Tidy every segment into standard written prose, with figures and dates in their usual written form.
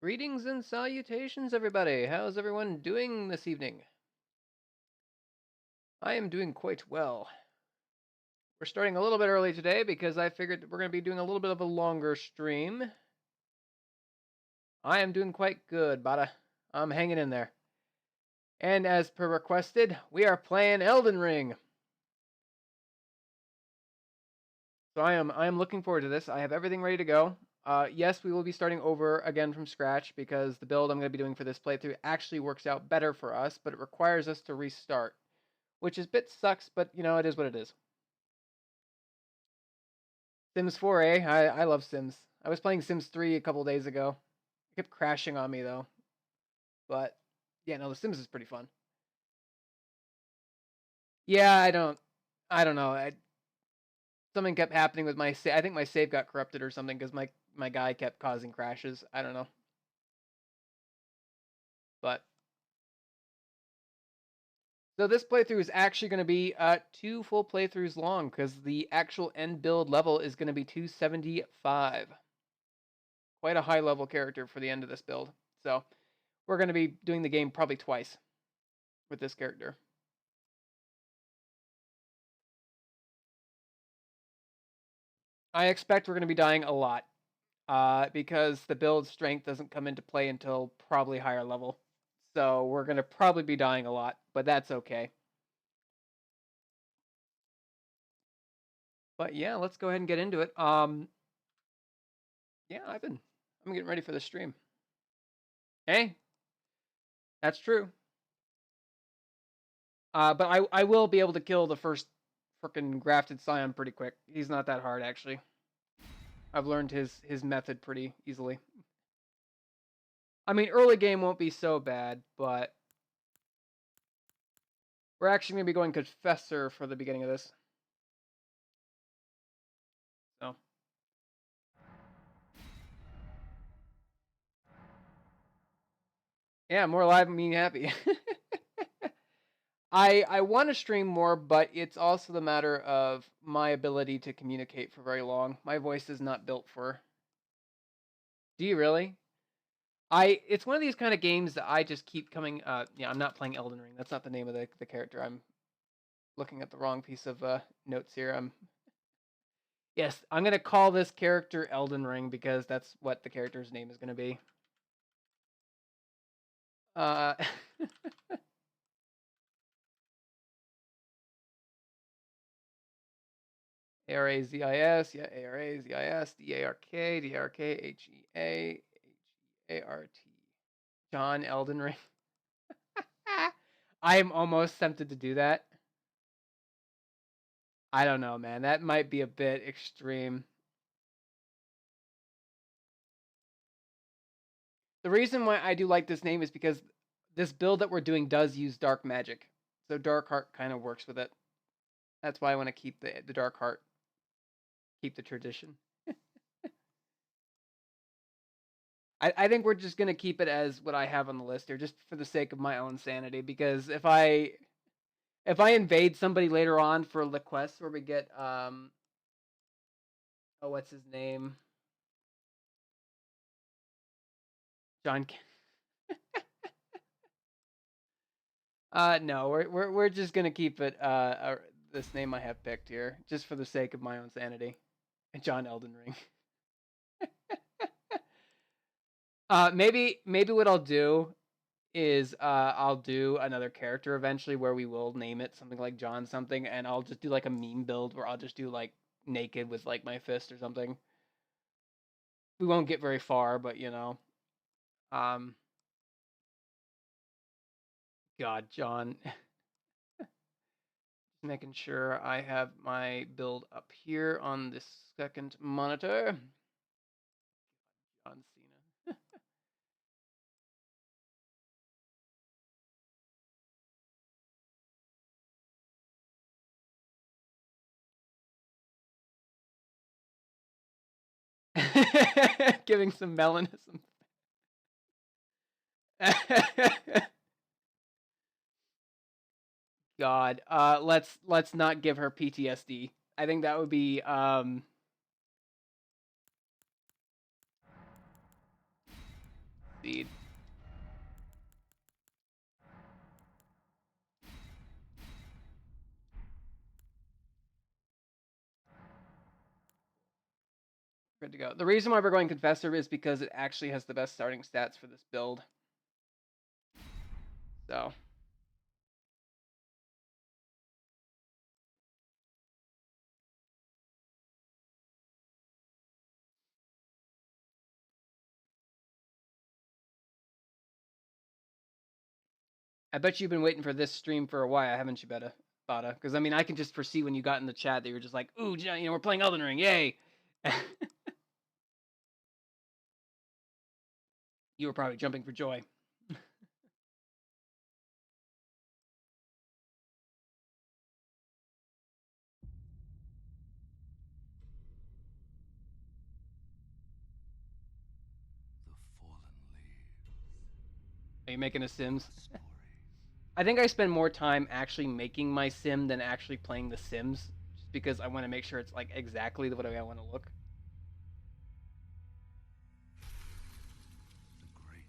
Greetings and salutations, everybody. How's everyone doing this evening? I am doing quite well. We're starting a little bit early today because I figured we're going to be doing a little bit of a longer stream. I am doing quite good, Bada. I'm hanging in there. And as per requested, we are playing Elden Ring. So I am looking forward to this. I have everything ready to go. Yes, we will be starting over again from scratch because the build I'm going to be doing for this playthrough actually works out better for us, but it requires us to restart, which is a bit sucks, but you know, it is what it is. Sims 4, eh? I love Sims. I was playing Sims 3 a couple days ago. It kept crashing on me though. But yeah, no, The Sims is pretty fun. Yeah, I don't know. Something kept happening with my I think my save got corrupted or something because my guy kept causing crashes. I don't know. But so this playthrough is actually going to be 2 full playthroughs long because the actual end build level is going to be 275. Quite a high level character for the end of this build. So we're going to be doing the game probably twice with this character. I expect we're going to be dying a lot because the build strength doesn't come into play until probably higher level. So we're going to probably be dying a lot, but that's okay. But yeah, let's go ahead and get into it. Yeah, I'm getting ready for the stream. Hey, that's true. But I will be able to kill the first frickin' grafted scion pretty quick. He's not that hard actually. I've learned his method pretty easily. I mean, early game won't be so bad, but we're actually going to be going Confessor for the beginning of this. So. Yeah, more live me happy. I want to stream more, but it's also the matter of my ability to communicate for very long. My voice is not built for. Do you really? It's one of these kind of games that I just keep coming. Yeah, I'm not playing Elden Ring. That's not the name of the character. I'm looking at the wrong piece of notes here. Yes, I'm gonna call this character Elden Ring because that's what the character's name is gonna be. A-R-A-Z-I-S, yeah, A-R-A-Z-I-S, D-A-R-K, D-A-R-K, H-E-A, H-E-A-R-T. John Elden Ring. I'm almost tempted to do that. I don't know, man. That might be a bit extreme. The reason why I do like this name is because this build that we're doing does use dark magic. So Dark Heart kind of works with it. That's why I want to keep the Dark Heart. Keep the tradition. I think we're just gonna keep it as what I have on the list here, just for the sake of my own sanity. Because if I invade somebody later on for the quest where we get oh, what's his name? John. No, we're just gonna keep it this name I have picked here, just for the sake of my own sanity. John Elden Ring. Maybe what I'll do is I'll do another character eventually where we will name it something like John something, and I'll just do like a meme build where I'll just do like naked with like my fist or something. We won't get very far, but you know. God, John. Just making sure I have my build up here on this second monitor. John Cena. Giving some melanism. God, let's not give her PTSD. I think that would be Speed. Good to go. The reason why we're going Confessor is because it actually has the best starting stats for this build. So. I bet you've been waiting for this stream for a while, haven't you, Bada? Because, I mean, I can just foresee when you got in the chat that you were just like, ooh, you know, we're playing Elden Ring, yay! You were probably jumping for joy. Are you making a Sims? I think I spend more time actually making my sim than actually playing the Sims, just because I want to make sure it's like exactly the way I want to look. The great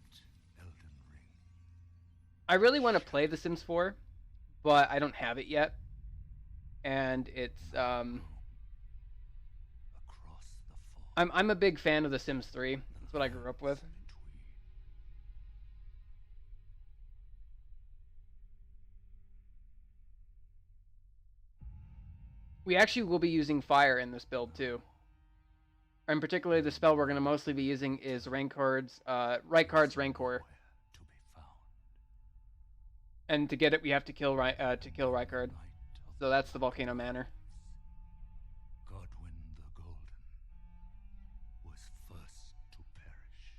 Elden Ring. I really want to play The Sims 4, but I don't have it yet, and it's I'm a big fan of The Sims 3. That's what I grew up with. We actually will be using fire in this build too. And particularly the spell we're going to mostly be using is Rancord's, Rancor. And to get it, we have to kill Rykard. So that's the Volcano Manor. Godwin the Golden was first to perish.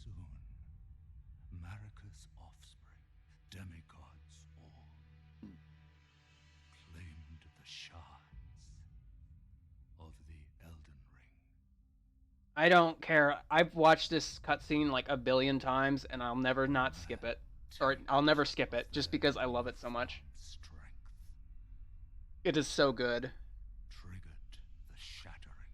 Soon, Marika's offspring, demigods all, claimed the shards of the Elden Ring. I don't care. I've watched this cutscene like a billion times, and I'll never not skip it. Or I'll never skip it, just because I love it so much. It is so good. Triggered the shattering.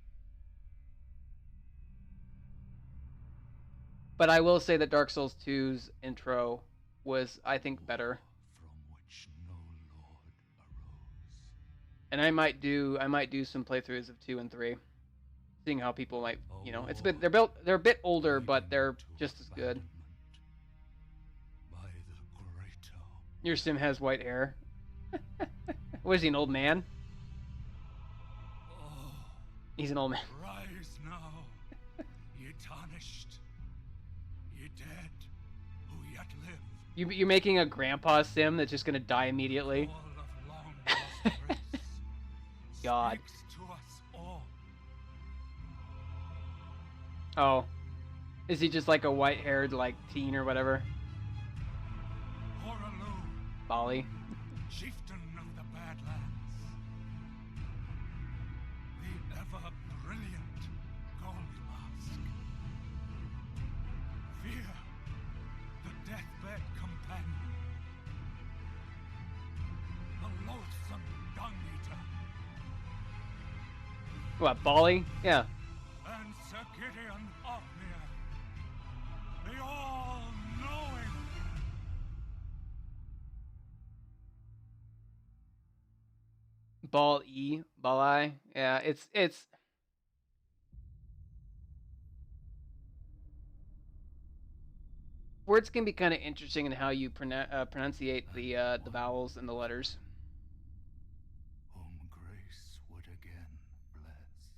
But I will say that Dark Souls 2's intro was, I think, better. From which no lord arose. And I might do some playthroughs of 2 and 3, seeing how people might, you know, it's a bit they're a bit older, but they're just as good. Your sim has white hair. What is he, an old man? He's an old man. Rise now, ye tarnished, ye dead, who yet live. You're making a grandpa sim that's just gonna die immediately. God. Oh, is he just like a white-haired like teen or whatever? Bali. Chieftain of the Badlands, the ever-brilliant Gold Mask. Fear, the deathbed companion, the loathsome dung-eater. What, Bali? Yeah. And Sir Gideon Othmere, the all-knowing. Bali. Yeah, it's. Words can be kind of interesting in how you pronunciate the vowels and the letters. Whom grace would again bless,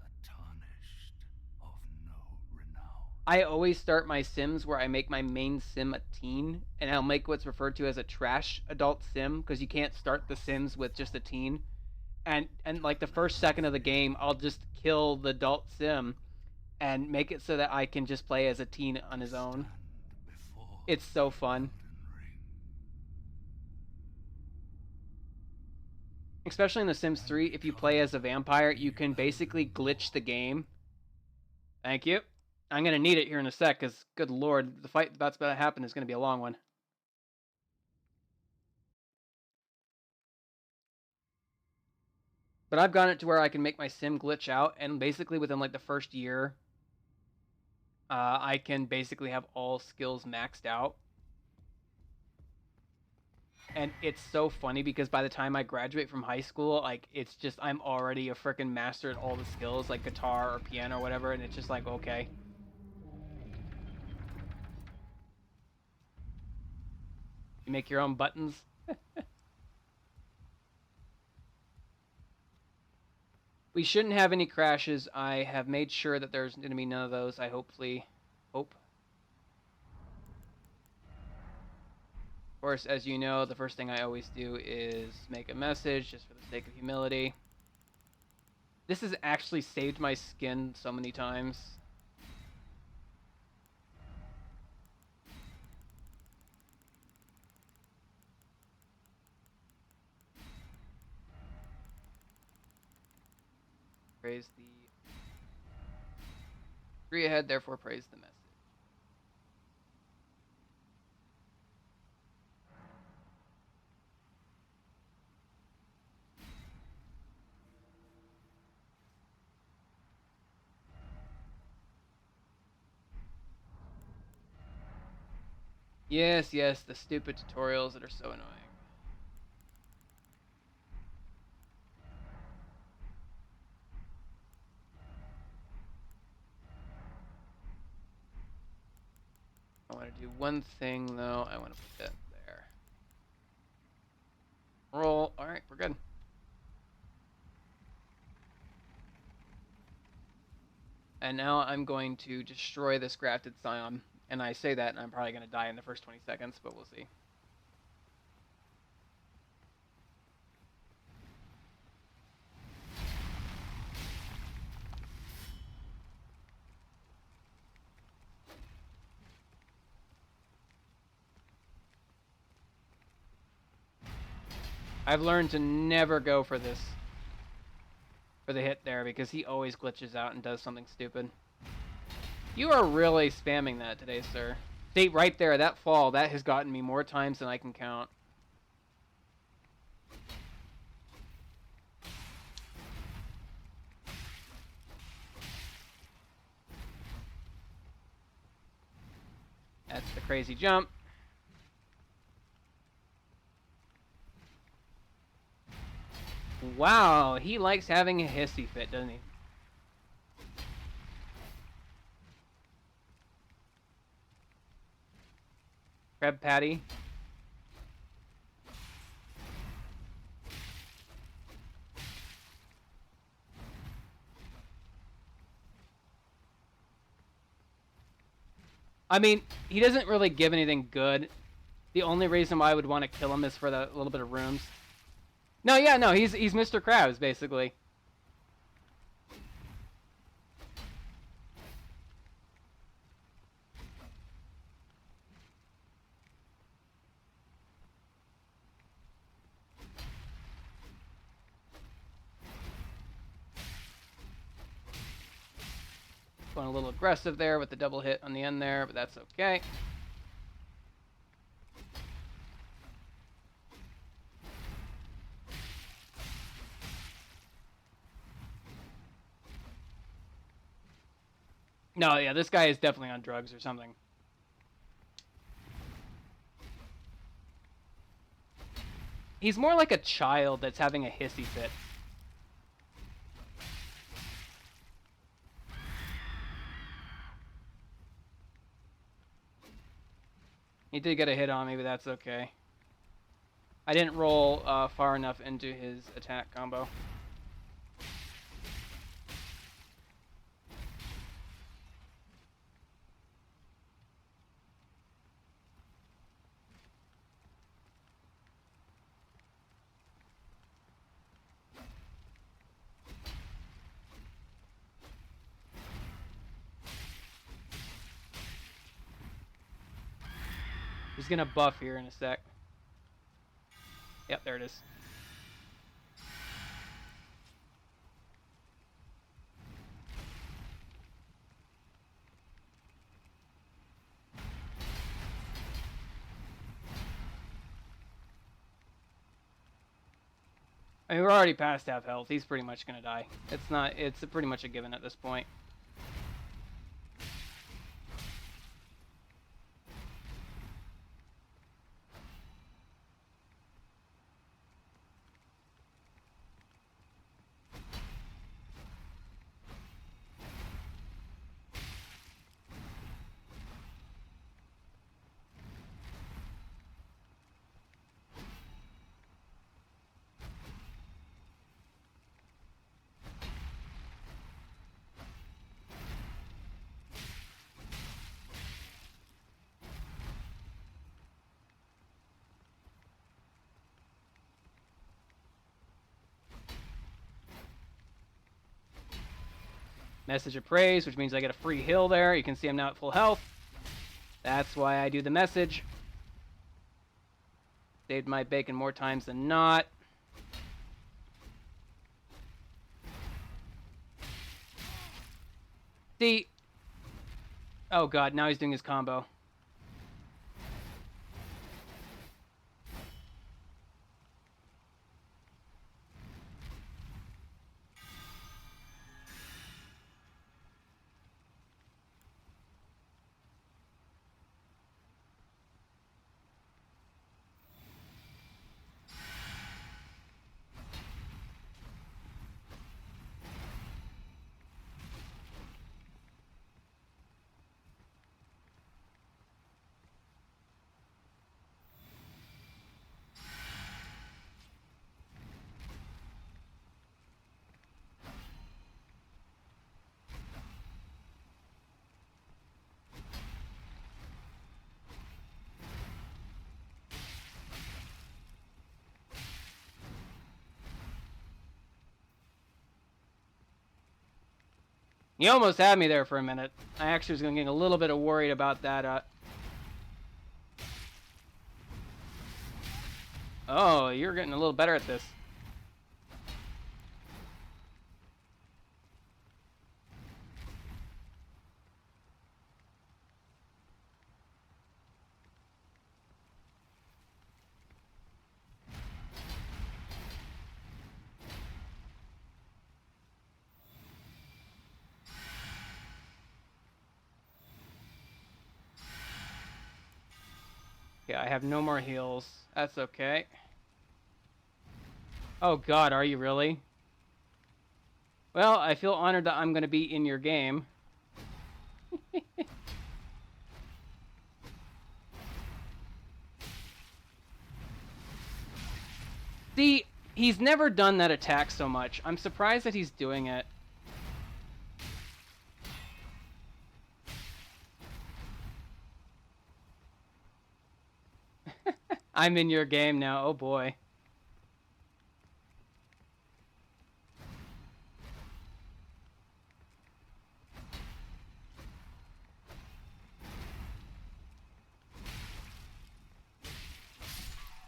a tarnished of no renown. I always start my sims where I make my main sim a teen, and I'll make what's referred to as a trash adult sim, because you can't start the sims with just a teen. And like the first second of the game, I'll just kill the adult sim and make it so that I can just play as a teen on his own. It's so fun. Especially in The Sims 3, if you play as a vampire, you can basically glitch the game. Thank you. I'm going to need it here in a sec, because, good lord, the fight that's about to happen is going to be a long one. But I've gotten it to where I can make my sim glitch out, and basically within like the first year, I can basically have all skills maxed out. And it's so funny because by the time I graduate from high school, like it's just I'm already a freaking master at all the skills, like guitar or piano or whatever, and it's just like okay. You make your own buttons. We shouldn't have any crashes. I have made sure that there's going to be none of those. I hopefully hope. Of course, as you know, the first thing I always do is make a message just for the sake of humility. This has actually saved my skin so many times. Praise the tree ahead, therefore praise the message. Yes, yes, the stupid tutorials that are so annoying. I want to do one thing, though. I want to put that there. Roll. All right, we're good. And now I'm going to destroy this grafted scion. And I say that, and I'm probably going to die in the first 20 seconds, but we'll see. I've learned to never go for this. For the hit there, because he always glitches out and does something stupid. You are really spamming that today, sir. See, right there, that fall, that has gotten me more times than I can count. That's the crazy jump. Wow, he likes having a hissy fit, doesn't he? Crab patty. I mean, he doesn't really give anything good. The only reason why I would want to kill him is for the little bit of rooms. No, yeah, no, he's Mr. Krabs, basically. Going a little aggressive there with the double hit on the end there, but that's okay. No, yeah, this guy is definitely on drugs or something. He's more like a child that's having a hissy fit. He did get a hit on me, but that's okay. I didn't roll far enough into his attack combo. He's gonna buff here in a sec. Yep, there it is. I mean, we're already past half health. He's pretty much gonna die. It's pretty much a given at this point. Message of praise, which means I get a free heal there. You can see I'm now at full health. That's why I do the message. Saved my bacon more times than not. See? Oh god, now he's doing his combo. You almost had me there for a minute. I actually was getting a little bit of worried about that. Oh, you're getting a little better at this. Yeah, I have no more heals. That's okay. Oh god, are you really? Well, I feel honored that I'm going to be in your game. See, he's never done that attack so much. I'm surprised that he's doing it. I'm in your game now. Oh boy.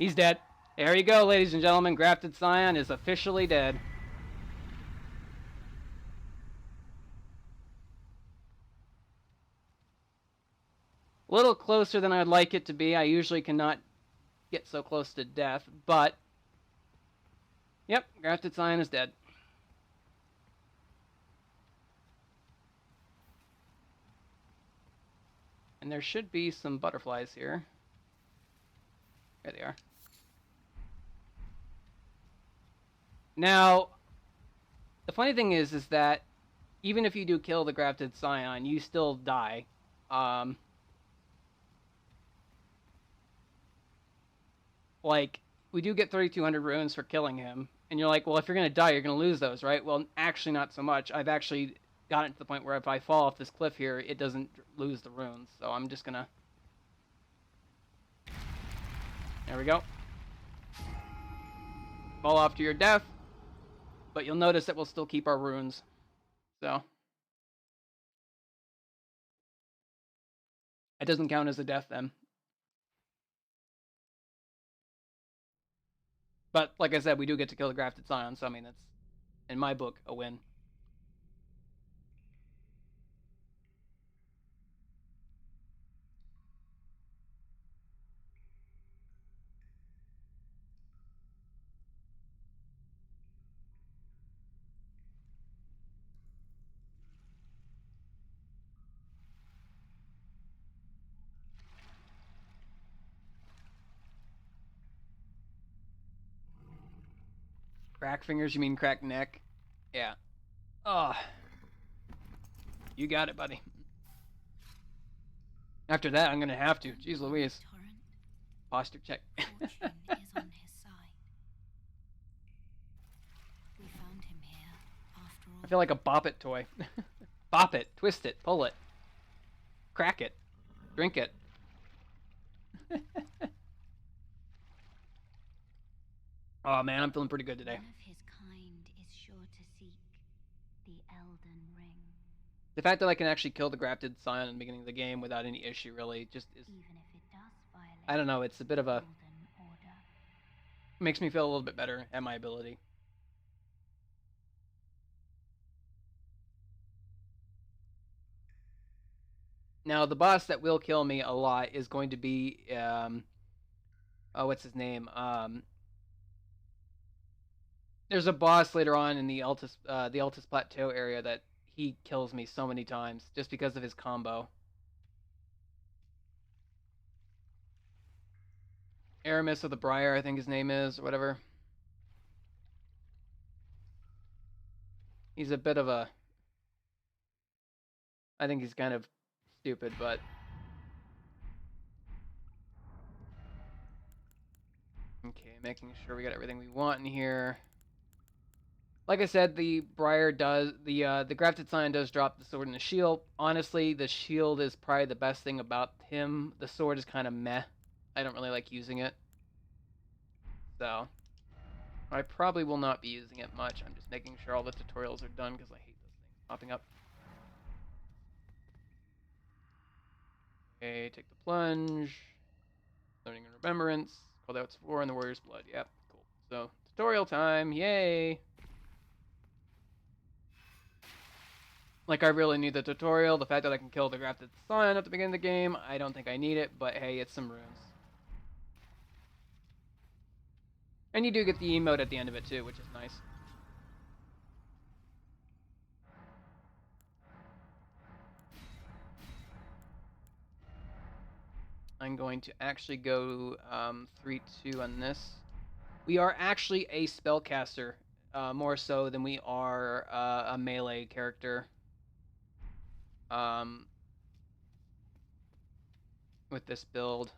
He's dead. There you go, ladies and gentlemen. Grafted Scion is officially dead. A little closer than I'd like it to be. I usually cannot get so close to death, but... Yep, Grafted Scion is dead. And there should be some butterflies here. There they are. Now, the funny thing is that even if you do kill the Grafted Scion, you still die. Like, we do get 3,200 runes for killing him. And you're like, well, if you're going to die, you're going to lose those, right? Well, actually not so much. I've actually gotten to the point where if I fall off this cliff here, it doesn't lose the runes. So I'm just going to... There we go. Fall off to your death. But you'll notice that we'll still keep our runes. So... It doesn't count as a death then. But, like I said, we do get to kill the Grafted Scion, so I mean, that's, in my book, a win. Crack fingers, you mean crack neck? Yeah. Oh, you got it, buddy. After that, I'm gonna have to. Jeez Louise. Torrent, Posture check. fortune is on his side. We found him here, after all. I feel like a bop it toy. Bop it, twist it, pull it, crack it, drink it. Oh man, I'm feeling pretty good today. One of his kind is sure to seek the Elden Ring. The fact that I can actually kill the grafted scion in the beginning of the game without any issue really just is... Even if it does violate, I don't know, it's a bit of a... Golden Order. Makes me feel a little bit better at my ability. Now, the boss that will kill me a lot is going to be... oh, what's his name? There's a boss later on in the Altus Plateau area that he kills me so many times just because of his combo. Aramis of the Briar, I think his name is, or whatever. He's a bit of a... I think he's kind of stupid, but... Okay, making sure we got everything we want in here. Like I said, the Briar does... The Grafted Scion does drop the sword and the shield. Honestly, the shield is probably the best thing about him. The sword is kind of meh. I don't really like using it. So... I probably will not be using it much. I'm just making sure all the tutorials are done because I hate those things popping up. Okay, take the plunge. Learning and Remembrance. Called out 4 in the Warrior's Blood. Yep, cool. So, tutorial time. Yay! Like, I really need the tutorial. The fact that I can kill the Grafted Scion at the beginning of the game, I don't think I need it, but hey, it's some runes. And you do get the emote at the end of it too, which is nice. I'm going to actually go 3-2 on this. We are actually a spellcaster, more so than we are a melee character. With this build.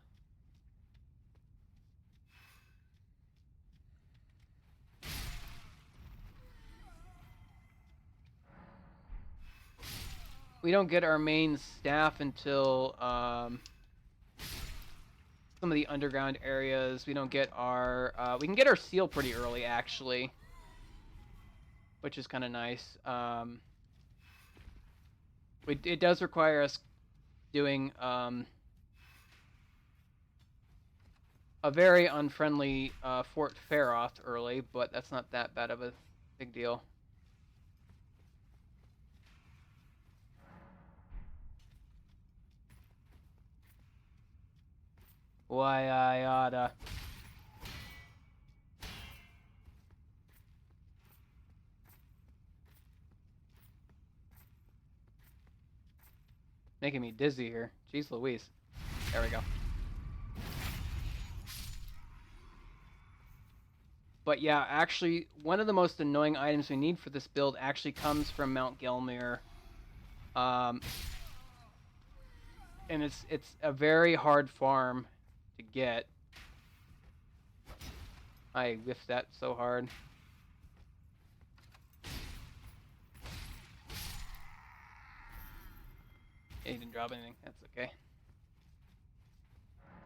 We don't get our main staff until some of the underground areas. We don't get our... we can get our seal pretty early, actually. Which is kind of nice. It does require us doing a very unfriendly Fort Faroth early, but that's not that bad of a big deal. Why I oughta. Making me dizzy here. Jeez Louise. There we go. But yeah, actually, one of the most annoying items we need for this build actually comes from Mount Gelmir. And it's a very hard farm to get. I whiffed that so hard. He didn't drop anything. That's okay.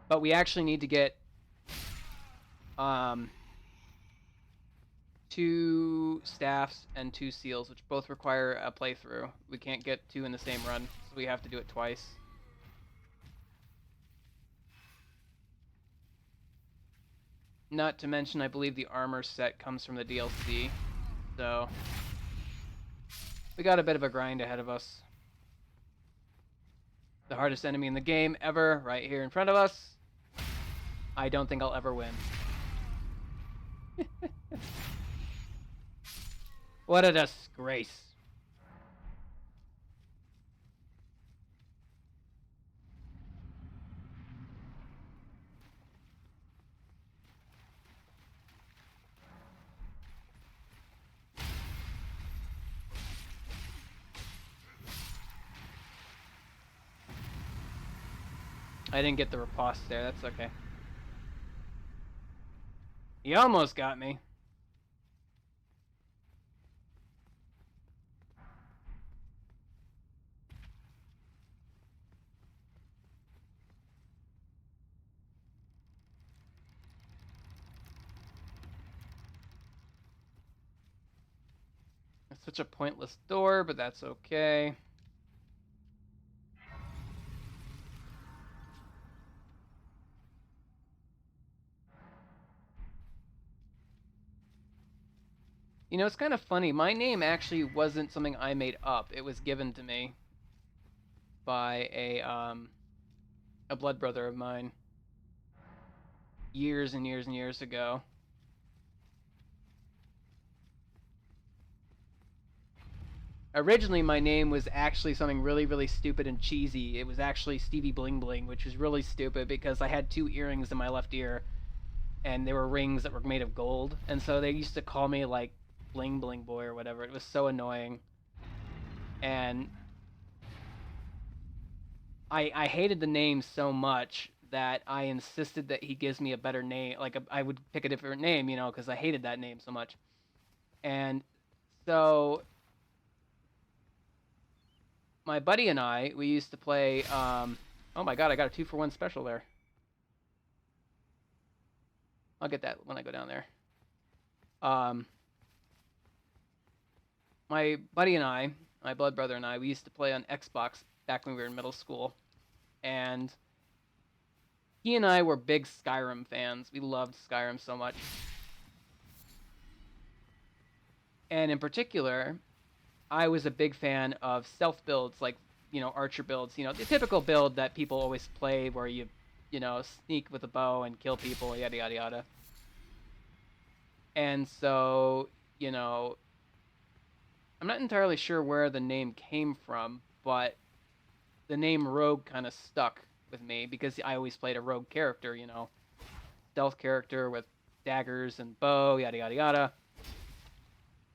But we actually need to get 2 staffs and 2 seals, which both require a playthrough. We can't get 2 in the same run, so we have to do it twice. Not to mention, I believe the armor set comes from the DLC, so we got a bit of a grind ahead of us. The hardest enemy in the game ever, right here in front of us. I don't think I'll ever win. What a disgrace. I didn't get the riposte there. That's okay. He almost got me. It's such a pointless door, but that's okay. You know, it's kind of funny. My name actually wasn't something I made up. It was given to me by a blood brother of mine years and years and years ago. Originally, my name was actually something really, really stupid and cheesy. It was actually Stevie Bling Bling, which was really stupid because I had 2 earrings in my left ear, and they were rings that were made of gold, and so they used to call me like Bling Bling Boy or whatever. It was so annoying, and I hated the name so much that I insisted that he gives me a better name. Like I would pick a different name, you know, because I hated that name so much. And so my buddy and I, we used to play. Oh my god, I got a 2-for-1 special there. I'll get that when I go down there. Um, my buddy and I, my blood brother and I, we used to play on Xbox back when we were in middle school, and he and I were big Skyrim fans. We loved Skyrim so much, and in particular, I was a big fan of stealth builds, like archer builds. The typical build that people always play, where you sneak with a bow and kill people, yada yada yada. And so, you know, I'm not entirely sure where the name came from, but the name Rogue kind of stuck with me because I always played a rogue character, stealth character with daggers and bow, yada yada yada.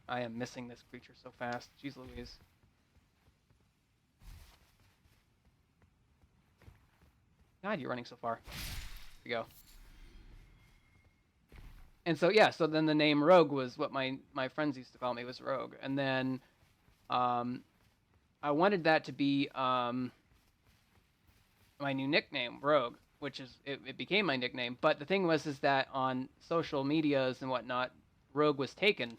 I am missing this creature so fast. Jeez Louise. God, you're running so far. Here we go. And so yeah, so then the name Rogue was what my friends used to call me, was Rogue. And then I wanted that to be my new nickname, Rogue, which is it became my nickname. But the thing was is that on social medias and whatnot, Rogue was taken.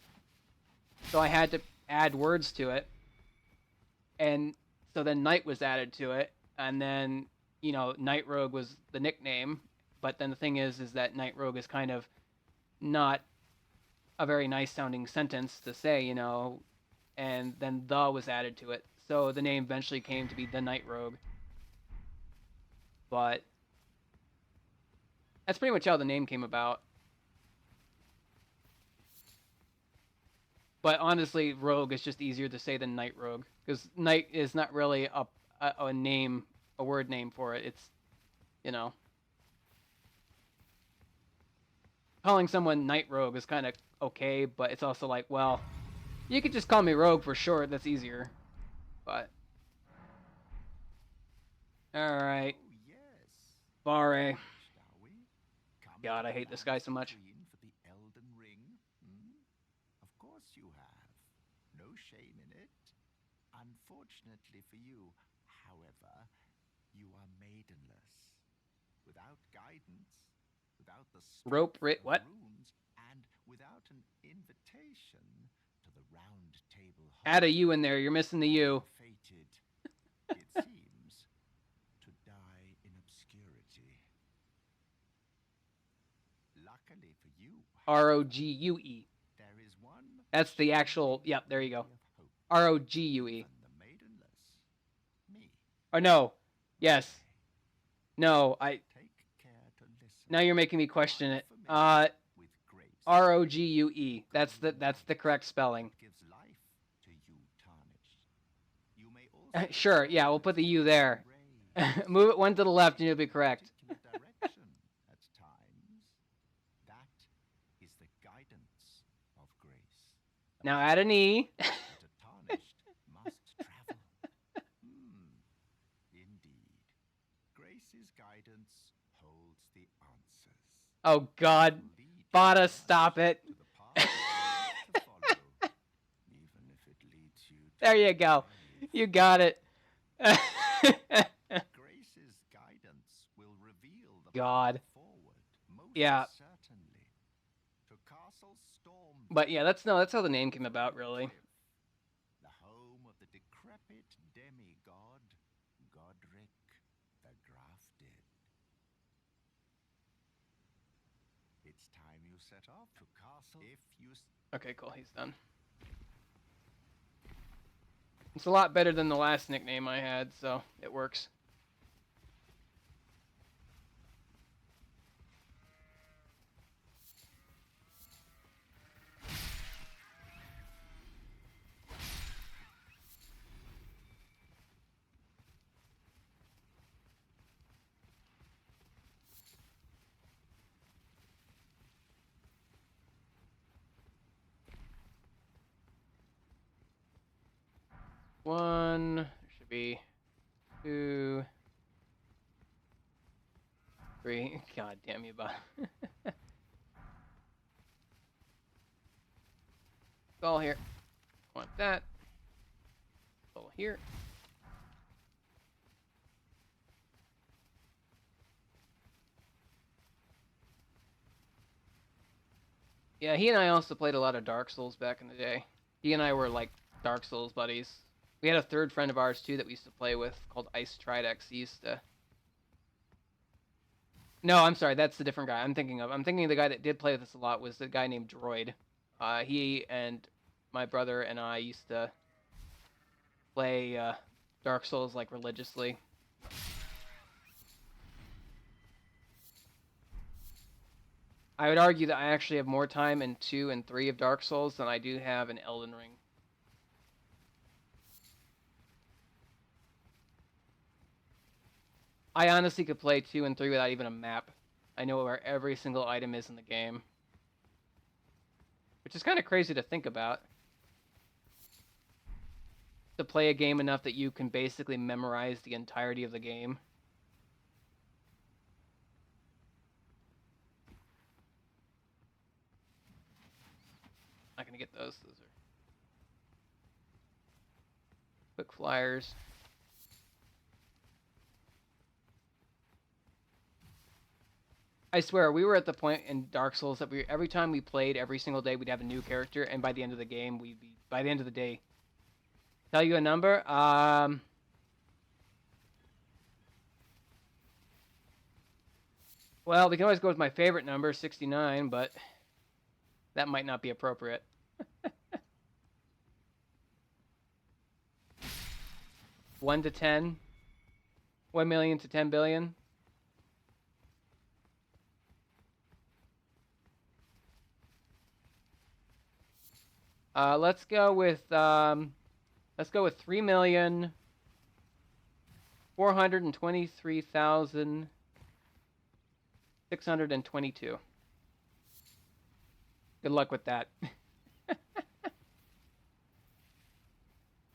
So I had to add words to it. And so then Knight was added to it, and then Night Rogue was the nickname. But then the thing is that Night Rogue is kind of not a very nice sounding sentence to say, and then the was added to it. So the name eventually came to be the Night Rogue. But that's pretty much how the name came about. But honestly, Rogue is just easier to say than Night Rogue, because Night is not really a name, a word name for it. It's, you know, calling someone Night Rogue is kind of okay, but it's also like, well, you could just call me Rogue for short. That's easier. But all right, Oh, yes. Barre. Finished, are we? Come God, to I the hate this guy lands so of much. Green for the Elden Ring? Of course you have. No shame in it. Unfortunately for you, however, you are maidenless. Without guidance, without the Rope strength writ of what? runes, and without an invitation to the round table Add a hall, U in there. You're missing the U. fated, it seems, to die in obscurity. Luckily for you, Rogue. there is one That's the actual. shining Yep, there you go. ray of hope. Rogue. Even the maidenless, me. Oh no. Yes. Barre. No. Take care to listen. Now you're making me question it. Unfamiliar with grace. Rogue. That's the correct spelling. What gives life to you tarnished. You may also Sure. Yeah, we'll put the U there. rays Move it one to the left and you'll be correct. particular direction at times. That is the guidance of grace. Now add an E. That a tarnished must travel. Indeed. Grace's guidance guidance holds the answers. Oh God, Will lead you Bada, just stop it. to the path you wish to follow, even if it leads you to There you your go. grave. You got it. Grace's guidance will reveal the God. path forward, most Yeah. certainly. To Castle Storm. But yeah, that's how the name came about, really. The home of the decrepit demigod, Godric the Grafted. It's time you set off to Castle. If you... Okay, cool. He's done. It's a lot better than the last nickname I had, so it works. One, there should be 2, 3. God damn you, Bob. All here. Want that. All here. Yeah, he and I also played a lot of Dark Souls back in the day. He and I were like Dark Souls buddies. We had a third friend of ours too that we used to play with called Ice Tridex. He used to. No, I'm sorry, that's the different guy I'm thinking of. I'm thinking the guy that did play with us a lot was the guy named Droid. He and my brother and I used to play Dark Souls like religiously. I would argue that I actually have more time in 2 and 3 of Dark Souls than I do have in Elden Ring. I honestly could play 2 and 3 without even a map. I know where every single item is in the game. Which is kind of crazy to think about. To play a game enough that you can basically memorize the entirety of the game. Not gonna get those. Those are quick flyers. I swear, we were at the point in Dark Souls that every time we played, every single day, we'd have a new character, and by the end of the game, by the end of the day. Tell you a number? Well, we can always go with my favorite number, 69, but that might not be appropriate. 1 to 10? 1 million to 10 billion? Let's go with 3,423,622. Good luck with that.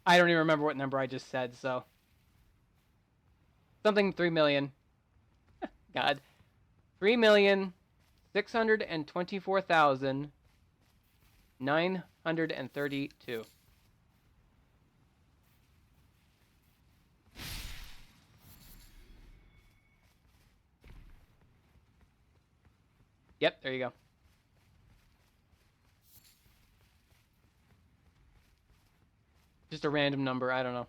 I don't even remember what number I just said, so something 3 million. God. 3,624,932. Yep, there you go. Just a random number, I don't know.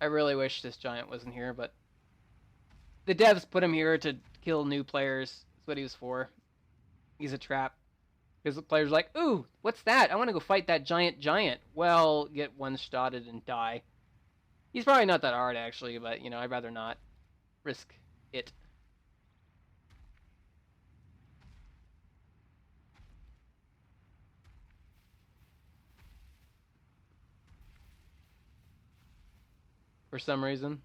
I really wish this giant wasn't here, but the devs put him here to kill new players. That's what he was for. He's a trap. Because the player's like, ooh, what's that? I want to go fight that giant. Well, get one-shotted and die. He's probably not that hard, actually, but, you know, I'd rather not risk it. For some reason.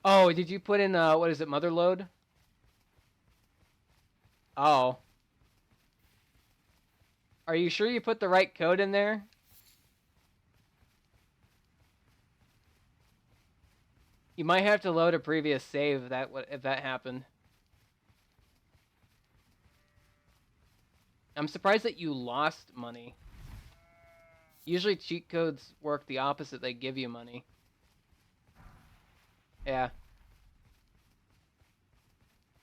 Oh, did you put in what is it, motherload? Oh. Are you sure you put the right code in there? You might have to load a previous save if that happened. I'm surprised that you lost money. Usually cheat codes work the opposite, they give you money. Yeah.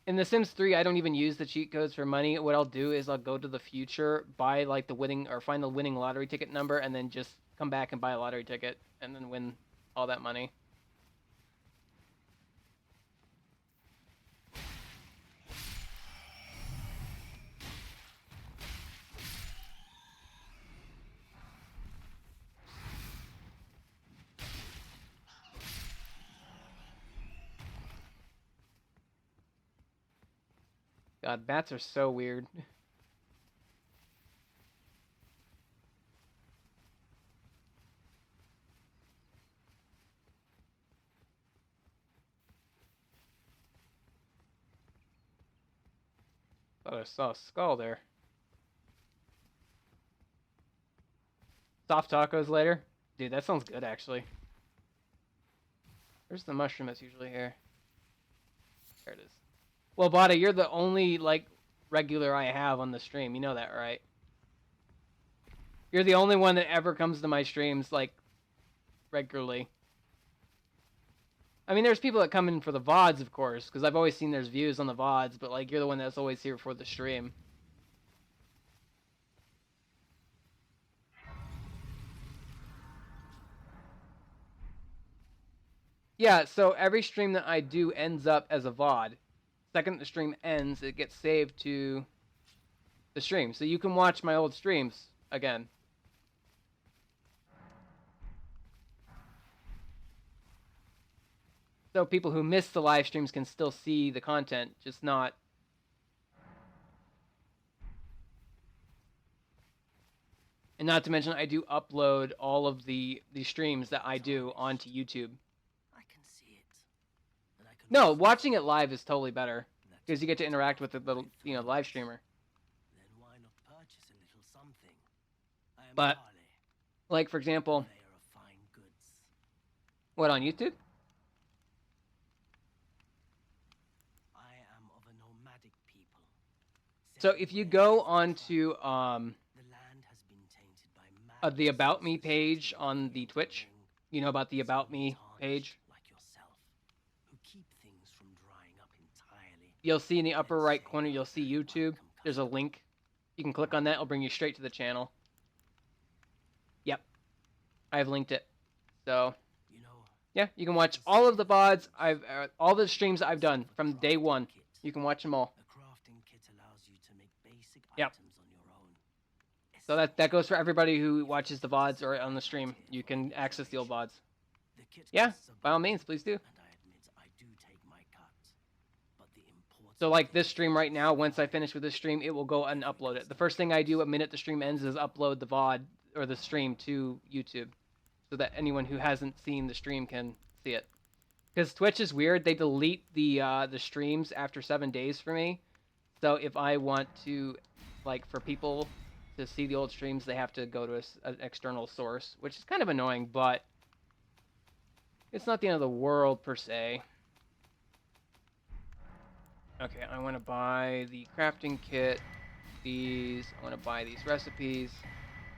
In The Sims 3, I don't even use the cheat codes for money. What I'll do is I'll go to the future, buy like the winning or find the winning lottery ticket number, and then just come back and buy a lottery ticket and then win all that money. God, bats are so weird. Thought I saw a skull there. Soft tacos later? Dude, that sounds good, actually. Where's the mushroom that's usually here? There it is. Well, Bada, you're the only, like, regular I have on the stream. You know that, right? You're the only one that ever comes to my streams, like, regularly. I mean, there's people that come in for the VODs, of course, because I've always seen there's views on the VODs, but, like, you're the one that's always here for the stream. Yeah, so every stream that I do ends up as a VOD. Second the stream ends, it gets saved to the stream. So you can watch my old streams again. So people who miss the live streams can still see the content, just not... And not to mention, I do upload all of the streams that I do onto YouTube. I can see it. And I can No, watching it live is totally better, because you get to interact with the live streamer. Then why not purchase a little something? I am But, Harley, like, for example, purveyor of fine goods. what, on YouTube? I am of a nomadic people. So if you go onto the land has been tainted by the About Me page on the Twitch, you know about the About Me page? like yourself, who keep things from drying up entirely. You'll see in the upper right corner, you'll see YouTube. There's a link. You can click on that. It'll bring you straight to the channel. Yep. I've linked it. So, You know, yeah, you can watch all of the VODs. All the streams I've done from day one. You can watch them all. a crafting kit allows you to make basic Yep. items on your own. So that goes for everybody who watches the VODs or on the stream. You can access the old VODs. The kit Yeah, costs a by all bit, means, please do. and I admit I do take my cut. But the important So like this stream right now, once I finish with this stream, it will go and upload it. The first thing I do a minute the stream ends is upload the VOD or the stream to YouTube, so that anyone who hasn't seen the stream can see it. Because Twitch is weird; they delete the streams after 7 days for me. So if I want to, like, for people to see the old streams, they have to go to an external source, which is kind of annoying, but it's not the end of the world per se. Okay, I want to buy the crafting kit. These. I want to buy these recipes.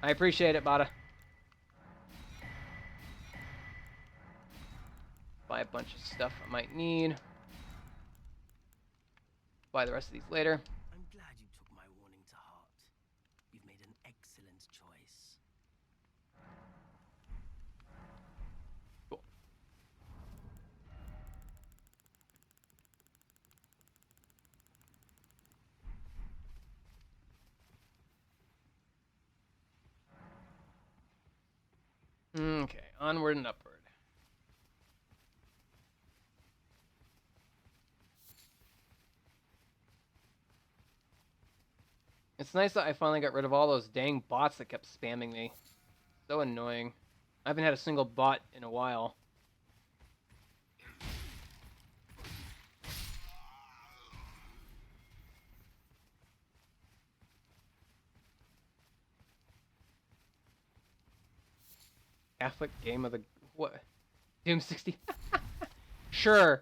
I appreciate it, Bada. Buy a bunch of stuff I might need. Buy the rest of these later. I'm glad you took my warning to heart. You've made an excellent choice. Cool. Okay, onward and upward. It's nice that I finally got rid of all those dang bots that kept spamming me. So annoying. I haven't had a single bot in a while. Catholic game of the what? Doom 60. Sure.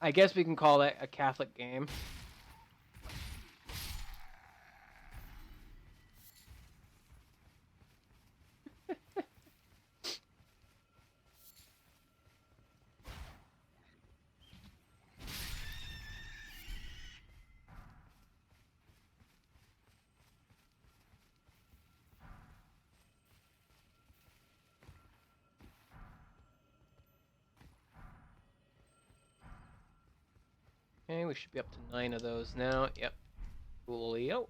I guess we can call that a Catholic game. Okay, we should be up to 9 of those now. Yep. Coolio.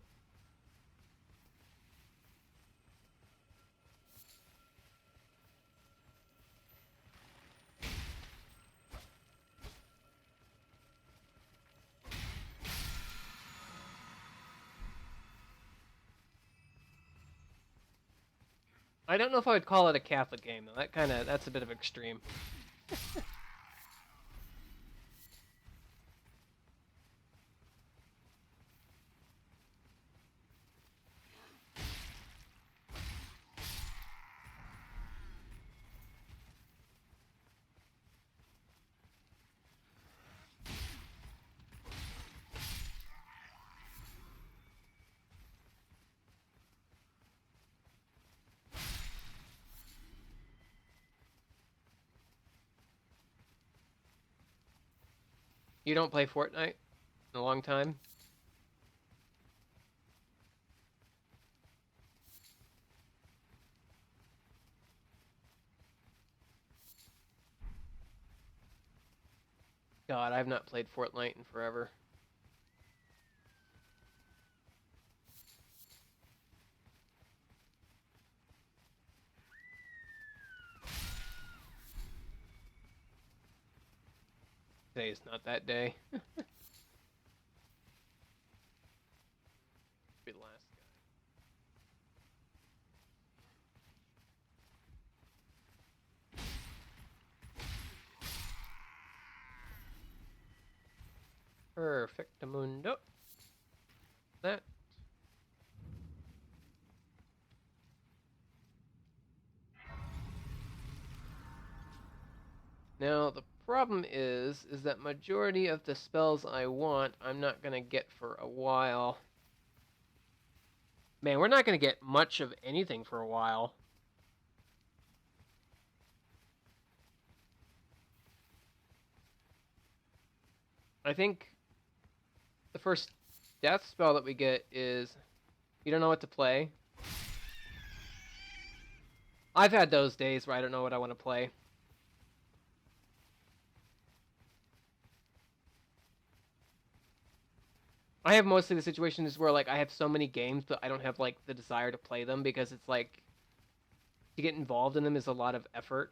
I don't know if I would call it a Catholic game though. That's a bit of extreme. You don't play Fortnite in a long time? God, I've not played Fortnite in forever. Today is not that day. Be the last guy. Perfectamundo. That. Now, the problem is that majority of the spells I want, I'm not going to get for a while. Man, we're not going to get much of anything for a while. I think the first death spell that we get is you don't know what to play. I've had those days where I don't know what I want to play. I have mostly the situations where like I have so many games but I don't have like the desire to play them because it's like to get involved in them is a lot of effort.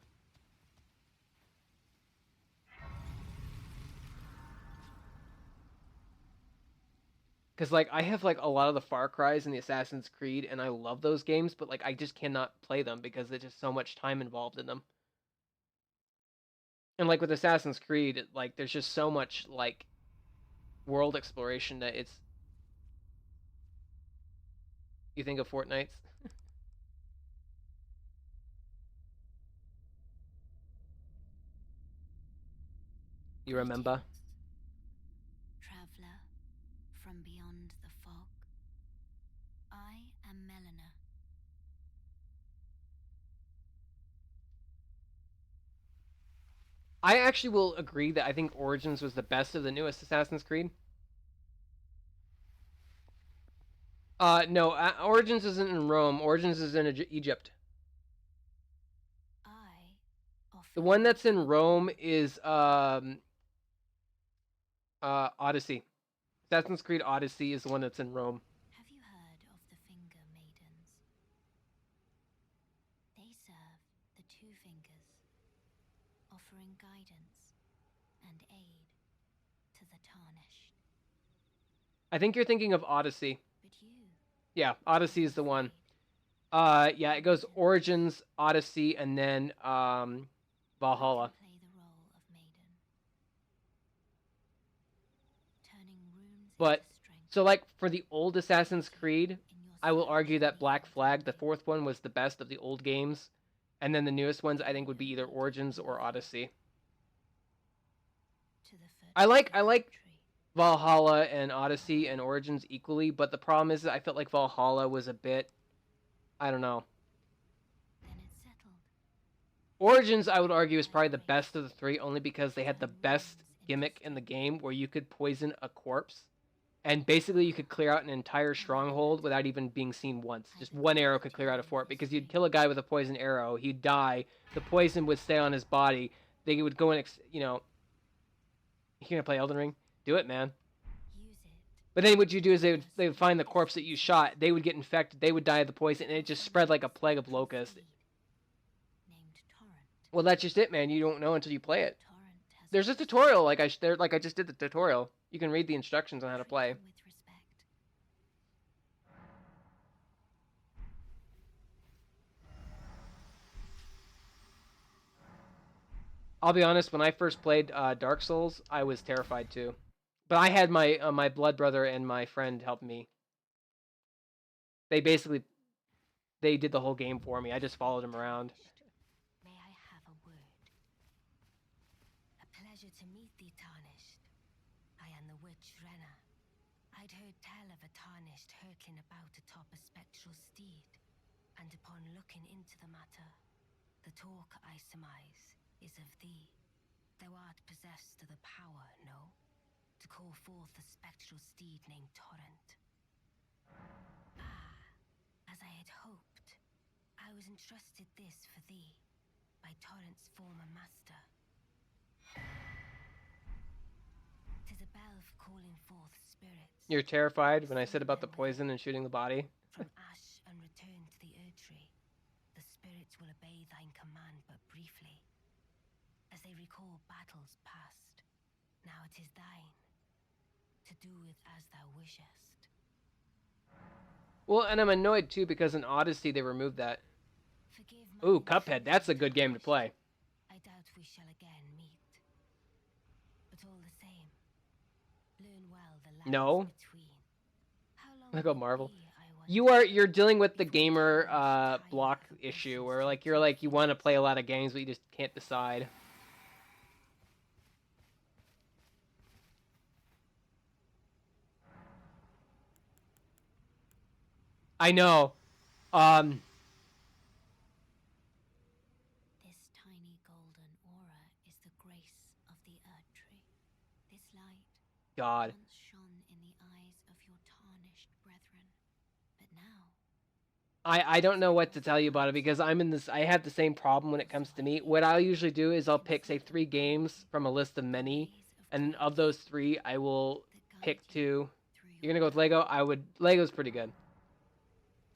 Because like I have like a lot of the Far Cries and the Assassin's Creed and I love those games, but like I just cannot play them because there's just so much time involved in them. And like with Assassin's Creed, like there's just so much like world exploration that it's. You think of Fortnite's? You remember? Traveler from beyond the fog. I am Melina. I actually will agree that I think Origins was the best of the newest Assassin's Creed. No, Origins isn't in Rome. Origins is in Egypt. I offer The one you that's in Rome is Odyssey. Assassin's Creed Odyssey is the one that's in Rome. Have you heard of the Finger Maidens? They serve the two fingers, offering guidance and aid to the tarnished. I think you're thinking of Odyssey. But you, Yeah, Odyssey is the one. Yeah, it goes Origins, Odyssey, and then Valhalla. play the role of maiden, turning runes But into strength. so like for the old Assassin's Creed, In your I will search argue for that the Black Elden Flag, the Ring. fourth one, was the best of the old games, And then the newest ones I think would be either Origins or Odyssey. I like Valhalla and Odyssey and Origins equally, but the problem is I felt like Valhalla was a bit, I don't know. Origins, I would argue, is probably the best of the three, only because they had the best gimmick in the game where you could poison a corpse, and basically you could clear out an entire stronghold without even being seen once. Just one arrow could clear out a fort, because you'd kill a guy with a poison arrow, he'd die, the poison would stay on his body, they would go and, you're gonna play Elden Ring? Do it, man. But then what you do is they would find the corpse that you shot, they would get infected, they would die of the poison, and it just spread like a plague of locusts. Well, that's just it, man. You don't know until you play it. There's a tutorial, like I just did the tutorial. You can read the instructions on how to play. I'll be honest, when I first played Dark Souls, I was terrified too. But I had my blood brother and my friend help me. They did the whole game for me. I just followed him around. May I have a word? A pleasure to meet thee, Tarnished. I am the witch Renna. I'd heard tell of a Tarnished hurtling about atop a spectral steed, and upon looking into the matter, the talk I surmise is of thee. Thou art possessed of the power, no? To call forth a spectral steed named Torrent. As I had hoped, I was entrusted this for thee by Torrent's former master. 'Tis a bell for calling forth spirits. You're terrified when I said about the poison and shooting the body? From ash and return to the Erdtree, the spirits will obey thine command but briefly, as they recall battles past. Now it is thine, to do with as thou wishest. Well, and I'm annoyed too because in Odyssey they removed that. Ooh, Cuphead, that's a good game to play. I doubt we shall again meet. But all the same, learn well the lines No. between. How long Look at will it Marvel. be, I wonder, You're dealing with the gamer block issue where you want to play a lot of games but you just can't decide. I know. This tiny golden aura is the grace of the Erdtree. This light God. once shone in the eyes of your tarnished brethren, but now I don't know what to tell you about it because I have the same problem when it comes to me. What I'll usually do is I'll pick, say, 3 games from a list of many, and of those 3, I will pick 2. You're gonna go with Lego? Lego's pretty good.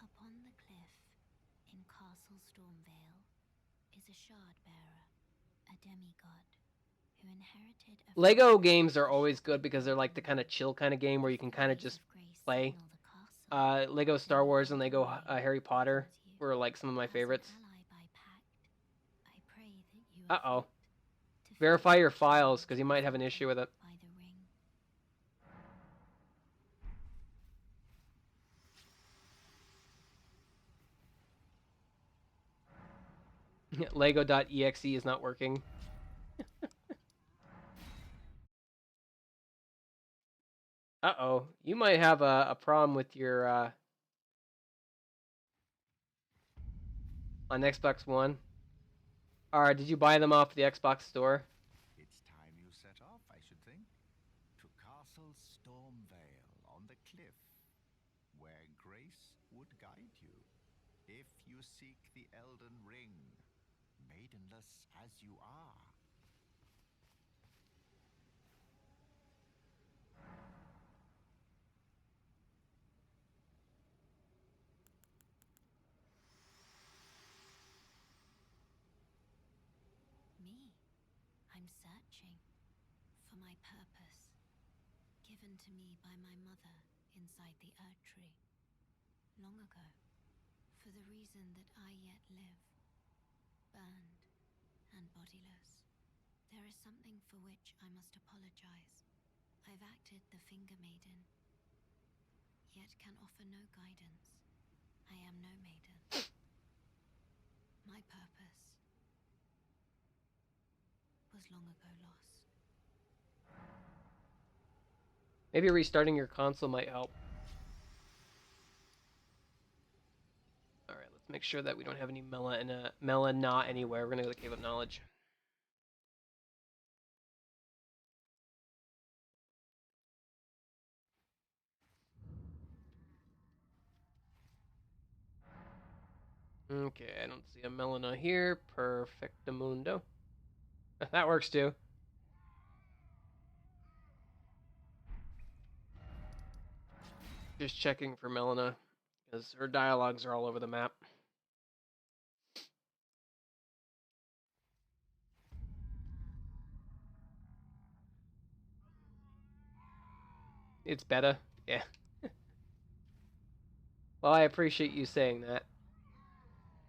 upon the cliff in Castle Stormvale is a shard bearer, a demigod, who inherited a Lego games are always good because they're like the kind of chill kind of game where you can kind of just play. Lego Star Wars and Lego Harry Potter were like some of my favorites. Uh-oh. Verify your files because you might have an issue with it. Lego.exe is not working. Uh-oh. You might have a problem with your on Xbox One. Or did you buy them off the Xbox store? It's time you set off, I should think. To Castle Stormvale on the cliff, where grace would guide you. If you seek the Elden Ring, maidenless as you are. Me? I'm searching for my purpose, given to me by my mother inside the Erdtree, long ago, for the reason that I yet live, burned and bodiless. There is something for which I must apologize. I've acted the Finger Maiden, yet can offer no guidance. I am no maiden. My purpose was long ago lost. Maybe restarting your console might help. All right, let's make sure that we don't have any melana anywhere. We're gonna go to the Cave of Knowledge. Okay, I don't see a melana here. Perfectamundo. That works too. Just checking for Melina, because her dialogues are all over the map. It's beta? Yeah. Well, I appreciate you saying that.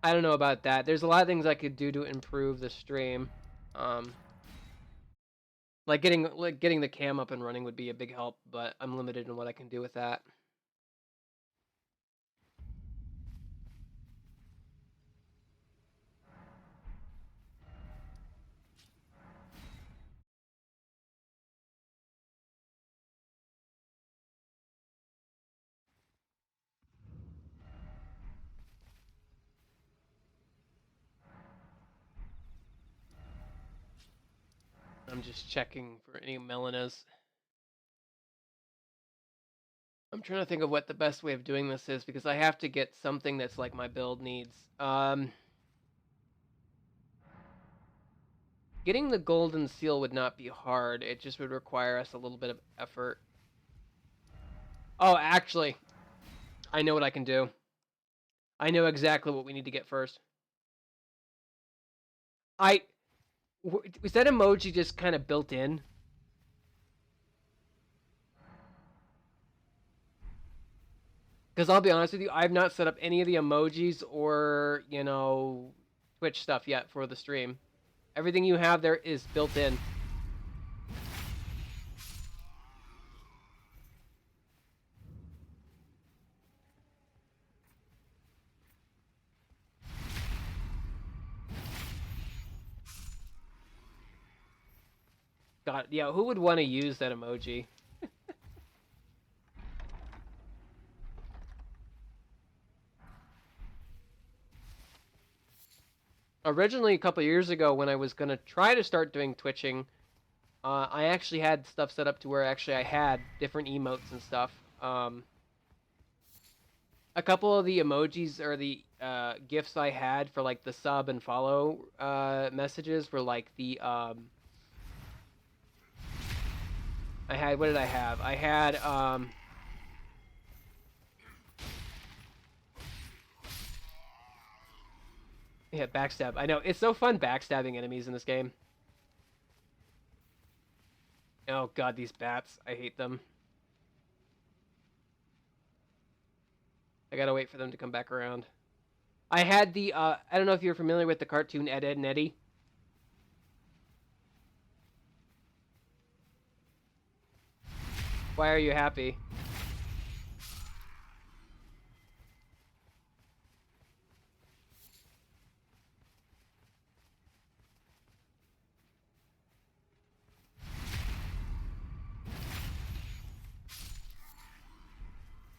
I don't know about that. There's a lot of things I could do to improve the stream. Like getting the cam up and running would be a big help, but I'm limited in what I can do with that. I'm just checking for any melanas. I'm trying to think of what the best way of doing this is, because I have to get something that's like my build needs. Getting the golden seal would not be hard. It just would require us a little bit of effort. Oh, actually, I know what I can do. I know exactly what we need to get first. Was that emoji just kind of built in? Because I'll be honest with you, I've not set up any of the emojis or, Twitch stuff yet for the stream. Everything you have there is built in. God, yeah, who would want to use that emoji? Originally, a couple years ago, when I was going to try to start doing Twitching, I actually had stuff set up to where I had different emotes and stuff. A couple of the emojis or the gifs I had for like the sub and follow messages were like the what did I have? I had yeah, backstab. I know, it's so fun backstabbing enemies in this game. Oh god, these bats. I hate them. I gotta wait for them to come back around. I had the I don't know if you're familiar with the cartoon Ed, Edd and Eddy. Why are you happy?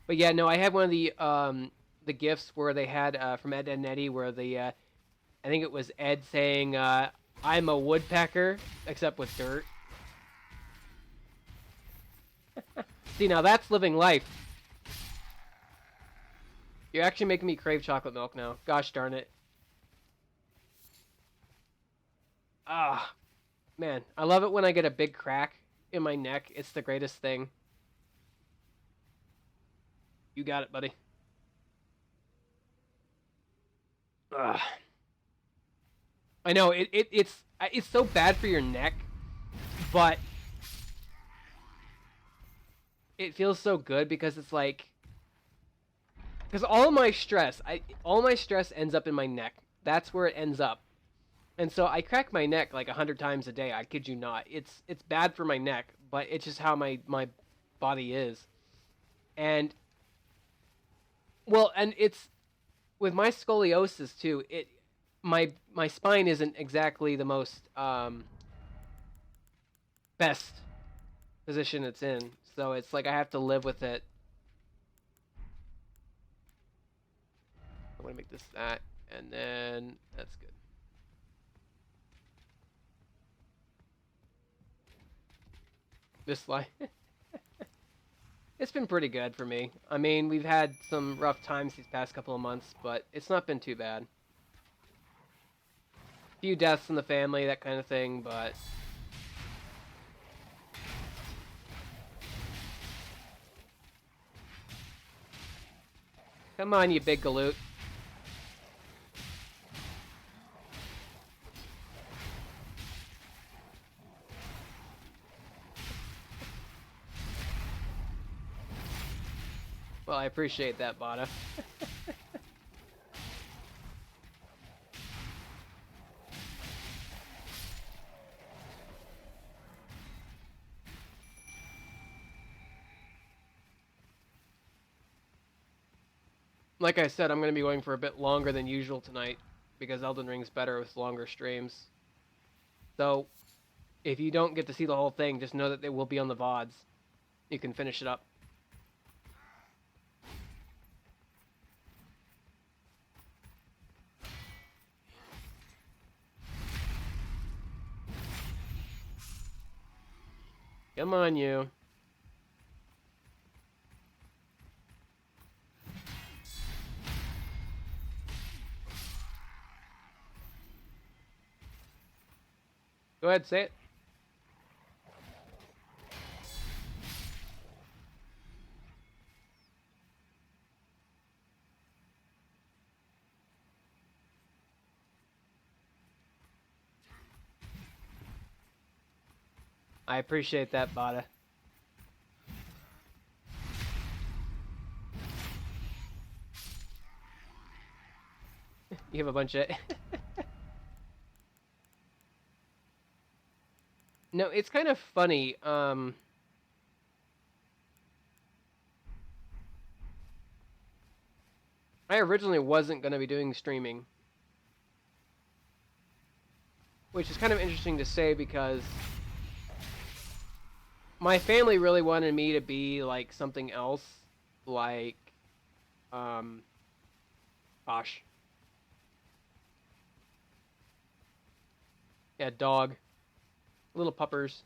But yeah, no, I had one of the gifts where they had from Ed, Edd and Eddy where the I think it was Ed saying I'm a woodpecker except with dirt. See, now that's living life. You're actually making me crave chocolate milk now. Gosh darn it. Ah, man, I love it when I get a big crack in my neck. It's the greatest thing. You got it, buddy. Ugh. I know it's so bad for your neck, but it feels so good because it's like, because all my stress ends up in my neck. That's where it ends up. And so I crack my neck like 100 times a day. I kid you not. It's bad for my neck, but it's just how my body is. And well, and it's with my scoliosis too. My spine isn't exactly the most best position it's in. So it's like I have to live with it. I'm gonna make this that, and then that's good. This line. It's been pretty good for me. I mean, we've had some rough times these past couple of months, but it's not been too bad. A few deaths in the family, that kind of thing, but... Come on, you big galoot. Well, I appreciate that, Bada. Like I said, I'm going to be going for a bit longer than usual tonight because Elden Ring's better with longer streams. So, if you don't get to see the whole thing, just know that they will be on the VODs. You can finish it up. Come on, you. Go ahead, say it. I appreciate that, Bada. You have a bunch of... No, it's kind of funny. I originally wasn't going to be doing streaming. Which is kind of interesting to say because my family really wanted me to be like something else. Like, gosh. Yeah, dog. Little puppers.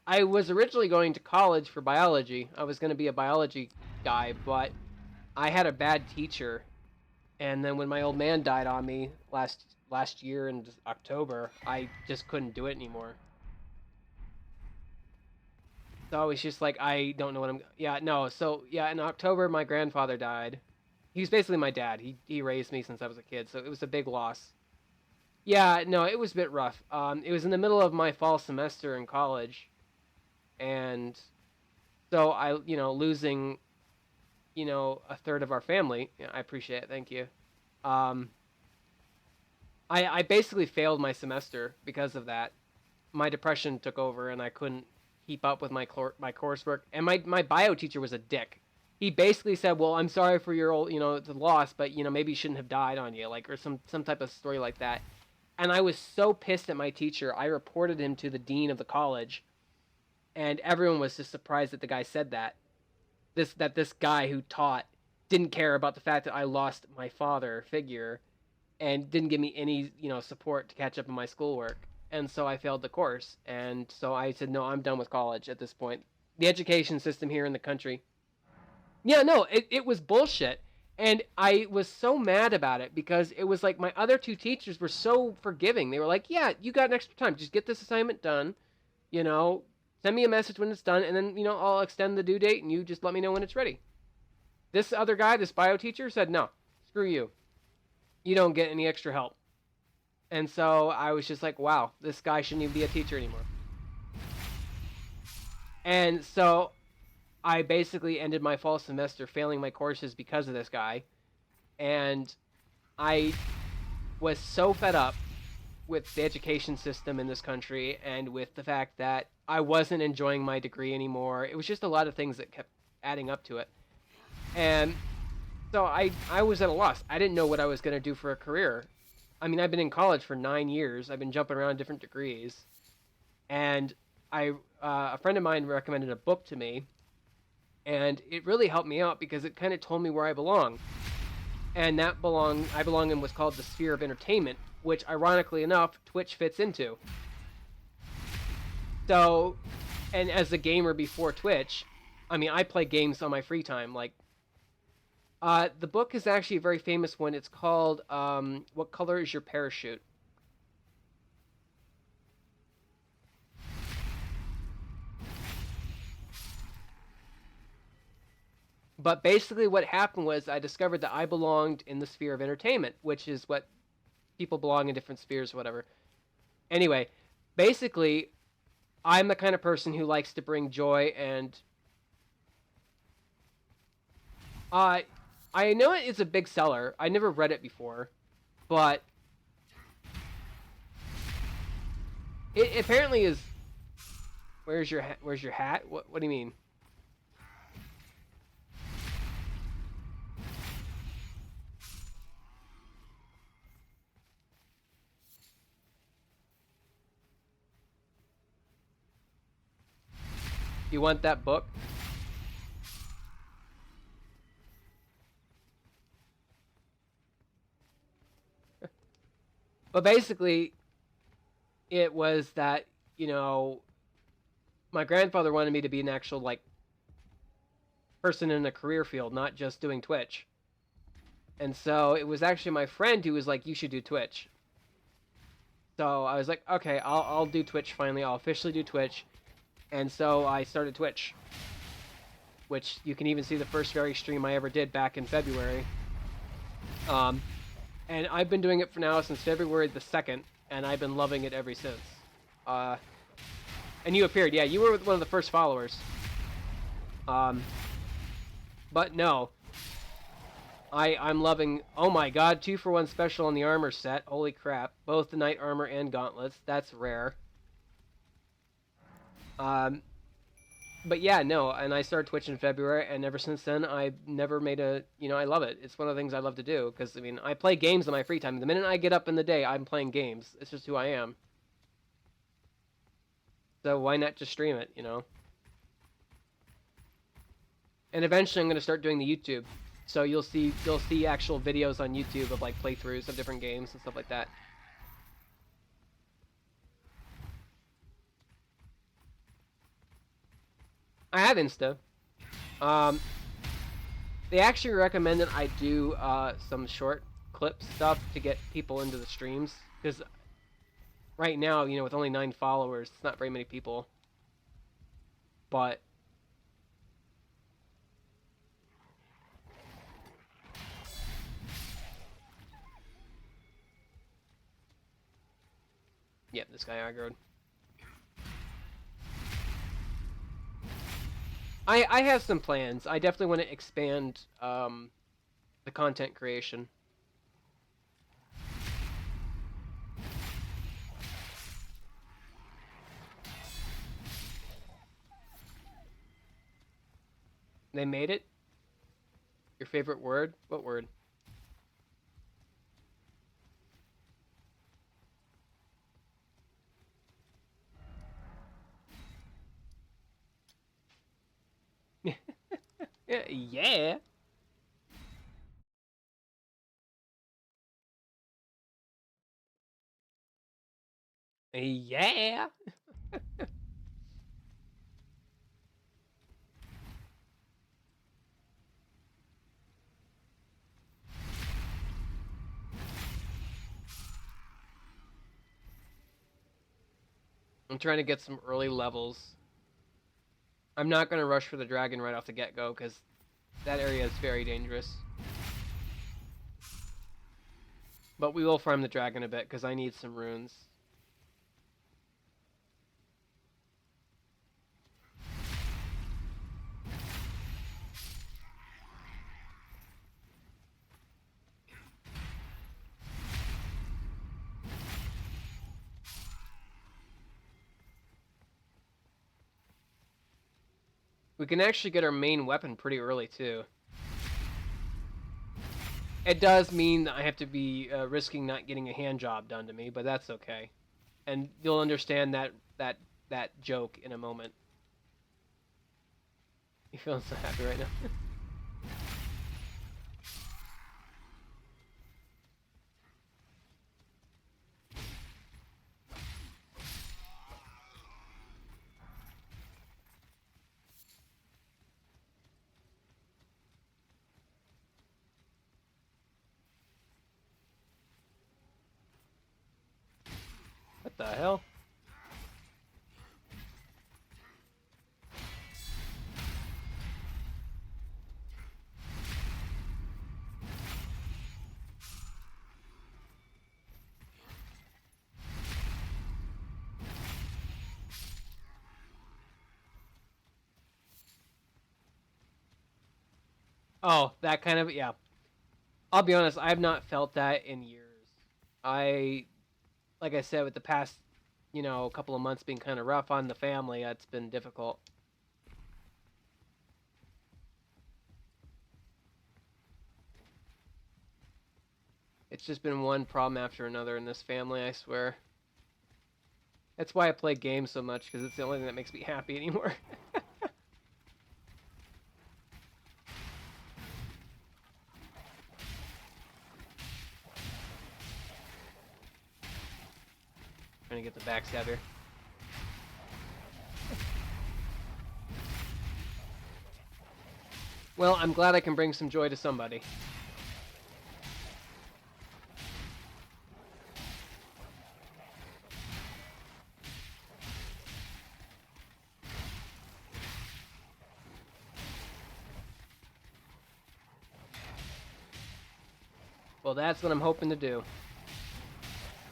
I was originally going to college for biology. I was going to be a biology guy, but I had a bad teacher. And then when my old man died on me last year in October, I just couldn't do it anymore. So I was just like, I don't know what I'm... Yeah, no. So, yeah, in October, my grandfather died. He was basically my dad. He raised me since I was a kid, so it was a big loss. Yeah, no, it was a bit rough. It was in the middle of my fall semester in college. And so I, losing, a third of our family. Yeah, I appreciate it. Thank you. I basically failed my semester because of that. My depression took over and I couldn't keep up with my coursework. And my bio teacher was a dick. He basically said, well, I'm sorry for your old, the loss, but, maybe you shouldn't have died on you, like, or some type of story like that. And I was so pissed at my teacher, I reported him to the dean of the college. And everyone was just surprised that the guy said that. This guy who taught didn't care about the fact that I lost my father figure and didn't give me any, support to catch up on my schoolwork. And so I failed the course. And so I said, no, I'm done with college at this point. The education system here in the country. Yeah, no, it was bullshit. And I was so mad about it because it was like my other two teachers were so forgiving. They were like, yeah, you got an extra time. Just get this assignment done. Send me a message when it's done. And then, I'll extend the due date and you just let me know when it's ready. This other guy, this bio teacher, said, no, screw you. You don't get any extra help. And so I was just like, wow, this guy shouldn't even be a teacher anymore. And so I basically ended my fall semester failing my courses because of this guy. And I was so fed up with the education system in this country and with the fact that I wasn't enjoying my degree anymore. It was just a lot of things that kept adding up to it. And so I was at a loss. I didn't know what I was going to do for a career. I mean, I've been in college for 9 years. I've been jumping around different degrees, and I a friend of mine recommended a book to me, and it really helped me out because it kind of told me where I belong. And I belong in what's called the sphere of entertainment, which ironically enough, Twitch fits into. So, and as a gamer before Twitch, I mean, I play games on my free time. Like, the book is actually a very famous one. It's called "What Color Is Your Parachute?" But basically, what happened was I discovered that I belonged in the sphere of entertainment, which is what people belong in different spheres, or whatever. Anyway, basically, I'm the kind of person who likes to bring joy and I know it's a big seller. I never read it before, but it apparently is. Where's your Where's your hat? What do you mean? You want that book? But basically, it was that you know my grandfather wanted me to be an actual like person in a career field, not just doing Twitch. And so it was actually my friend who was like, "You should do Twitch." So I was like, "Okay, I'll do Twitch finally. I'll officially do Twitch." And so I started Twitch, which you can even see the first very stream I ever did back in February. And I've been doing it for now since February the 2nd, and I've been loving it ever since. And you appeared, yeah, you were one of the first followers. But no, I'm loving. Oh my God, 2-for-1 special on the armor set. Holy crap! Both the knight armor and gauntlets. That's rare. But yeah, no, and I started Twitch in February, and ever since then, I've never made a. I love it. It's one of the things I love to do because I mean, I play games in my free time. The minute I get up in the day, I'm playing games. It's just who I am. So why not just stream it? And eventually, I'm gonna start doing the YouTube. So you'll see actual videos on YouTube of like playthroughs of different games and stuff like that. I have Insta. They actually recommended I do some short clip stuff to get people into the streams because right now, with only 9 followers, it's not very many people. But yeah, this guy aggroed. I have some plans. I definitely want to expand the content creation. They made it? Your favorite word? What word? Yeah. Yeah. I'm trying to get some early levels. I'm not going to rush for the dragon right off the get-go because that area is very dangerous. But we will farm the dragon a bit because I need some runes. We can actually get our main weapon pretty early too. It does mean I have to be risking not getting a hand job done to me, but that's okay. And you'll understand that joke in a moment. You feeling so happy right now? What the hell? Oh, that kind of, yeah. I'll be honest, I have not felt that in years. Like I said, with the past, couple of months being kind of rough on the family, it's been difficult. It's just been one problem after another in this family, I swear. That's why I play games so much, because it's the only thing that makes me happy anymore. Trying to get the backstab here. Well, I'm glad I can bring some joy to somebody. Well, that's what I'm hoping to do.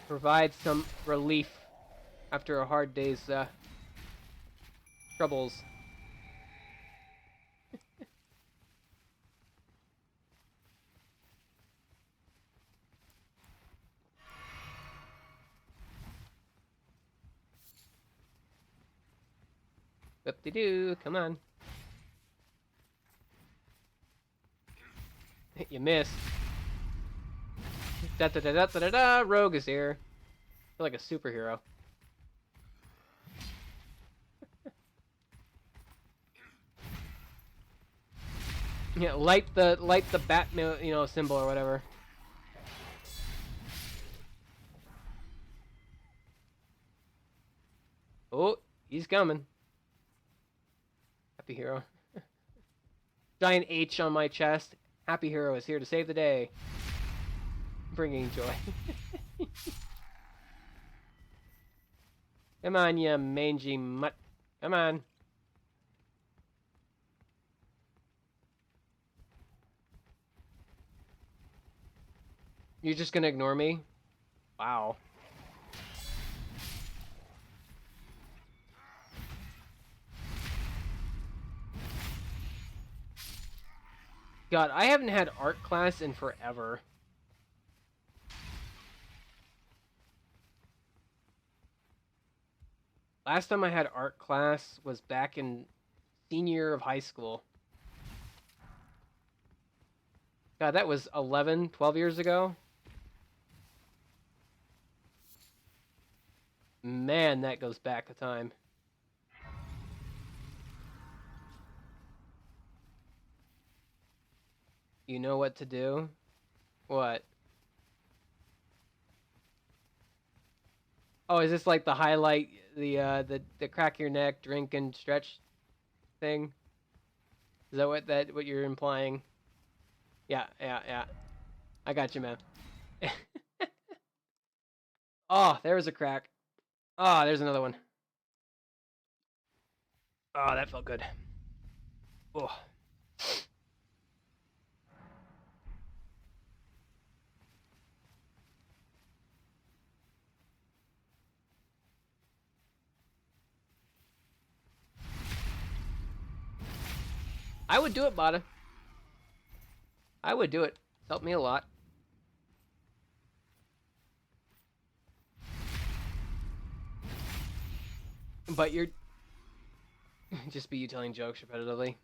Provide some relief after a hard day's troubles. Whoop-de-doo, come on. You missed. Da-da-da-da-da-da, Rogue is here. I feel like a superhero. Yeah, light the bat, symbol or whatever. Oh, he's coming. Happy hero. Giant H on my chest. Happy hero is here to save the day. Bringing joy. Come on, you mangy mutt. Come on. You're just gonna ignore me? Wow. God, I haven't had art class in forever. Last time I had art class was back in senior year of high school. God, that was 11, 12 years ago. Man, that goes back a time. You know what to do? What? Oh, is this like the highlight, the crack your neck, drink and stretch thing? Is that what you're implying? Yeah. I got you, man. Oh, there was a crack. Oh, there's another one. Oh, that felt good. Oh. I would do it, Bada. I would do it. It's helped me a lot. But you're... just be you telling jokes repetitively.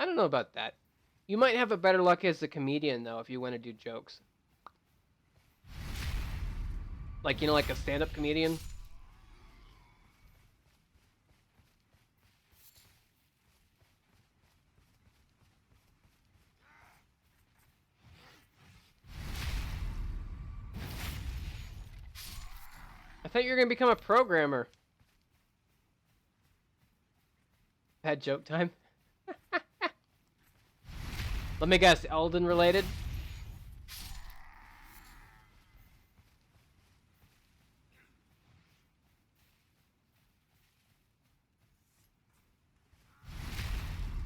I don't know about that. You might have a better luck as a comedian, though, if you want to do jokes. Like, you know, like a stand-up comedian. I thought you were going to become a programmer. Bad joke time. Let me guess, Elden related?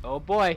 Oh boy.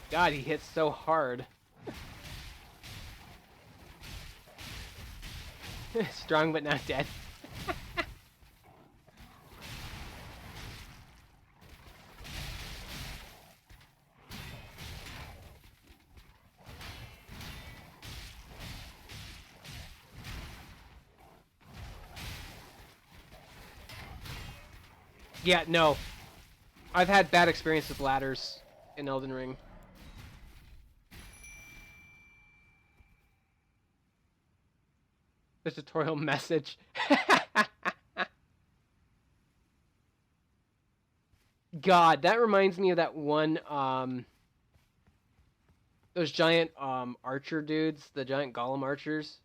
God, he hits so hard. Strong but not dead. Yeah, no. I've had bad experience with ladders in Elden Ring. The tutorial message. God, that reminds me of that one, those giant, archer dudes, the giant golem archers.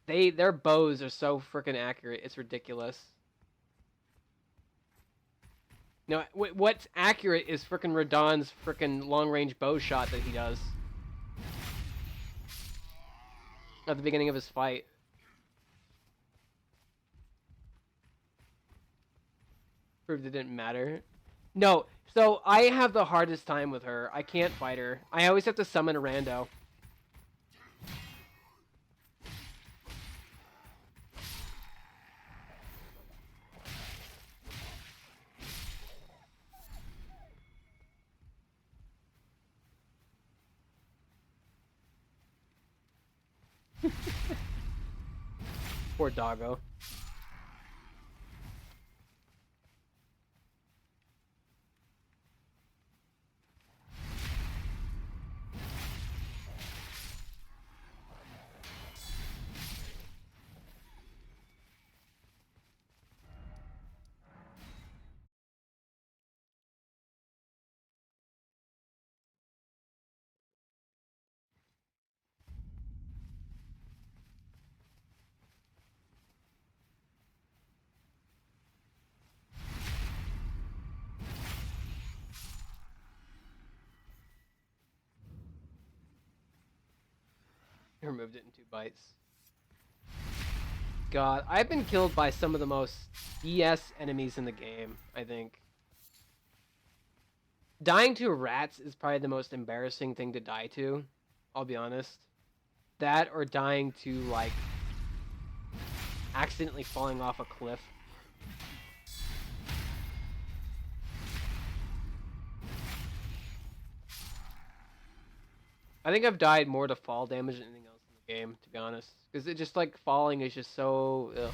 Their bows are so freaking accurate, it's ridiculous. No, what's accurate is frickin' Radahn's frickin' long-range bow shot that he does at the beginning of his fight. Proved it didn't matter. No, so I have the hardest time with her. I can't fight her. I always have to summon a rando. Poor doggo. He removed it in 2 bites. God, I've been killed by some of the most BS enemies in the game, I think. Dying to rats is probably the most embarrassing thing to die to, I'll be honest. That or dying to, like, accidentally falling off a cliff. I think I've died more to fall damage than anything else in the game, to be honest. Because it just, like, falling is just so... Ugh.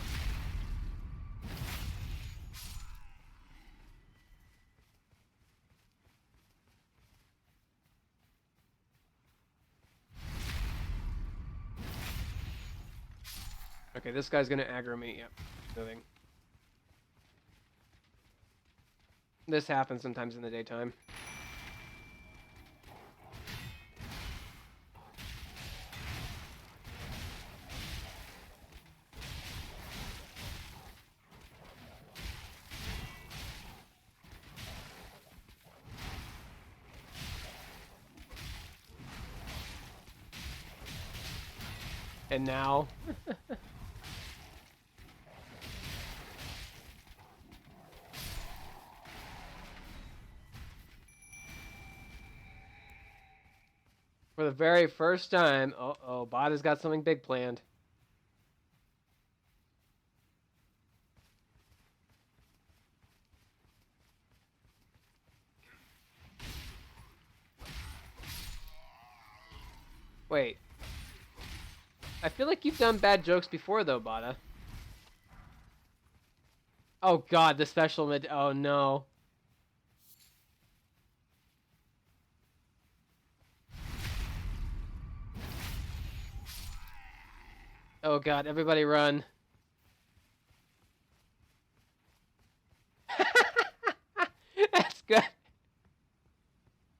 Okay, this guy's gonna aggro me. Yep, moving. This happens sometimes in the daytime. And now... For the very first time... Uh-oh, Bada's got something big planned. Wait. I feel like you've done bad jokes before, though, Bada. Oh god, the special mid... Oh no. Oh god, everybody run. That's good.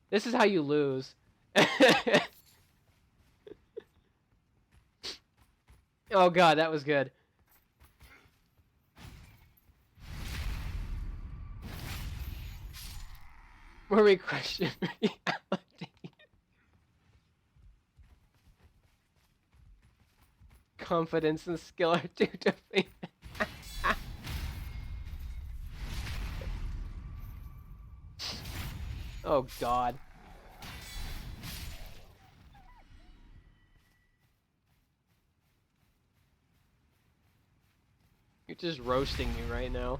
This is how you lose. Oh god, that was good. Where we question reality. Confidence and skill are two different. Oh god. You're just roasting me right now.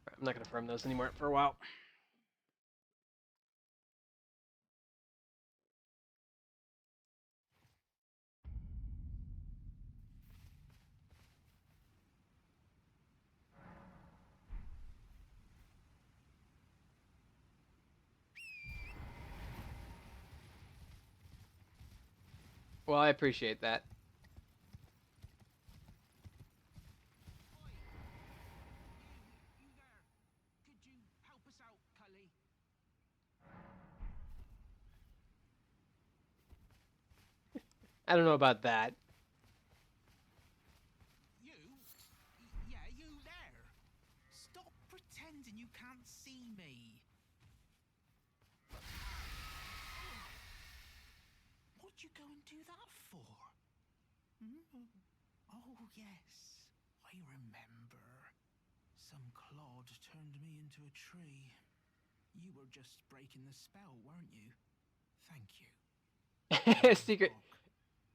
I'm not gonna farm those anymore for a while. Well, I appreciate that. You there. Could you help us out, Cully? I don't know about that. Yeah, you there. Stop pretending you can't see me. What'd you go and do that for? Oh, yes, I remember. Some clod turned me into a tree. You were just breaking the spell, weren't you? Thank you. Secret.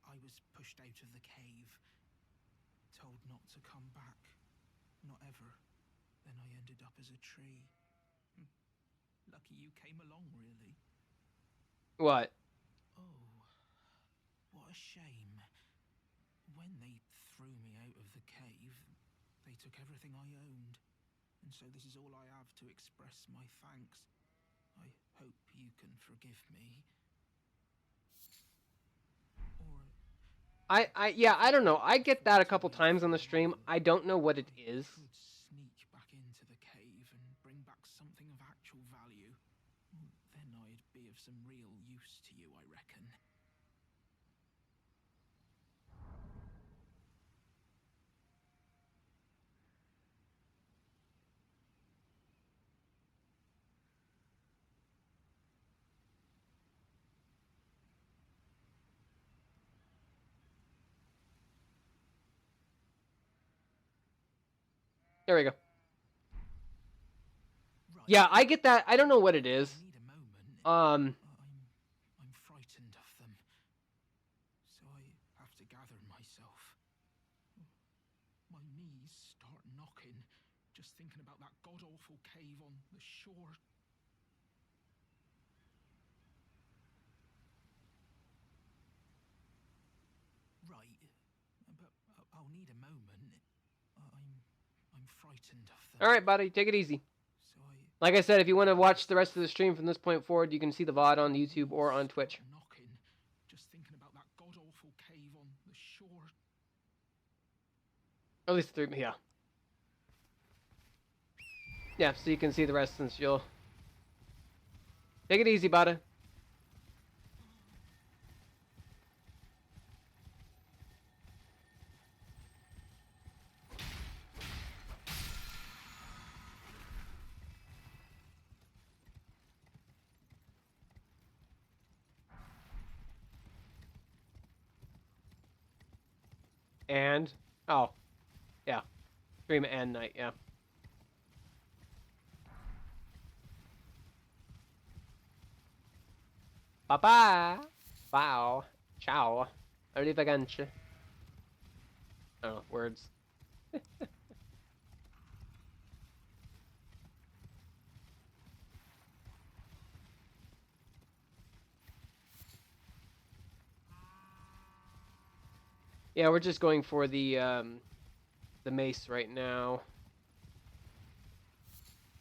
I was pushed out of the cave, told not to come back, not ever. Then I ended up as a tree. Lucky you came along, really. What? Oh, what a shame. When they threw me out of the cave, they took everything I owned. And so this is all I have to express my thanks. I hope you can forgive me. Or Yeah, I don't know. I get that a couple times on the stream. I don't know what it is. could sneak back into the cave and bring back something of actual value. Then I'd be of some real use to you, I reckon. There we go. Right. Yeah, I get that. I don't know what it is. I need a moment. Um, I'm frightened of them. So I have to gather myself. My knees start knocking, just thinking about that god-awful cave on the shore. Right, but I'll need a moment. I'm frightened of them. all right, buddy, take it easy. So Like I said, if you want to watch the rest of the stream from this point forward, you can see the VOD on YouTube or on Twitch. knocking, just thinking about that god-awful cave on the shore. At least three, yeah. Yeah, so you can see the rest since you'll... Take it easy, Bada. And oh, yeah, stream and night, yeah. Bye bye. Wow. Ciao. Arrivederci. Oh, words. Yeah, we're just going for the mace right now.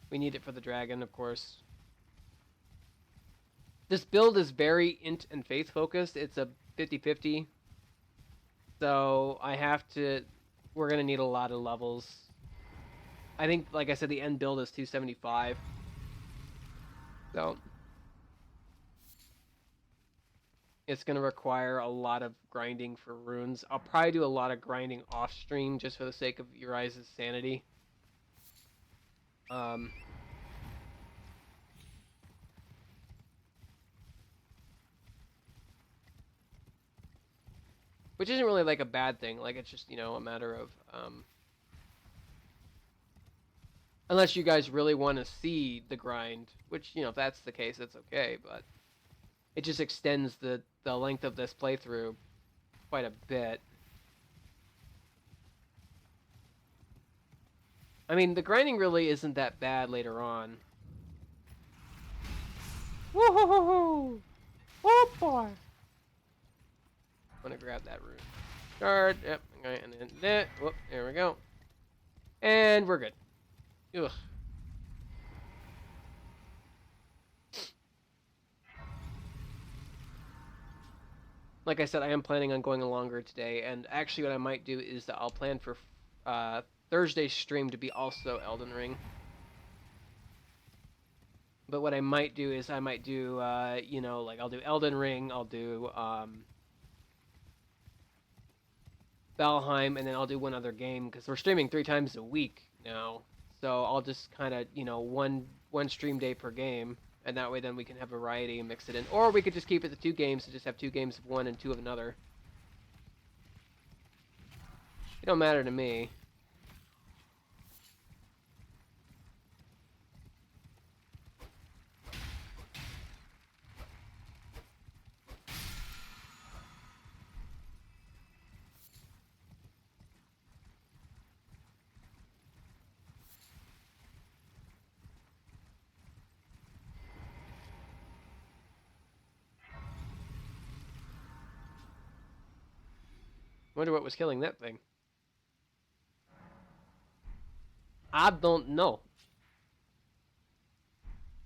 We need it for the dragon, of course. This build is very int and faith focused. It's a 50-50. So I have to... We're going to need a lot of levels. I think, like I said, the end build is 275. So... It's going to require a lot of grinding for runes. I'll probably do a lot of grinding off stream just for the sake of Uri's sanity. Which isn't really like a bad thing. Like it's just, a matter of unless you guys really want to see the grind, which, if that's the case, that's okay, but it just extends the length of this playthrough quite a bit. I mean, the grinding really isn't that bad later on. Woohoo! Oh boy! I'm gonna grab that rune. Guard, yep, okay, and then that. Whoop, there we go. And we're good. Ugh. Like I said, I am planning on going longer today, and actually what I might do is that I'll plan for Thursday's stream to be also Elden Ring. But what I might do is I might do, like I'll do Elden Ring, I'll do Valheim, and then I'll do one other game, because we're streaming 3 times a week now. So I'll just kind of, one stream day per game, and that way then we can have variety and mix it in. Or we could just keep it to 2 games and just have 2 games of one and 2 of another. It don't matter to me. Wonder what was killing that thing. I don't know.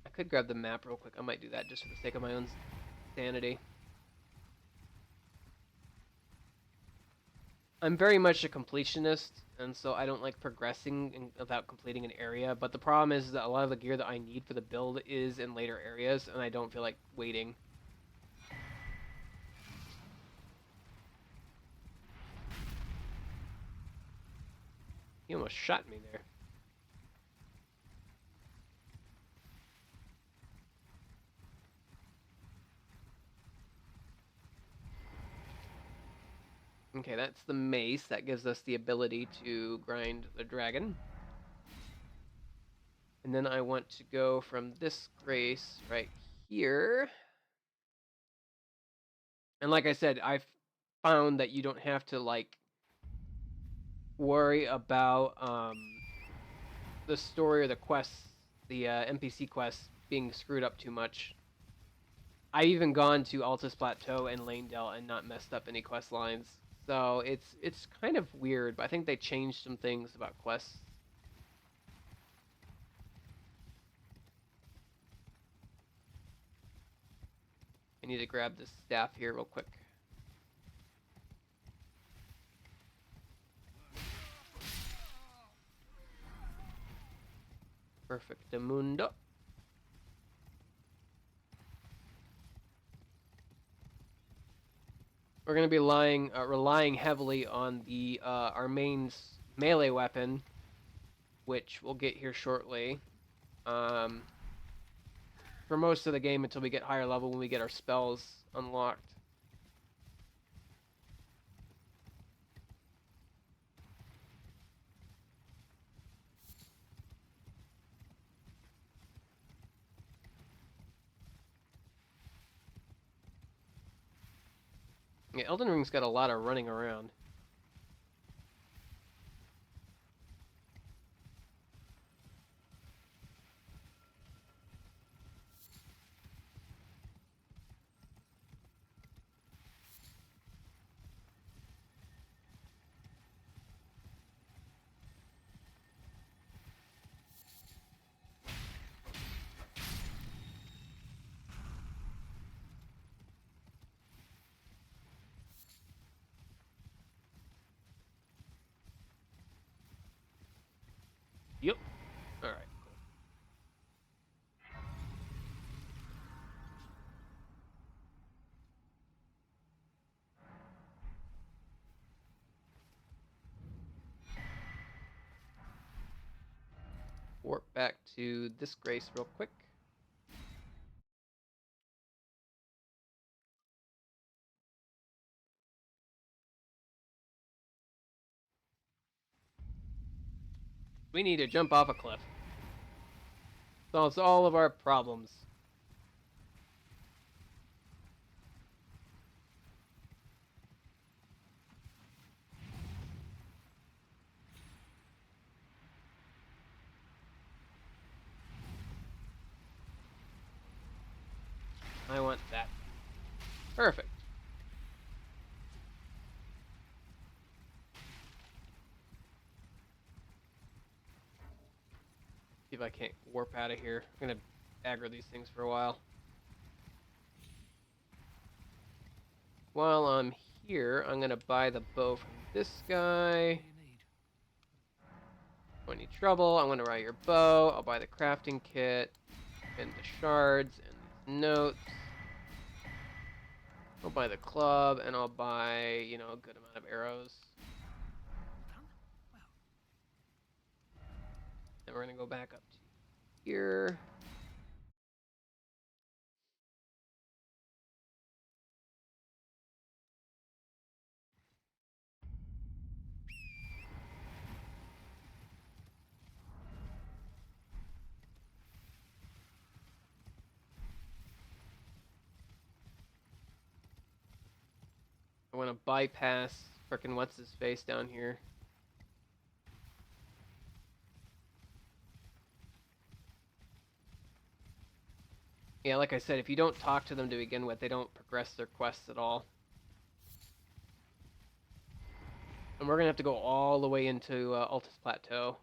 I could grab the map real quick. I might do that just for the sake of my own sanity. I'm very much a completionist, and so I don't like progressing without completing an area. But the problem is that a lot of the gear that I need for the build is in later areas, and I don't feel like waiting. He almost shot me there. Okay, that's the mace. That gives us the ability to grind the dragon. And then I want to go from this grace right here. And like I said, I've found that you don't have to, like, worry about the story or the quests, the NPC quests being screwed up too much. I've even gone to Altus Plateau and Lanedale and not messed up any quest lines. So it's kind of weird, but I think they changed some things about quests. I need to grab this staff here real quick. Perfectamundo. We're going to be relying heavily on the our main melee weapon, which we'll get here shortly. For most of the game until we get higher level when we get our spells unlocked. Yeah, Elden Ring's got a lot of running around. Yep. All right. Cool. Warp back to this Grace real quick. We need to jump off a cliff. Solves all of our problems. I want that. Perfect. See if I can't warp out of here. I'm gonna aggro these things for a while. While I'm here, I'm gonna buy the bow from this guy. What do you need? Don't need trouble. I'm gonna buy your bow. I'll buy the crafting kit and the shards and these notes. I'll buy the club and I'll buy, you know, a good amount of arrows. Done? Well, Then we're gonna go back up to here. I want to bypass frickin' what's his face down here. Yeah, like I said, if you don't talk to them to begin with, they don't progress their quests at all. And we're gonna have to go all the way into Altus Plateau.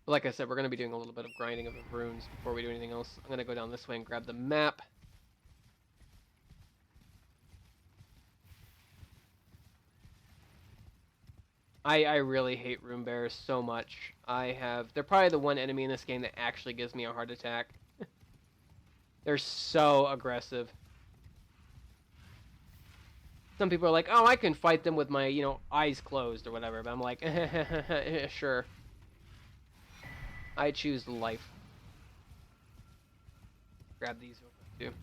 But like I said, we're gonna be doing a little bit of grinding of the runes before we do anything else. I'm gonna go down this way and grab the map. I really hate rune bears so much. They're probably the one enemy in this game that actually gives me a heart attack. They're so aggressive. Some people are like, oh, I can fight them with my, you know, eyes closed or whatever. But I'm like, sure. I choose life. Grab these real quick too.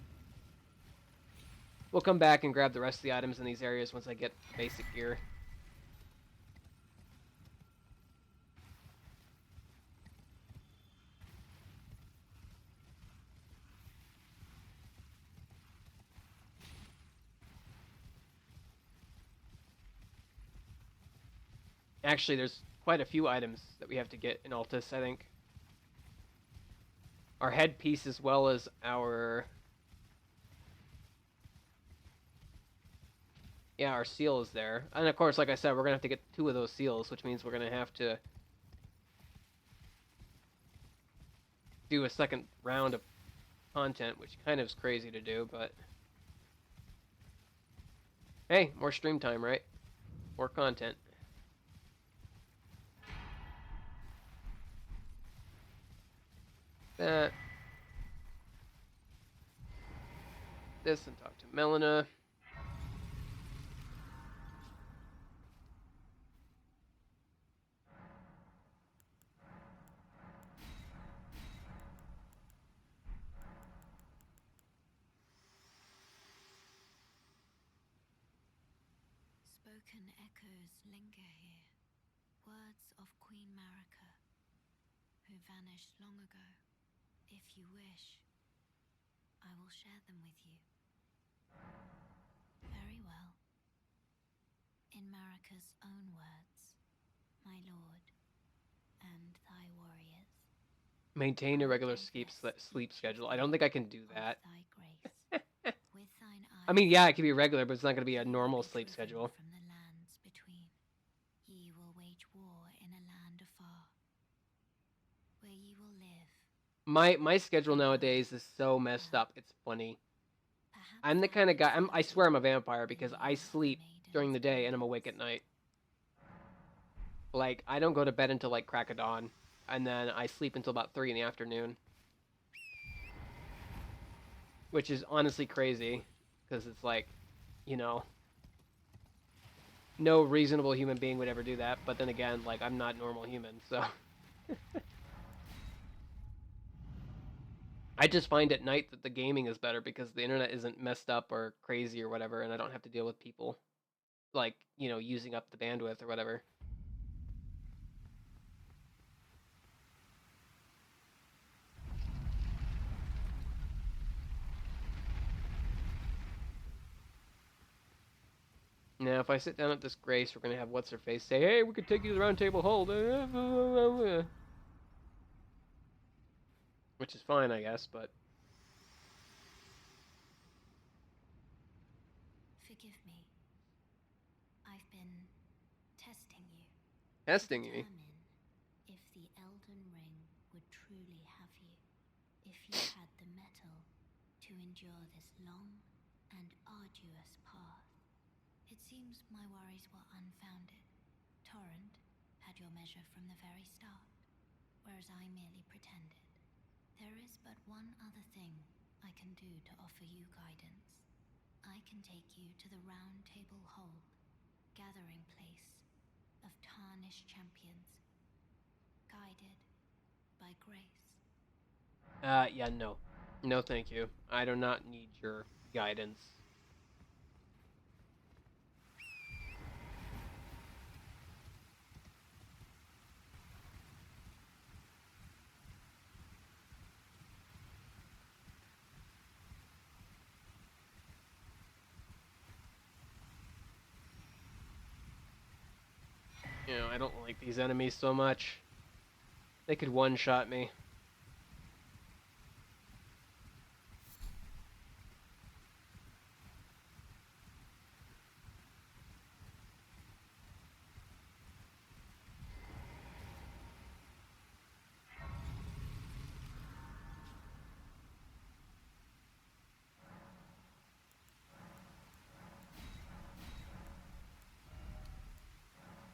We'll come back and grab the rest of the items in these areas once I get basic gear. Actually, there's quite a few items that we have to get in Altus, I think. Our headpiece as well as our... Yeah, our seal is there. And of course, like I said, we're going to have to get 2 of those seals, which means we're going to have to do a second round of content, which kind of is crazy to do, but... Hey, more stream time, right? More content. That. This and talk to Melina. Spoken echoes linger here, words of Queen Marika, who vanished long ago. If you wish, I will share them with you. Very well. In Marika's own words, my lord, and thy warriors. Maintain a regular sleep schedule. I don't think I can do that. Thy grace. With thine eyes, I mean, yeah, it can be regular, but it's not going to be a ye will normal be sleep driven schedule. From the lands between, ye will wage war in a land afar, where ye will live. My schedule nowadays is so messed up. It's funny. Perhaps I'm the thou kind of guy. wouldst I swear I'm a vampire in because the I year of the sleep during the maiden's day and I'm awake at brilliance. night. Like, I don't go to bed until like crack of dawn, and then I sleep until about 3 in the afternoon, which is honestly crazy because it's like, you know, no reasonable human being would ever do that. But then again, like, I'm not normal human, so I just find at night that the gaming is better because the internet isn't messed up or crazy or whatever, and I don't have to deal with people like, you know, using up the bandwidth or whatever. Now, if I sit down at this Grace, we're gonna have what's her face say, "Hey, we could take you to the Round Table Hold," which is fine, I guess. But Forgive me. I've been testing you. testing To me. determine if the Elden Ring would truly have you. If you had the mettle to endure this long and arduous path. It seems my worries were unfounded. Torrent had your measure from the very start, whereas I merely pretended. There is but one other thing I can do to offer you guidance. I can take you to the Round Table Hold, gathering place of tarnished champions, guided by grace. Yeah, no. No, thank you. I do not need your guidance. You know, I don't like these enemies so much. They could one-shot me.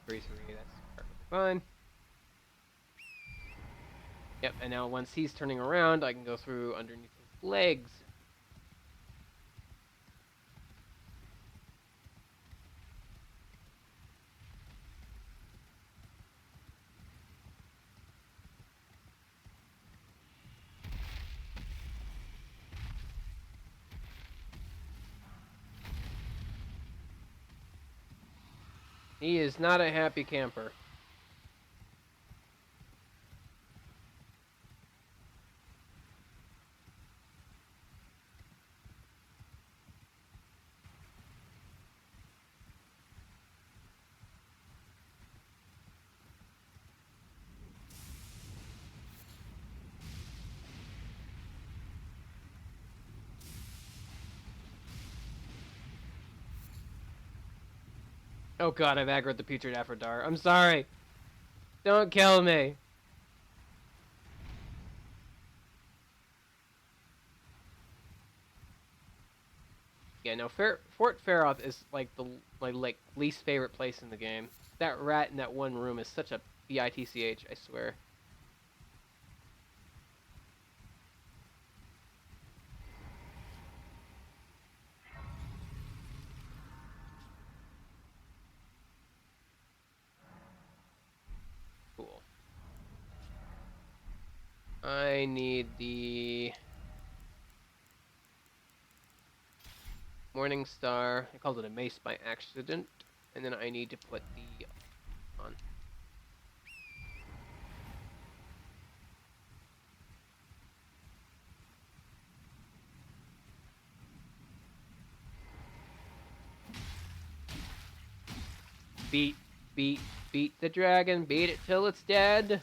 Three, that's perfectly fine. Yep, and now once he's turning around, I can go through underneath his legs. He is not a happy camper. Oh god, I've aggroed the putrid Aphrodar. I'm sorry. Don't kill me. Yeah, no, Fort Faroth is like my like least favorite place in the game. That rat in that one room is such a bitch, I swear. Cool. I need the Morning Star. I called it a mace by accident. And then I need to put the on. Beat, beat, beat the dragon. Beat it till it's dead.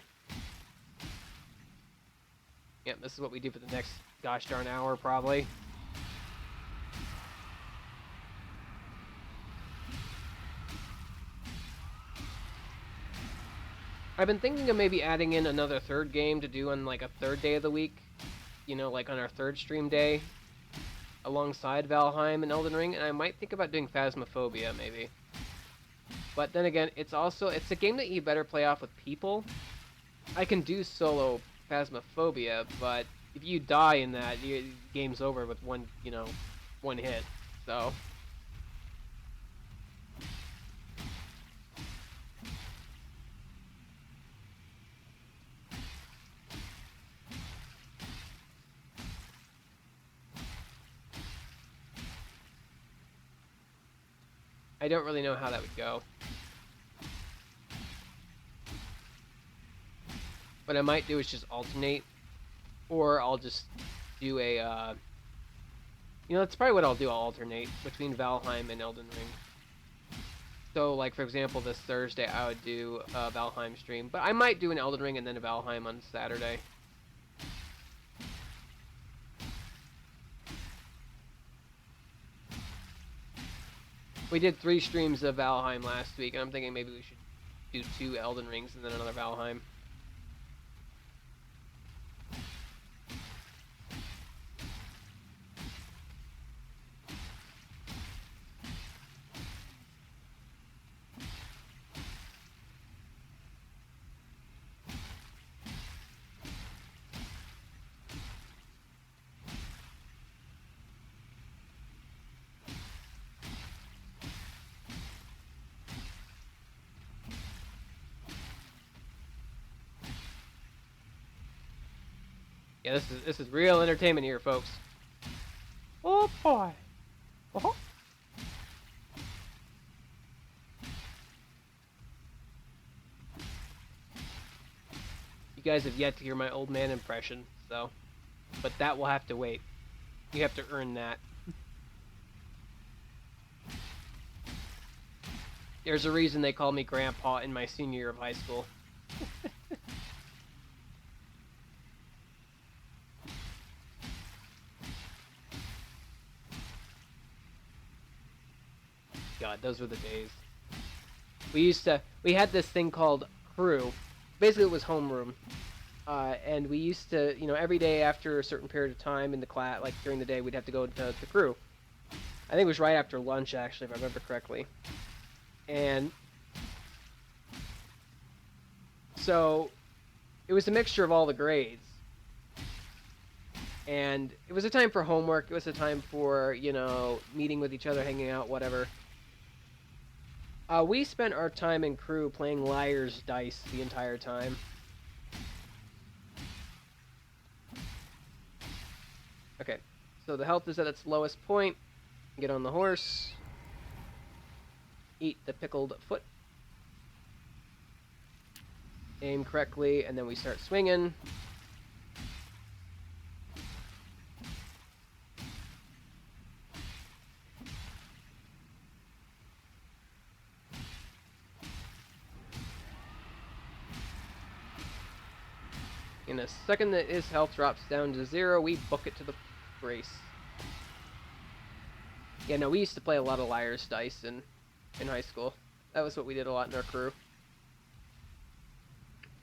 Yep, this is what we do for the next gosh darn hour, probably. I've been thinking of maybe adding in another third game to do on like a third day of the week. You know, like on our third stream day. Alongside Valheim and Elden Ring. And I might think about doing Phasmophobia, maybe. But then again, it's a game that you better play off with people. I can do solo Phasmophobia, but if you die in that, game's over with one hit. So I don't really know how that would go. What I might do is just alternate, or I'll just do a, that's probably what I'll do. I'll alternate between Valheim and Elden Ring. So, like, for example, this Thursday, I would do a Valheim stream, but I might do an Elden Ring and then a Valheim on Saturday. We did 3 streams of Valheim last week, and I'm thinking maybe we should do 2 Elden Rings and then another Valheim. Yeah, this is real entertainment here, folks. Oh boy. Uh-huh. You guys have yet to hear my old man impression, so, but that will have to wait. You have to earn that. There's a reason they call me Grandpa in my senior year of high school. God, those were the days. We had this thing called crew. Basically, it was homeroom. And we used to, every day after a certain period of time in the class, like during the day, we'd have to go to the crew. I think it was right after lunch, actually, if I remember correctly. And so it was a mixture of all the grades. And it was a time for homework. It was a time for, meeting with each other, hanging out, whatever. We spent our time in crew playing liar's dice the entire time. Okay, so the health is at its lowest point. Get on the horse. Eat the pickled foot. Aim correctly, and then we start swinging. In a second that his health drops down to 0, we book it to the brace. Yeah, no, we used to play a lot of liar's dice in high school. That was what we did a lot in our crew.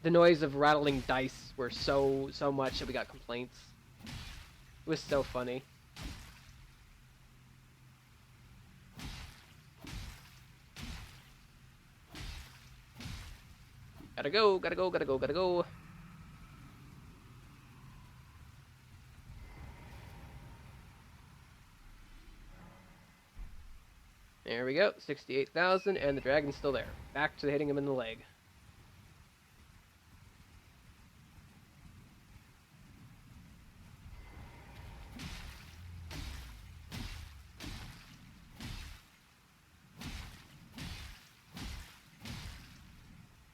The noise of rattling dice were so much that we got complaints. It was so funny. Gotta go, gotta go, gotta go, gotta go. There we go, 68,000, and the dragon's still there. Back to hitting him in the leg.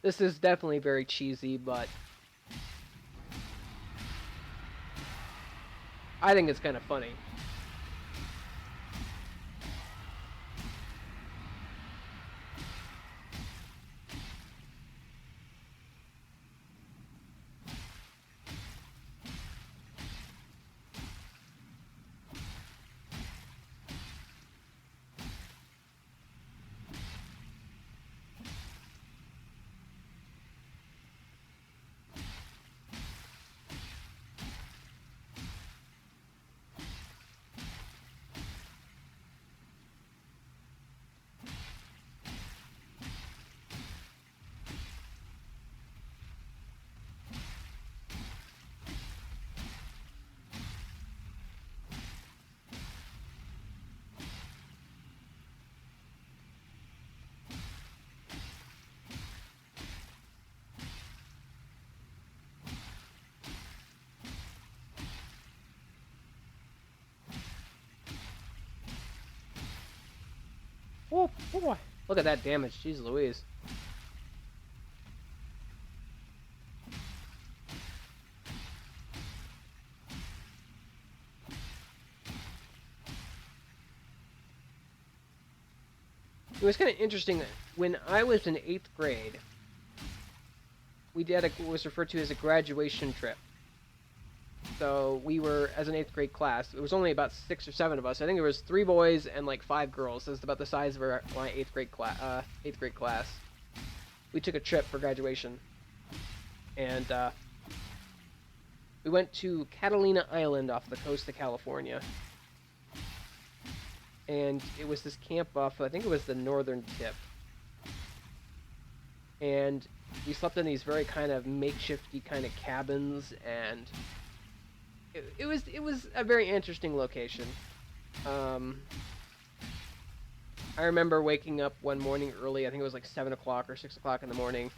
This is definitely very cheesy, but I think it's kind of funny. Oh boy! Look at that damage. Jeez Louise. It was kind of interesting that when I was in 8th grade, we did what was referred to as a graduation trip. So we were, as an 8th grade class, it was only about 6 or 7 of us. I think there was 3 boys and like 5 girls. It was about the size of my 8th grade class. 8th grade class. We took a trip for graduation, and we went to Catalina Island off the coast of California. And it was this camp off, I think it was the northern tip. And we slept in these very kind of makeshifty kind of cabins, and it was a very interesting location. I remember waking up one morning early, I think it was like 7 o'clock or 6 o'clock in the morning,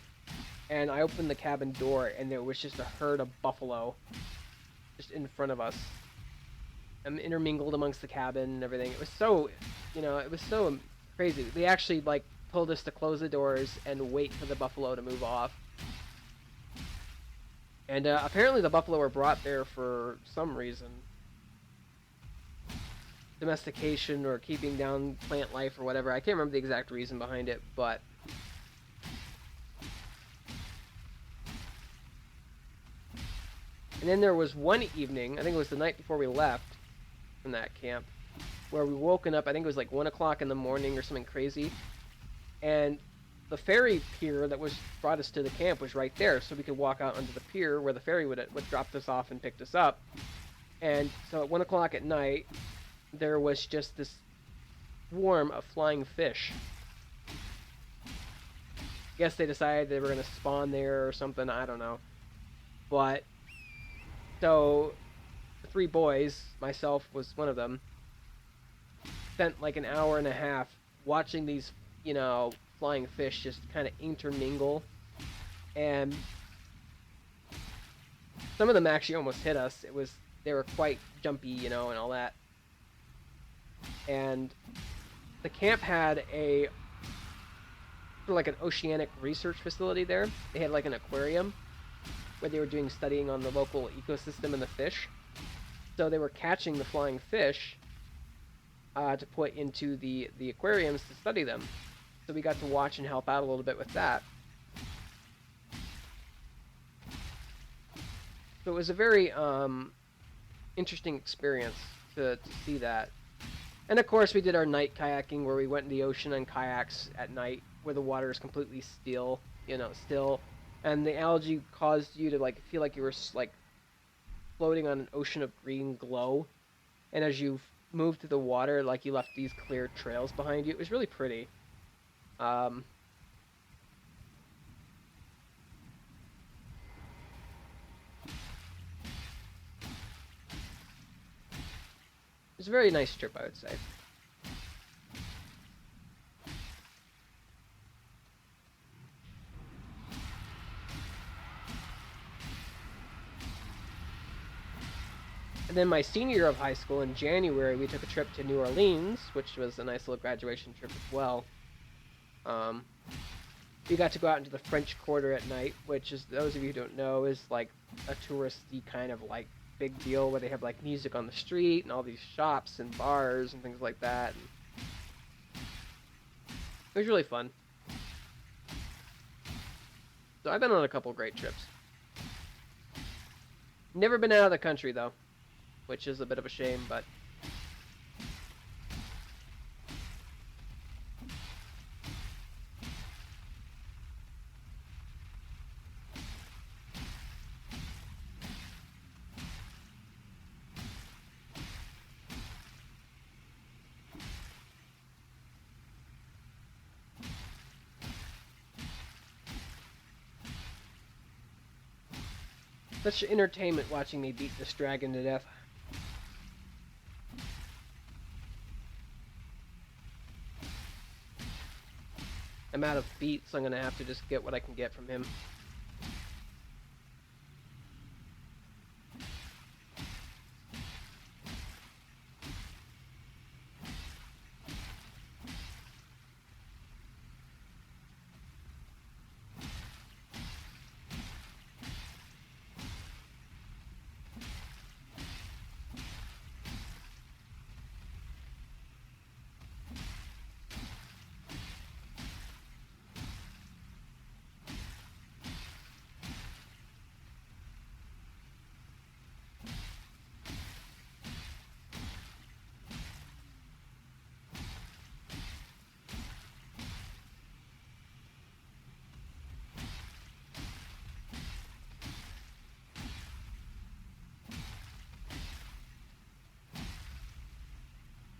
and I opened the cabin door, and there was just a herd of buffalo just in front of us. Intermingled amongst the cabin and everything. It was so, it was so crazy. They actually like told us to close the doors and wait for the buffalo to move off. And apparently the buffalo were brought there for some reason. Domestication or keeping down plant life or whatever. I can't remember the exact reason behind it, but and then there was one evening, I think it was the night before we left from that camp, where we woken up, I think it was like 1 o'clock in the morning or something crazy, and the ferry pier that brought us to the camp was right there, so we could walk out onto the pier where the ferry would dropped us off and picked us up. And so at 1 o'clock at night, there was just this swarm of flying fish. I guess they decided they were going to spawn there or something, I don't know. But so the 3 boys, myself was one of them, spent like an hour and a half watching these, flying fish just kind of intermingle. And some of them actually almost hit us. They were quite jumpy, and all that. And the camp had like an oceanic research facility there. They had like an aquarium where they were doing studying on the local ecosystem and the fish. So they were catching the flying fish to put into the aquariums to study them. So we got to watch and help out a little bit with that. So it was a very interesting experience to see that. And of course we did our night kayaking where we went in the ocean on kayaks at night where the water is completely still, and the algae caused you to like feel like you were like floating on an ocean of green glow. And as you moved through the water, like you left these clear trails behind you. It was really pretty. It was a very nice trip, I would say. And then my senior year of high school in January, we took a trip to New Orleans, which was a nice little graduation trip as well. We got to go out into the French Quarter at night, which is, those of you who don't know, is like a touristy kind of like big deal where they have like music on the street and all these shops and bars and things like that. And it was really fun. So I've been on a couple great trips. Never been out of the country though, which is a bit of a shame, but such entertainment watching me beat this dragon to death. I'm out of beats, so I'm gonna have to just get what I can get from him.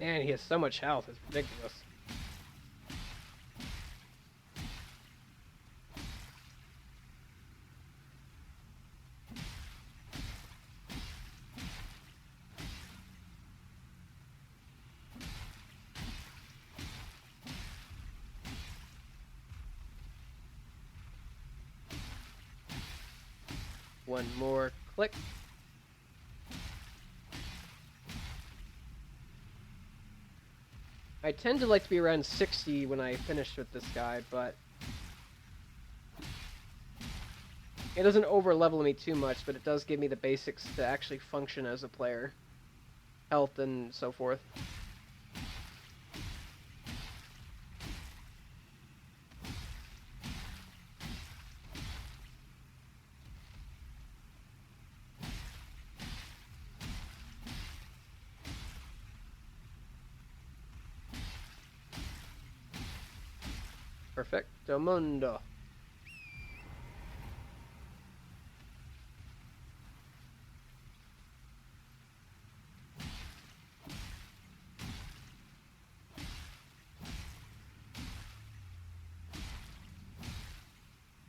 Man, he has so much health. It's ridiculous. One more click. I tend to like to be around 60 when I finish with this guy, but it doesn't over level me too much, but it does give me the basics to actually function as a player. Health and so forth. Perfecto mundo.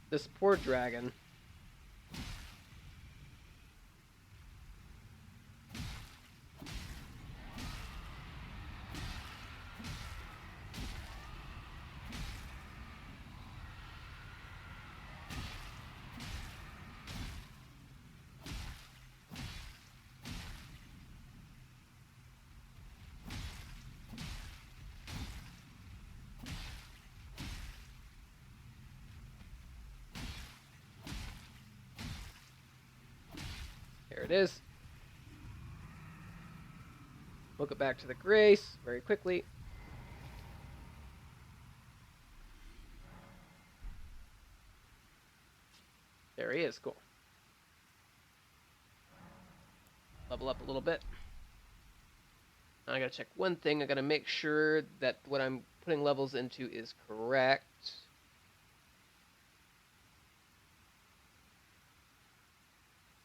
This poor dragon. There it is. We'll get back to the grace very quickly. There he is. Cool. Level up a little bit. Now I gotta check one thing. I gotta make sure that what I'm putting levels into is correct.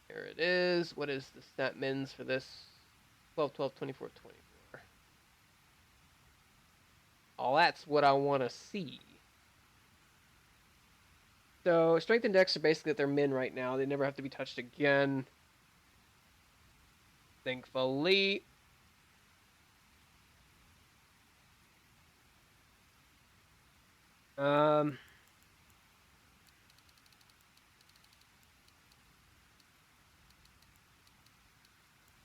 There it is. What is the stat mins for this? 12, 12, 24, 24. Oh, that's what I want to see. So, strength and dex are basically at their min right now. They never have to be touched again. Thankfully.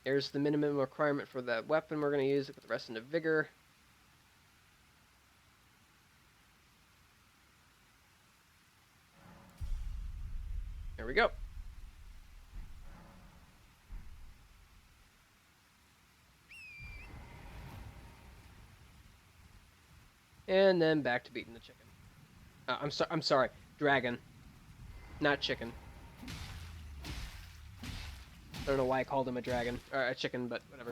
Here's the minimum requirement for that weapon we're going to use with the rest into vigor. There we go. And then back to beating the chicken. I'm sorry, dragon, not chicken. I don't know why I called him a dragon or a chicken, but whatever.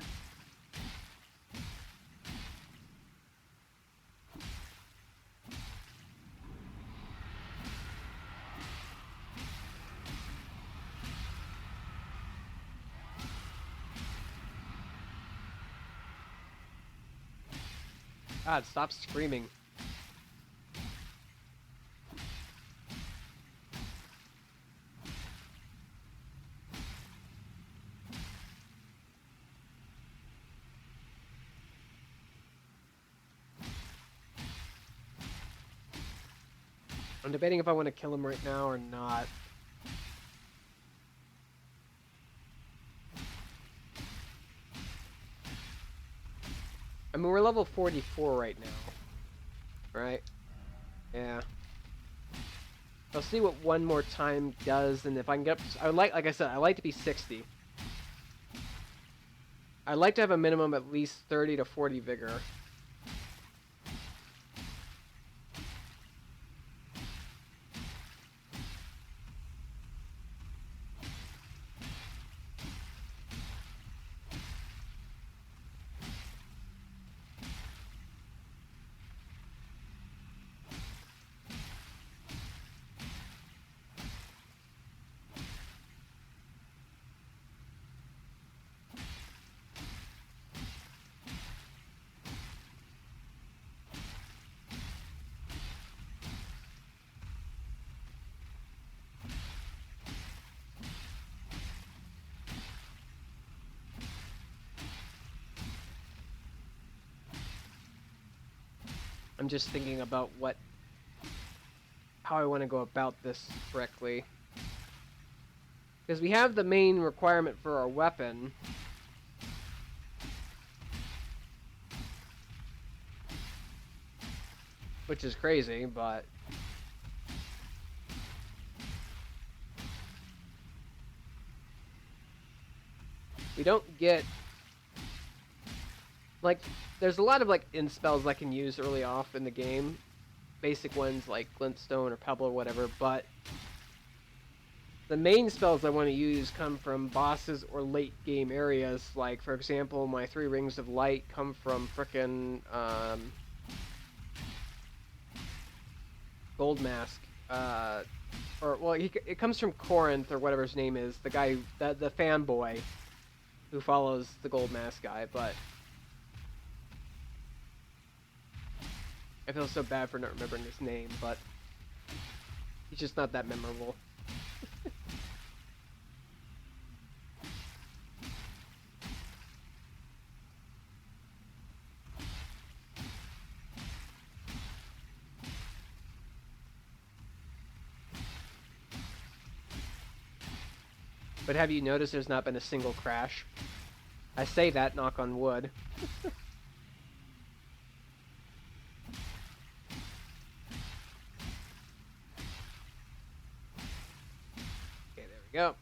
God, stop screaming. I'm debating if I want to kill him right now or not. I mean, we're level 44 right now. Right? Yeah. I'll see what one more time does, and if I can get up... I would like I said, I like to be 60. I'd like to have a minimum at least 30 to 40 vigor. I'm just thinking about how I want to go about this correctly. Because we have the main requirement for our weapon. Which is crazy, but... we don't get... like, there's a lot of, like, in spells I can use early off in the game. Basic ones like Glintstone or Pebble or whatever, but... the main spells I want to use come from bosses or late game areas. Like, for example, my 3 Rings of Light come from frickin' Gold Mask. It comes from Corinth or whatever his name is. The guy, the fanboy who follows the Gold Mask guy, but... I feel so bad for not remembering his name, but... he's just not that memorable. But have you noticed there's not been a single crash? I say that, knock on wood. Okay, there we go.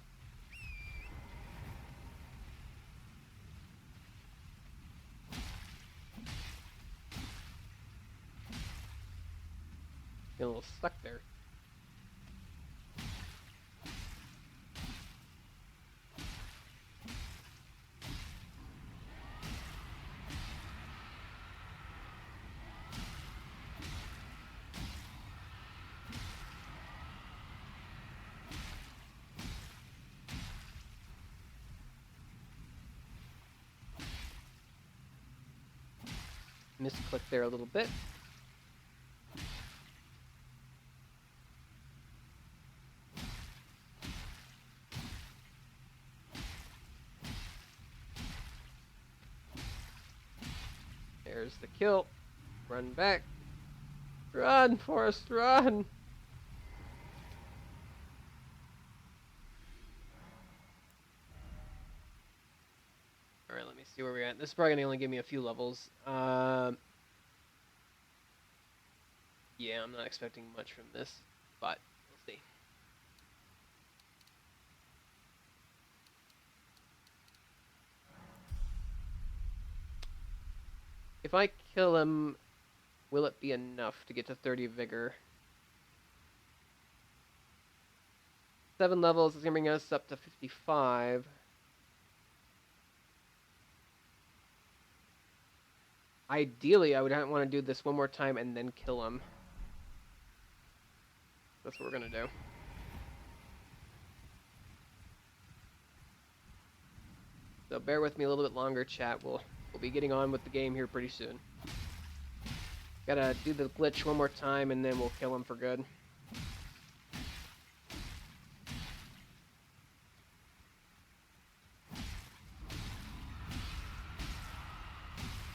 Get a little stuck there. Misclick there a little bit. There's the kill. Run back. Run, Forrest, run! Alright, let me see where we're at. This is probably going to only give me a few levels. Yeah, I'm not expecting much from this, but we'll see. If I kill him, will it be enough to get to 30 vigor? 7 levels is going to bring us up to 55. Ideally, I would want to do this one more time and then kill him. That's what we're going to do. So bear with me a little bit longer, chat. We'll be getting on with the game here pretty soon. Gotta do the glitch one more time and then we'll kill him for good.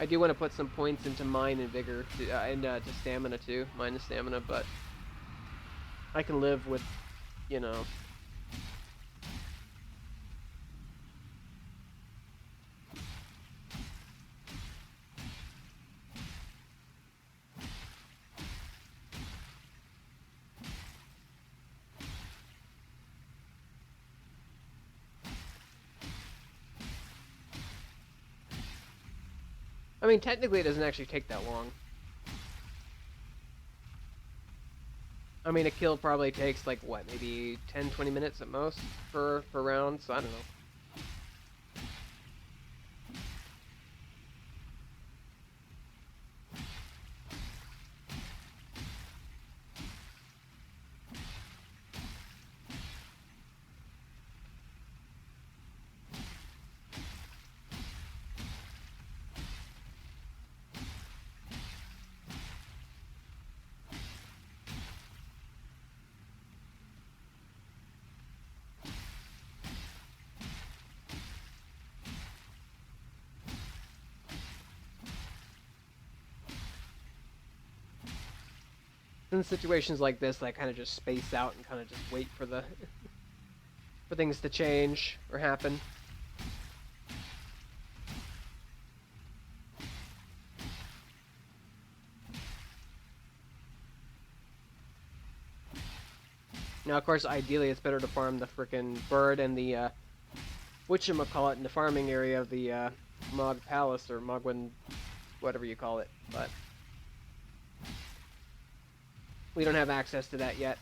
I do want to put some points into mine and vigor, and to stamina too. Mine and stamina, but I can live with, you know. I mean, technically it doesn't actually take that long. I mean, a kill probably takes, like, what, maybe 10-20 minutes at most per round, so I don't know. In situations like this, I kind of just space out and kind of just wait for the for things to change or happen. Now, of course, ideally, it's better to farm the frickin' bird and the whatchamacallit in the farming area of the Mog Palace or Mogwin, whatever you call it. But we don't have access to that yet.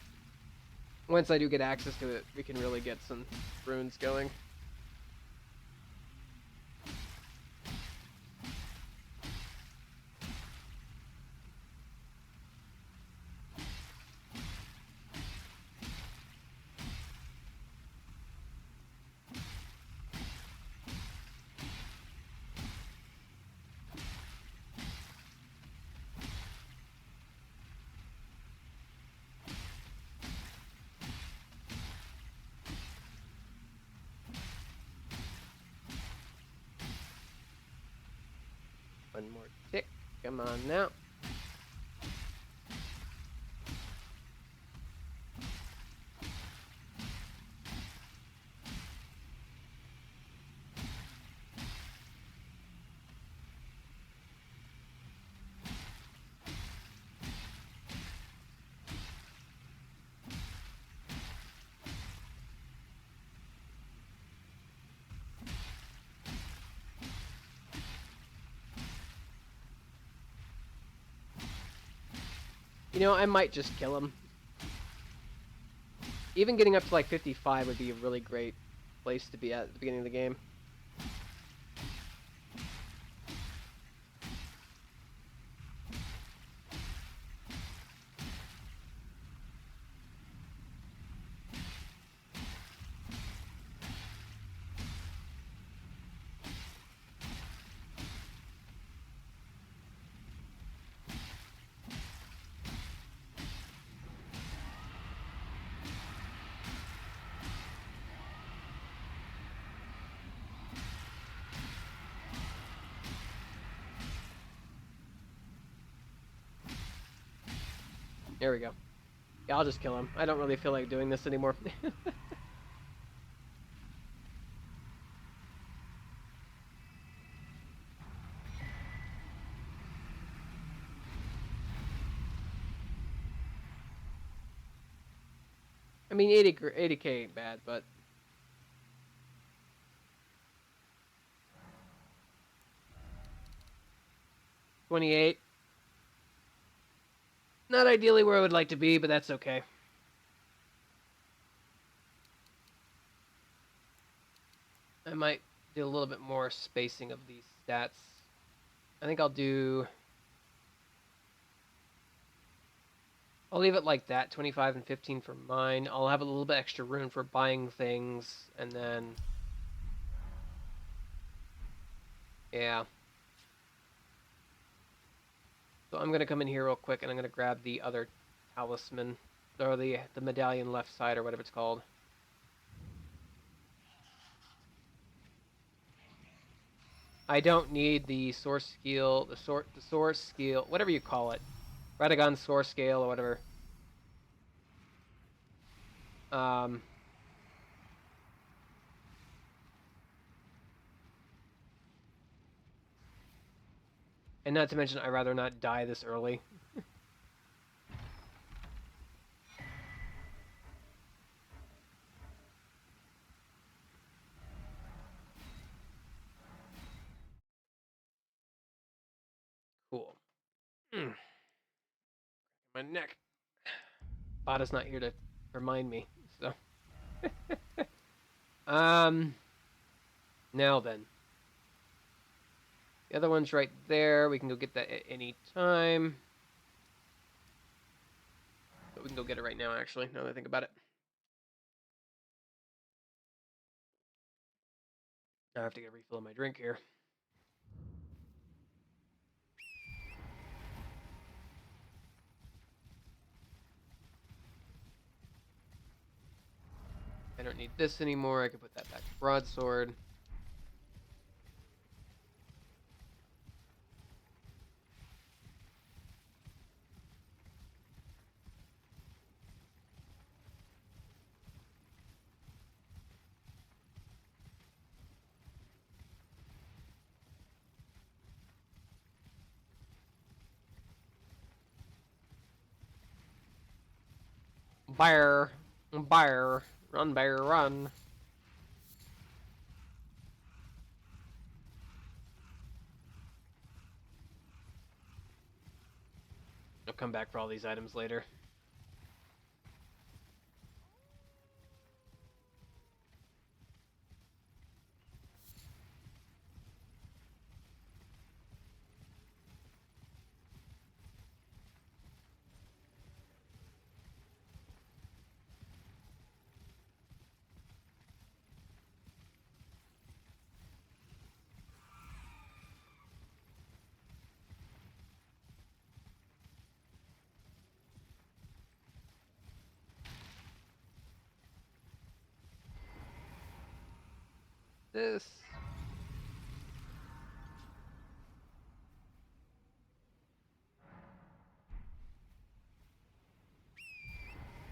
Once I do get access to it, we can really get some runes going. One more tick. Come on now. You know, I might just kill him. Even getting up to like 55 would be a really great place to be at the beginning of the game. There we go. Yeah, I'll just kill him. I don't really feel like doing this anymore. I mean, 80k ain't bad, but 28. Not ideally where I would like to be, but that's okay. I might do a little bit more spacing of these stats. I think I'll leave it like that, 25 and 15 for mine. I'll have a little bit extra room for buying things, and then... yeah. So I'm going to come in here real quick, and I'm going to grab the other talisman, or the medallion left side, or whatever it's called. I don't need the source skill, the source skill, whatever you call it. Radagon source scale, or whatever. And not to mention, I'd rather not die this early. Cool. My neck. Bada's not here to remind me, so. Now then. The other one's right there. We can go get that at any time. But we can go get it right now, actually, now that I think about it. I have to get a refill of my drink here. I don't need this anymore. I can put that back to broadsword. Bear. Bear. Run, bear, run. I'll come back for all these items later. This.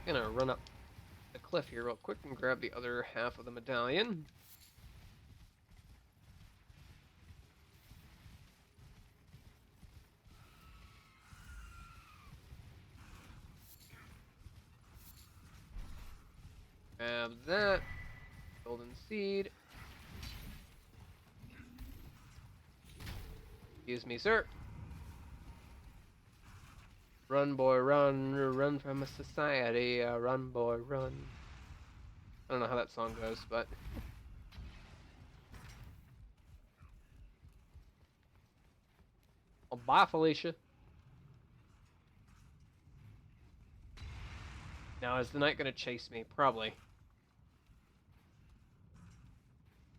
Gonna run up the cliff here real quick and grab the other half of the medallion. Grab that. Golden seed. Excuse me, sir. Run, boy, run. Run from a society. Run, boy, run. I don't know how that song goes, but... Oh, bye, Felicia. Now, is the knight gonna chase me? Probably.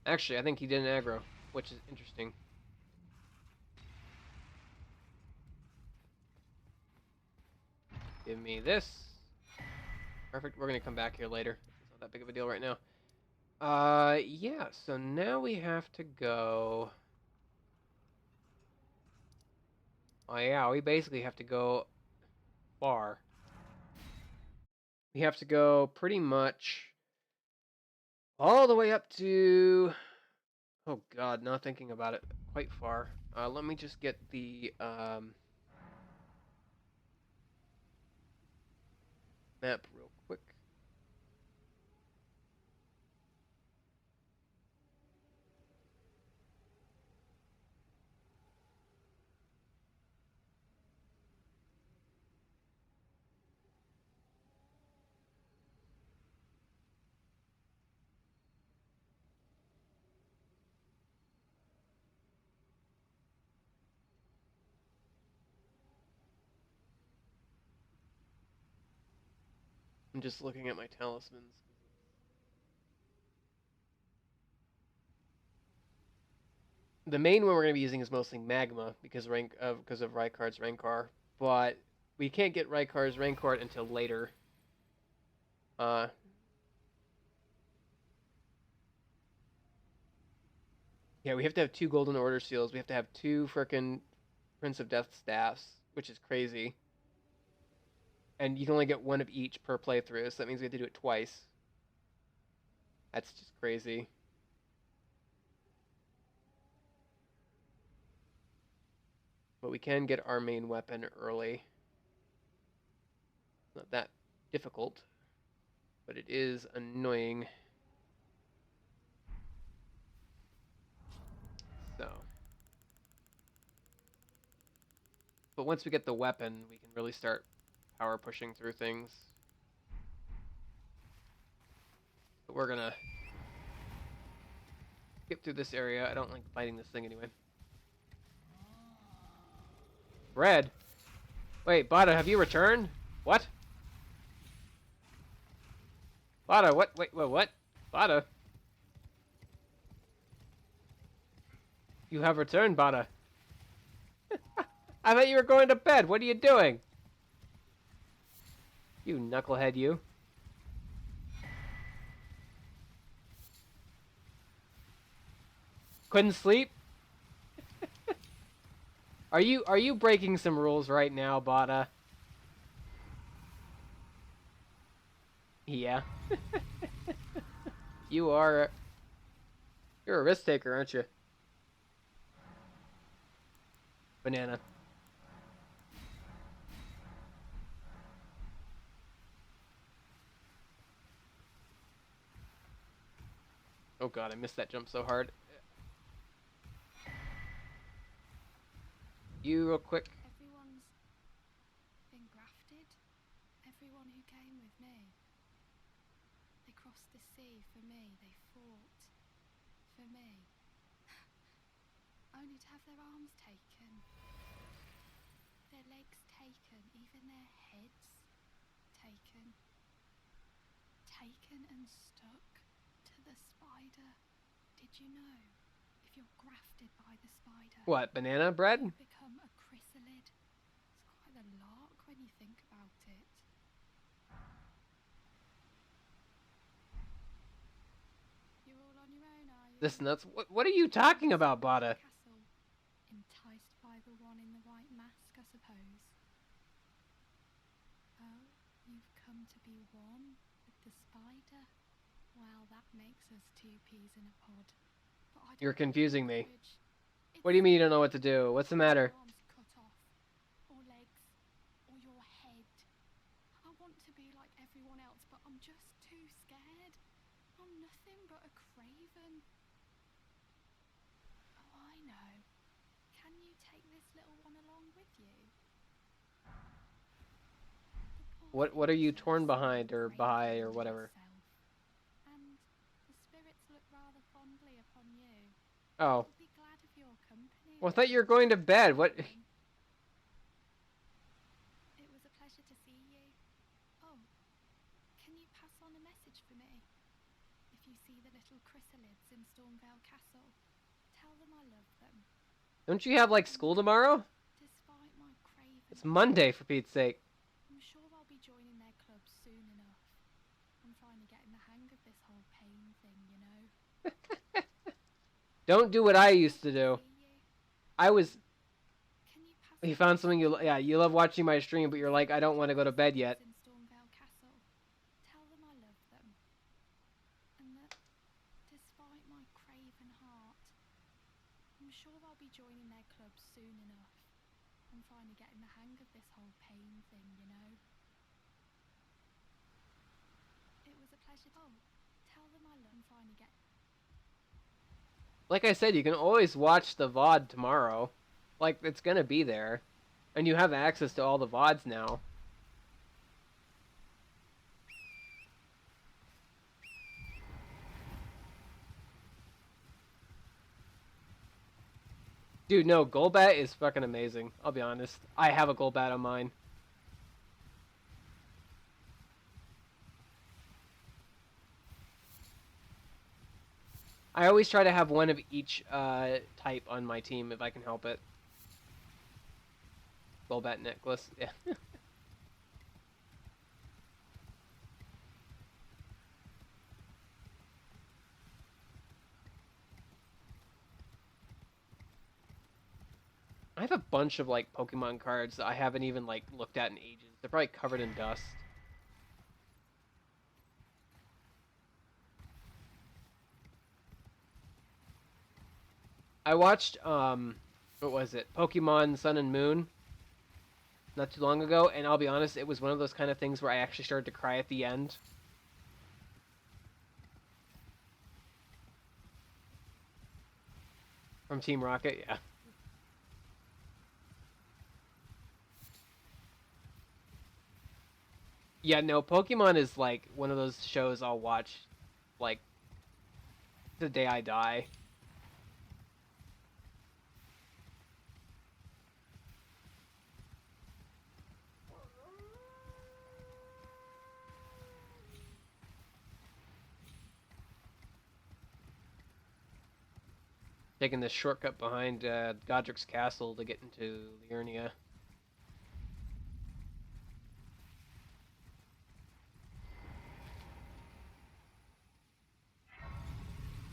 Actually, I think he did an aggro, which is interesting. Give me this. Perfect. We're gonna come back here later. It's not that big of a deal right now. Yeah, so now we have to go... Oh yeah, we basically have to go far. We have to go pretty much all the way up to... Oh god, not thinking about it. Quite far. Let me just get the map real quick. I'm just looking at my talismans. The main one we're going to be using is mostly Magma because of Rykard's Rancor, but we can't get Rykard's Rancor until later. Yeah, we have to have 2 Golden Order Seals. We have to have 2 frickin' Prince of Death Staffs, which is crazy. And you can only get 1 of each per playthrough, so that means we have to do it twice. That's just crazy. But we can get our main weapon early. Not that difficult, but it is annoying. So. But once we get the weapon, we can really start power pushing through things. But we're gonna skip through this area. I don't like fighting this thing anyway. Red? Wait, Bada, have you returned? What? Bada, what? Wait, what? Bada? You have returned, Bada. I thought you were going to bed. What are you doing? You knucklehead, you. Couldn't sleep? Are you breaking some rules right now, Bada? Yeah. You're a risk taker, aren't you? Banana. Oh god, I missed that jump so hard. You real quick. Everyone's been grafted. Everyone who came with me. They crossed the sea for me. They fought for me. Only to have their arms taken. Their legs taken. Even their heads taken. Taken and stuck to the spider. Did you know? If you're grafted by the spider... What, banana bread? you become a chrysalid. It's quite a lark when you think about it. You're all on your own, are you? This nuts. What are you talking about, Bada? Castle. Enticed by the one in the white mask, I suppose. Oh, you've come to be one with the spider? Well, that makes us two peas in a pod. But I don't You're have the confusing me. courage. What do you mean you don't know what to do? What's the matter? Arms cut off, or legs, or your head. I want to be like everyone else, but I'm just too scared. I'm nothing but a craven. Oh, I know. Can you take this little one along with you? What are you torn behind or by or whatever? And the spirits look rather fondly upon you. Oh. I'll be glad of your company. Well, I thought you were going to bed. What? It was a pleasure to see you. Oh, can you pass on a message for me? If you see the little chrysalids in Stormvale Castle, tell them I love them. Don't you have, like, school tomorrow? Despite my craving, It's Monday, for Pete's sake. I'm sure I'll be joining their club soon enough. I'm finally getting the hang of this whole pain thing, you know. Don't do what I used to do. See you. I was... Can you pass You on found a something you... message Yeah, you love watching my stream, but you're like, I don't want to go to bed yet. in Stormvale Castle? Tell them I love them. And that, despite my craven heart, I'm sure I'll be joining their club soon enough. I'm finally getting the hang of this whole pain thing, you know. It was a pleasure. Oh, tell them I love them. Finally get. Like I said, you can always watch the VOD tomorrow. Like, it's gonna be there. And you have access to all the VODs now. Dude, no, Golbat is fucking amazing. I'll be honest. I have a Golbat on mine. I always try to have one of each type on my team if I can help it. Golbat necklace, yeah. I have a bunch of like Pokemon cards that I haven't even like looked at in ages. They're probably covered in dust. I watched what was it? Pokemon Sun and Moon not too long ago, and I'll be honest, it was one of those kind of things where I actually started to cry at the end. From Team Rocket, yeah. Yeah, no, Pokemon is like one of those shows I'll watch like the day I die. Taking this shortcut behind Godric's castle to get into Liurnia.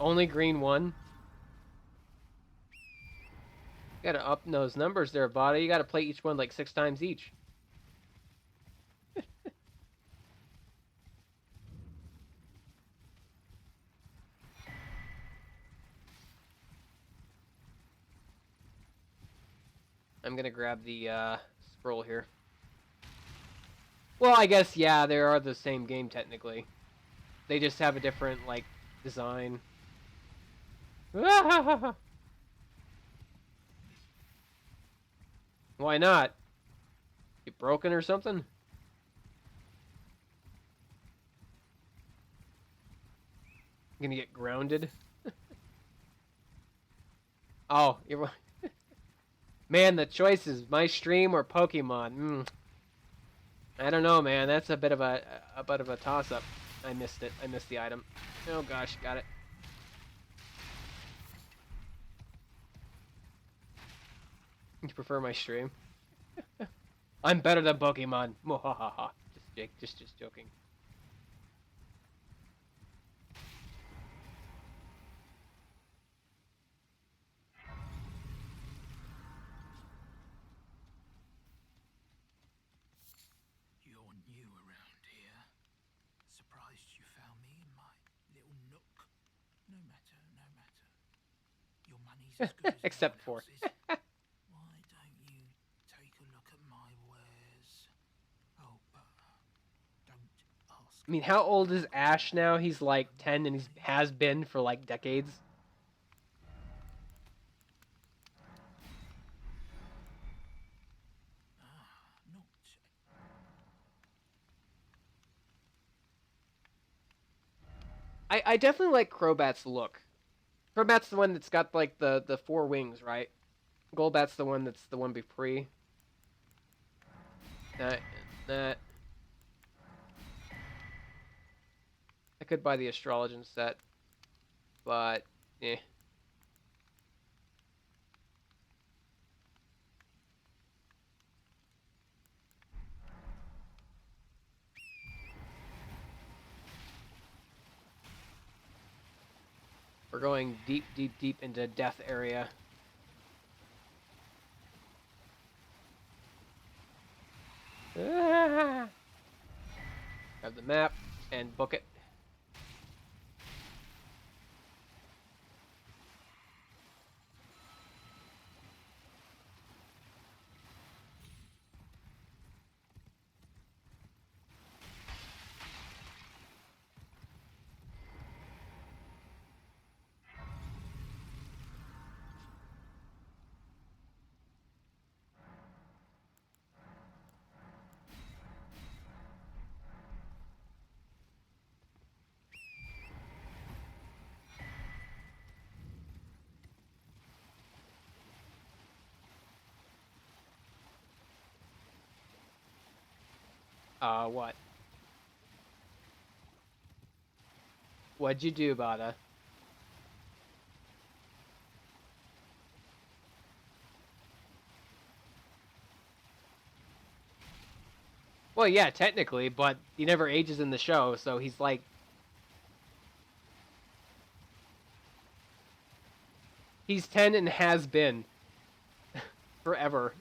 Only green one. You gotta up those numbers there, Bada. You gotta play each one like 6 times each. I'm gonna grab the scroll here. Well, I guess, yeah, they are the same game technically. They just have a different, like, design. Why not? You broken or something? Gonna get grounded? Oh, you're... Man, the choices, my stream or Pokemon. I don't know, man. That's a bit of a toss-up. I missed it. I missed the item. Oh gosh, got it. You prefer my stream? I'm better than Pokemon. Mwahaha. Just joking. You're new around here. Surprised you found me in my little nook. No matter, no matter. Your money's as good as Except anyone for. else's. Why don't you take a look at my wares? Oh, but don't ask. I mean, how old is Ash now? He's like 10 and he has been for like decades. Not. I definitely like Crobat's look. Crobat's the one that's got like the four wings, right? Golbat's the one that's the one before. That. I could buy the Astrologian set, but eh. We're going deep, deep, deep into death area. Ah! Grab the map and book it. What? What'd you do, Bada? Well, yeah, technically, but he never ages in the show, so he's like... He's 10 and has been. Forever.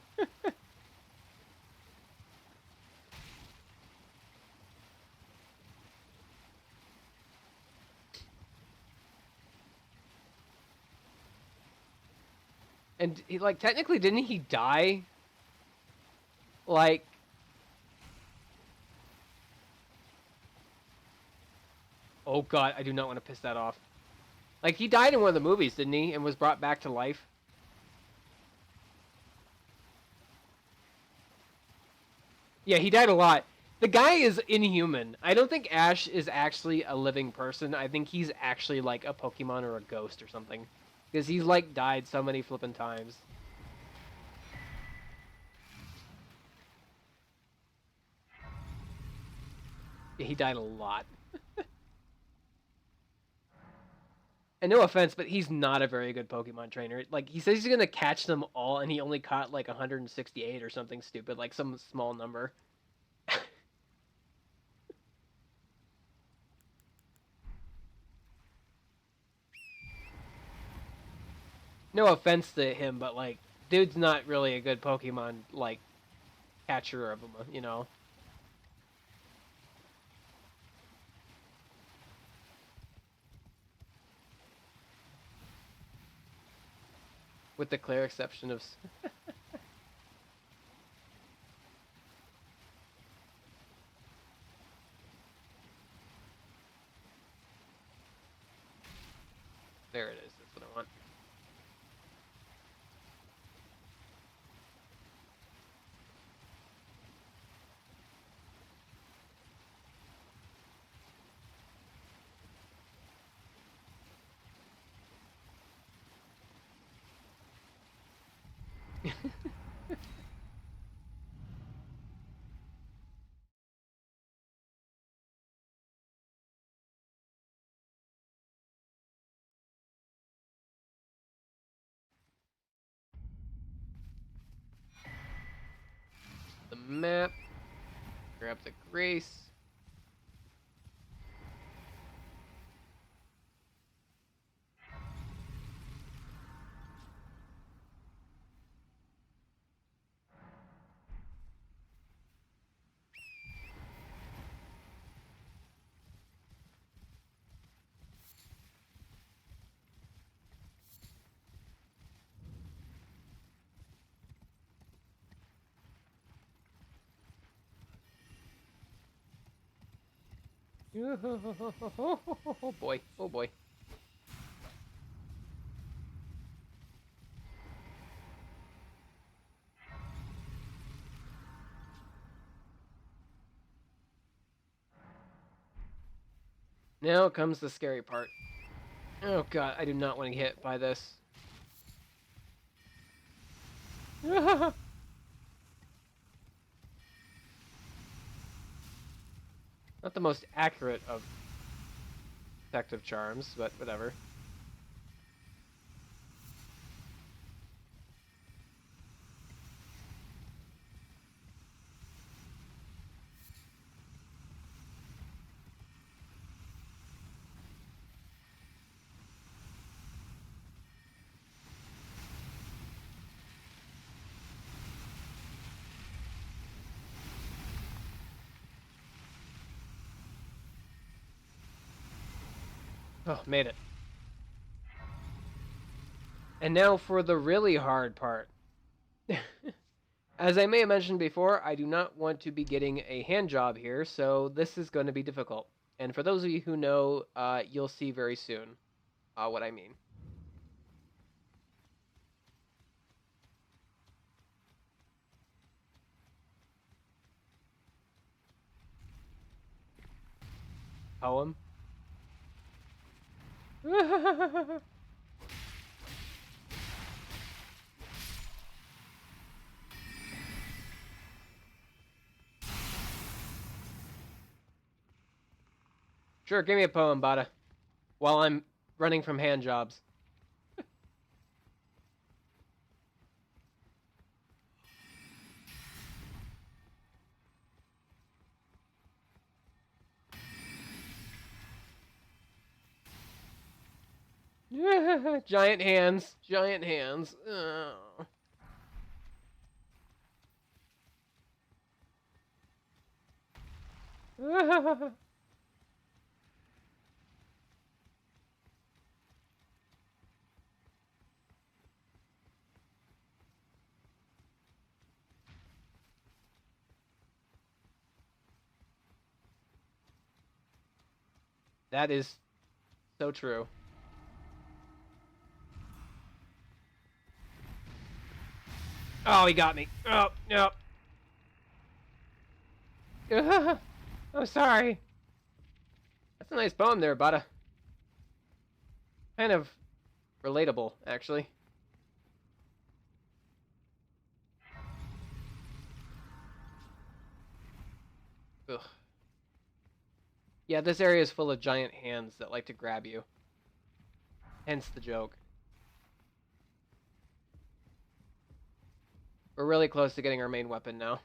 And, he, like, technically, didn't he die? Like... Oh god, I do not want to piss that off. Like, he died in one of the movies, didn't he? And was brought back to life? Yeah, he died a lot. The guy is inhuman. I don't think Ash is actually a living person. I think he's actually, like, a Pokemon or a ghost or something. Because he's, like, died so many flippin' times. Yeah, he died a lot. And no offense, but he's not a very good Pokemon trainer. Like, he says he's gonna catch them all, and he only caught, like, 168 or something stupid. Like, some small number. No offense to him, but, like, dude's not really a good Pokemon, like, catcher of them, you know? With the clear exception of... There it is. That's what I want. The map. Grab the grace. Oh boy. Oh boy. Now comes the scary part. Oh god, I do not want to get hit by this. Not the most accurate of protective charms, but whatever. Oh, made it. And now for the really hard part. As I may have mentioned before, I do not want to be getting a hand job here, so this is going to be difficult. And for those of you who know, you'll see very soon what I mean. Poem. Sure, give me a poem, Bada. While I'm running from hand jobs. Giant hands. Giant hands. Oh. That is so true. Oh, he got me. Oh, no. I'm sorry. That's a nice poem there, Bada. Kind of relatable, actually. Ugh. Yeah, this area is full of giant hands that like to grab you. Hence the joke. We're really close to getting our main weapon now.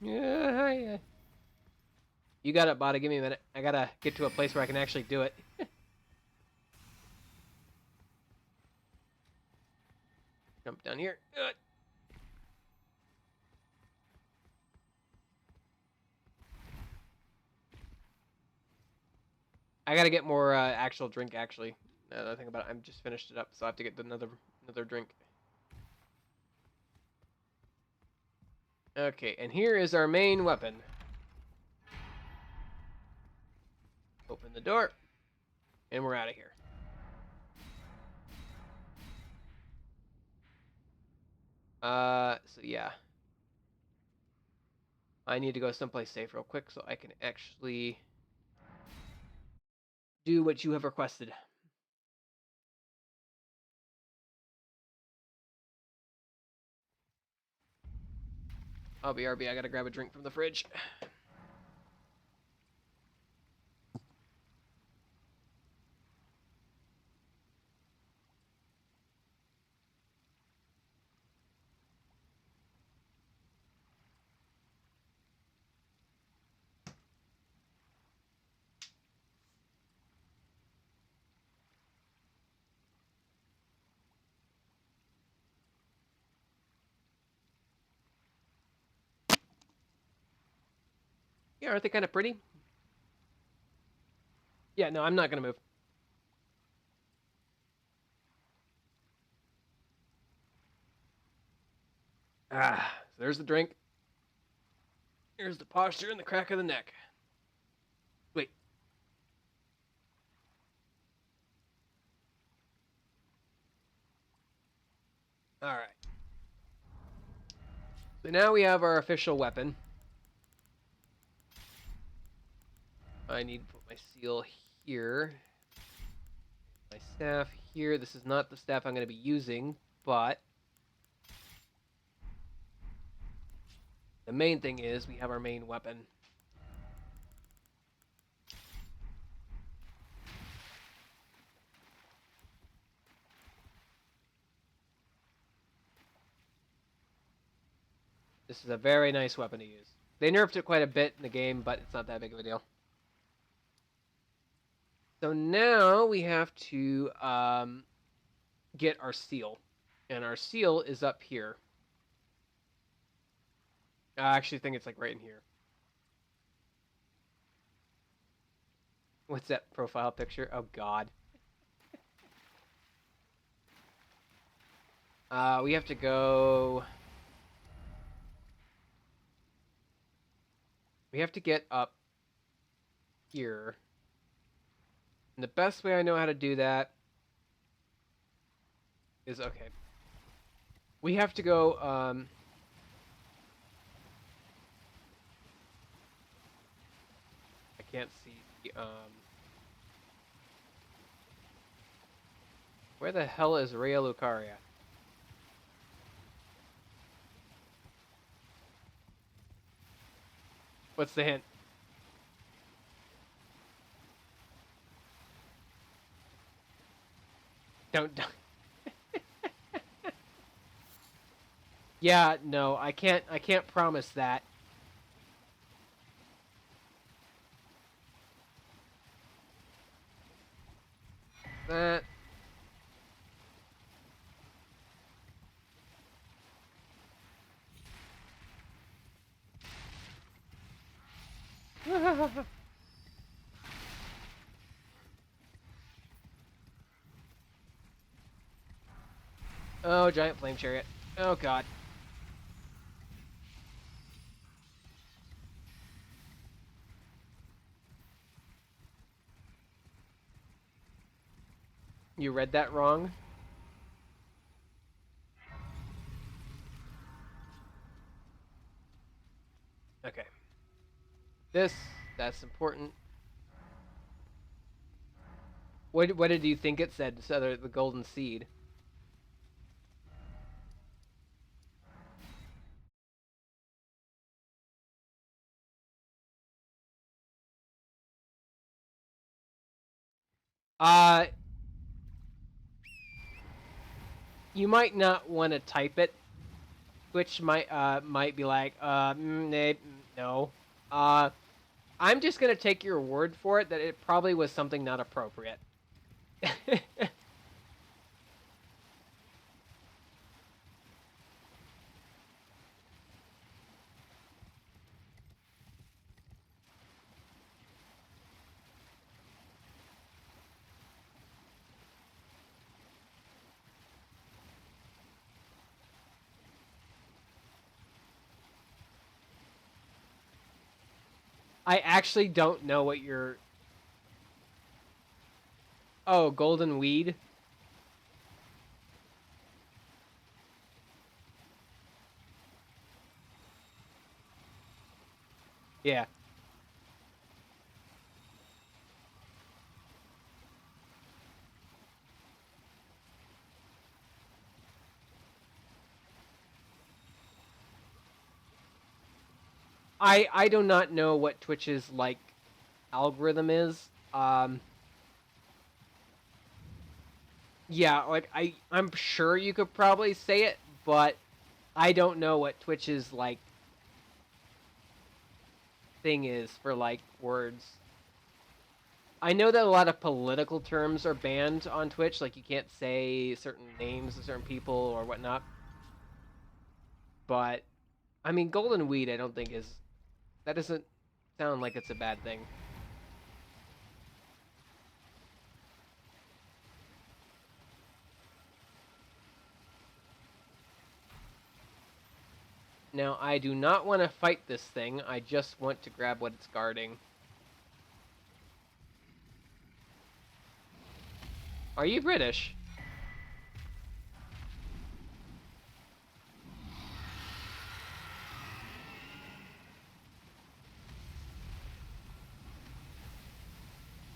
Yeah. You got it, Bada. Give me a minute. I gotta get to a place where I can actually do it. Jump down here. I gotta get more actual drink. Actually, now that I think about it, I just finished it up, so I have to get another drink. Okay, and here is our main weapon. Open the door, and we're out of here. So yeah. I need to go someplace safe real quick so I can actually do what you have requested. I'll be RB, I gotta grab a drink from the fridge. Yeah, aren't they kind of pretty? Yeah, no, I'm not gonna move. Ah, so there's the drink. Here's the posture and the crack of the neck. Wait. Alright. So now we have our official weapon. I need to put my seal here. My staff here. This is not the staff I'm going to be using, but the main thing is we have our main weapon. This is a very nice weapon to use. They nerfed it quite a bit in the game, but it's not that big of a deal. So now we have to get our seal. And our seal is up here. I actually think it's like right in here. What's that profile picture? Oh, God. We have to go... We have to get up here. And the best way I know how to do that is, okay. We have to go, I can't see, where the hell is Rhea Lucaria? What's the hint? Don't. Yeah, no, I can't promise that. That. Oh, giant flame chariot. Oh, God. You read that wrong? Okay. That's important. What did you think it said? The golden seed. Uh, you might not want to type it. Twitch might be like, no. I'm just gonna take your word for it that it probably was something not appropriate. I actually don't know what you're... Oh, golden weed? Yeah. I do not know what Twitch's like algorithm is. Yeah, like I'm sure you could probably say it, but I don't know what Twitch's like thing is for like words. I know that a lot of political terms are banned on Twitch, like you can't say certain names of certain people or whatnot. But I mean, golden weed, I don't think is that doesn't sound like it's a bad thing. Now, I do not want to fight this thing. I just want to grab what it's guarding. Are you British?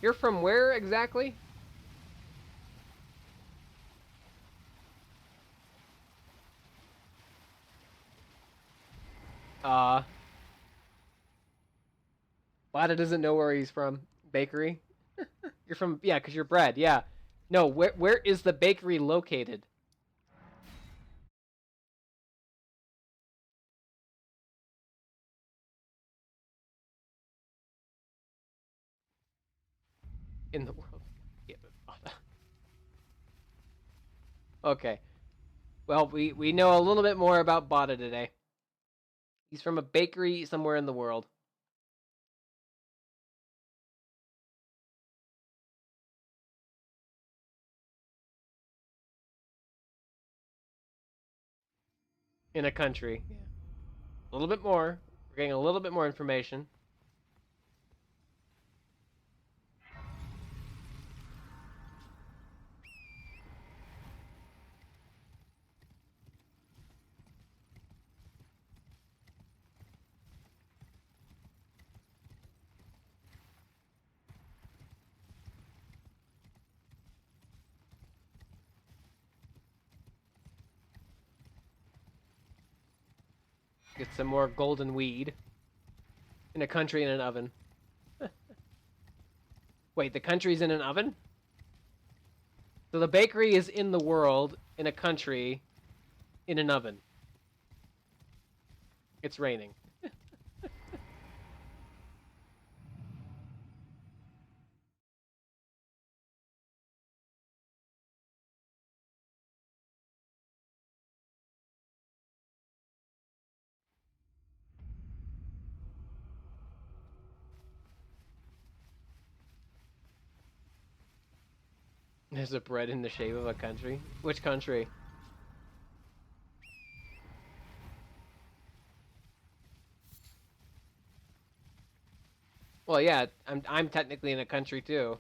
You're from where exactly? Lada doesn't know where he's from. Bakery? You're from, yeah, because you're bread, yeah. No, where is the bakery located? In the world. Yeah, but... Okay. Well, we know a little bit more about Bada today. He's from a bakery somewhere in the world. In a country. Yeah. A little bit more. We're getting a little bit more information. Get some more golden weed. In a country in an oven. Wait, the country's in an oven? So the bakery is in the world, in a country, in an oven. It's raining. There's a bread in the shape of a country. Which country? Well, yeah, I'm technically in a country too.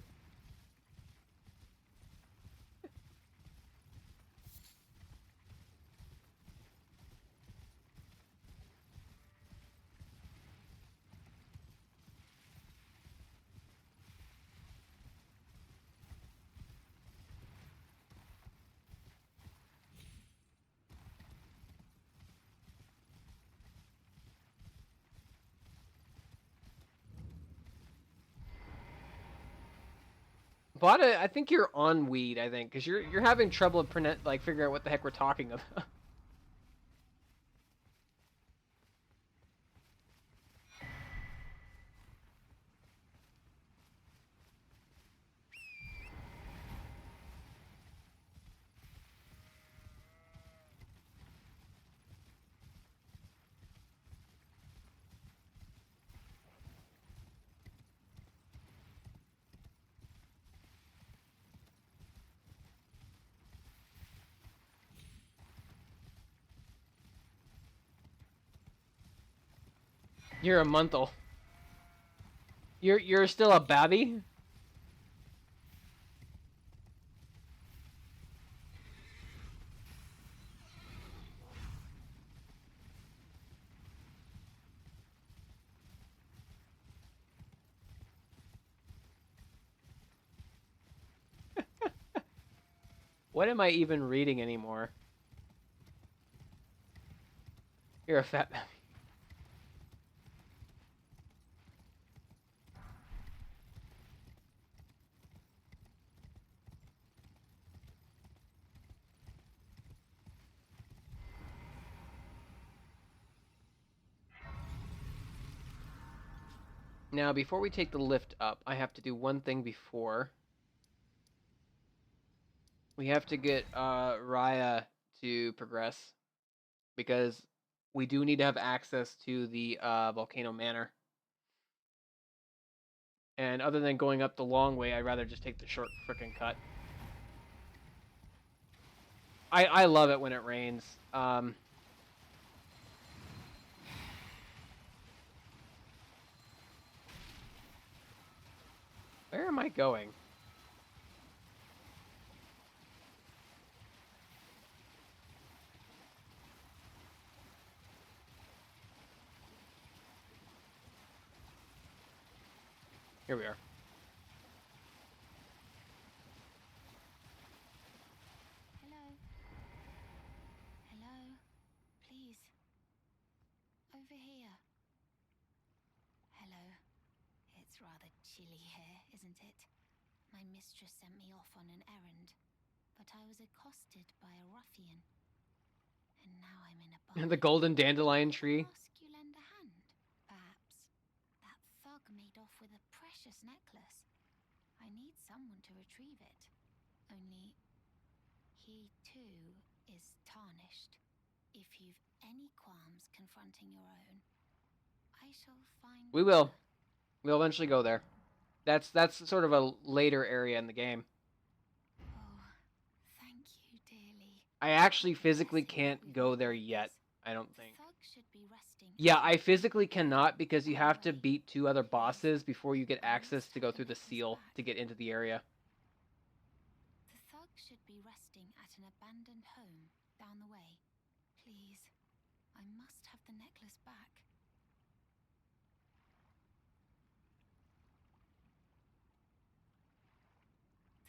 But I think you're on weed. I think because you're having trouble like figuring out what the heck we're talking about. You're a month old. You're still a babby? What am I even reading anymore? You're a fat babby. Now, before we take the lift up, I have to do one thing before. We have to get Raya to progress, because we do need to have access to the Volcano Manor. And other than going up the long way, I'd rather just take the short frickin' cut. I love it when it rains. Where am I going? Here we are. Hello? Hello? Please. Over here. Hello. It's rather chilly here, isn't it? My mistress sent me off on an errand, but I was accosted by a ruffian. And now I'm in a bind. The golden dandelion tree. Ask you lend a hand, perhaps. That thug made off with a precious necklace. I need someone to retrieve it. Only he too is tarnished. If you've any qualms confronting your own, I shall find. We will. We'll eventually go there. That's sort of a later area in the game. Oh, thank you dearly. I actually physically can't go there yet, I don't think. The thug should be resting. Yeah, I physically cannot, because you have to beat 2 other bosses before you get access to go through the seal to get into the area. The thug should be resting at an abandoned home down the way. Please, I must have the necklace back.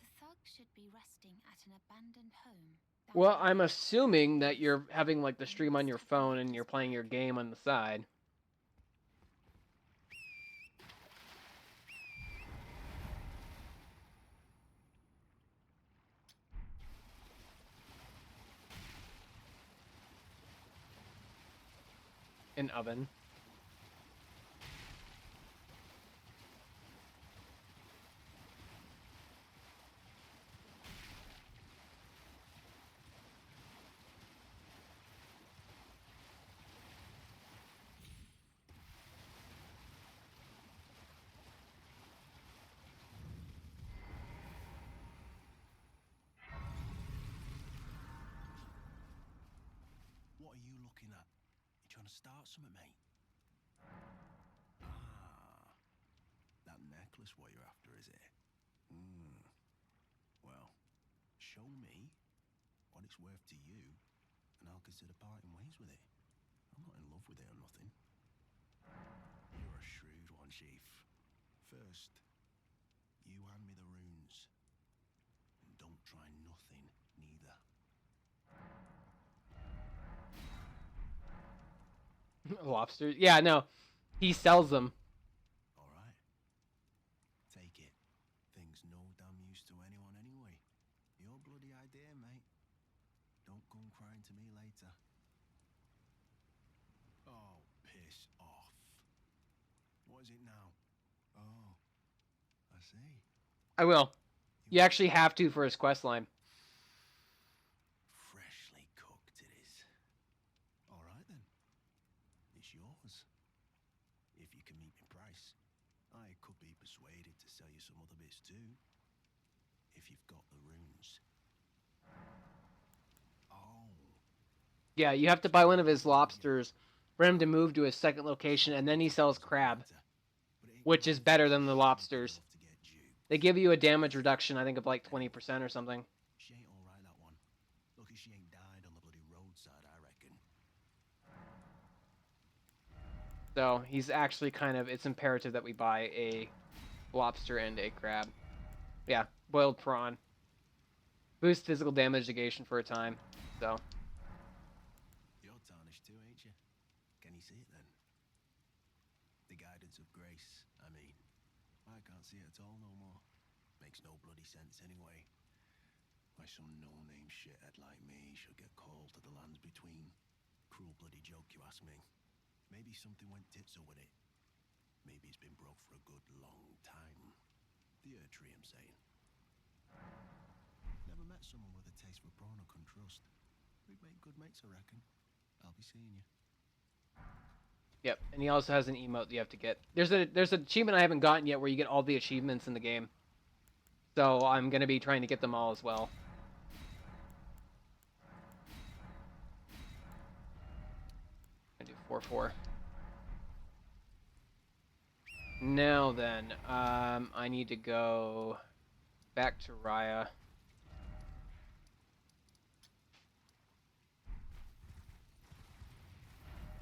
The thug should be resting at an abandoned home. Well, I'm assuming that you're having like the stream on your phone and you're playing your game on the side. An oven. What are you looking at? You trying to start something, mate? Ah, that necklace what you're after, is it? Well, show me what it's worth to you, and I'll consider parting ways with it. I'm not in love with it or nothing. You're a shrewd one, Chief. First, you hand me the runes. And don't try nothing, neither. Lobsters? Yeah, no. He sells them. All right. Take it. Thing's no damn use to anyone anyway. Your bloody idea, mate. Don't come crying to me later. Oh, piss off. What is it now? Oh, I see. I will. You actually have to for his quest line. Freshly cooked it is. All right then. It's yours. If you can meet me price. I could be persuaded to sell you some other bits too. If you've got the runes. Oh. Yeah, you have to buy one of his lobsters for him to move to his second location, and then he sells crab. But it ain't which is better than the lobsters. To get duped. They give you a damage reduction, I think, of like 20% or something. She ain't alright, that one. Lucky she ain't died on the bloody roadside, I reckon. So he's actually kind of, it's imperative that we buy a lobster and a crab. Yeah, boiled prawn. Boost physical damage negation for a time. So You're tarnished too, ain't you? Can you see it then? The guidance of grace, I mean. I can't see it at all no more. Makes no bloody sense anyway. Why some no-name shithead like me should get called to the lands between. Cruel bloody joke, you ask me. Maybe something went tits up with it. Maybe it's been broke for a good long time. The Earth Tree, I'm saying. Never met someone with a taste for prawn I couldn't trust. We'd make good mates, I reckon. I'll be seeing you. yep, and he also has an emote you have to get. There's an achievement I haven't gotten yet where you get all the achievements in the game. So I'm gonna be trying to get them all as well. I do 4-4. Now then, I need to go back to Raya.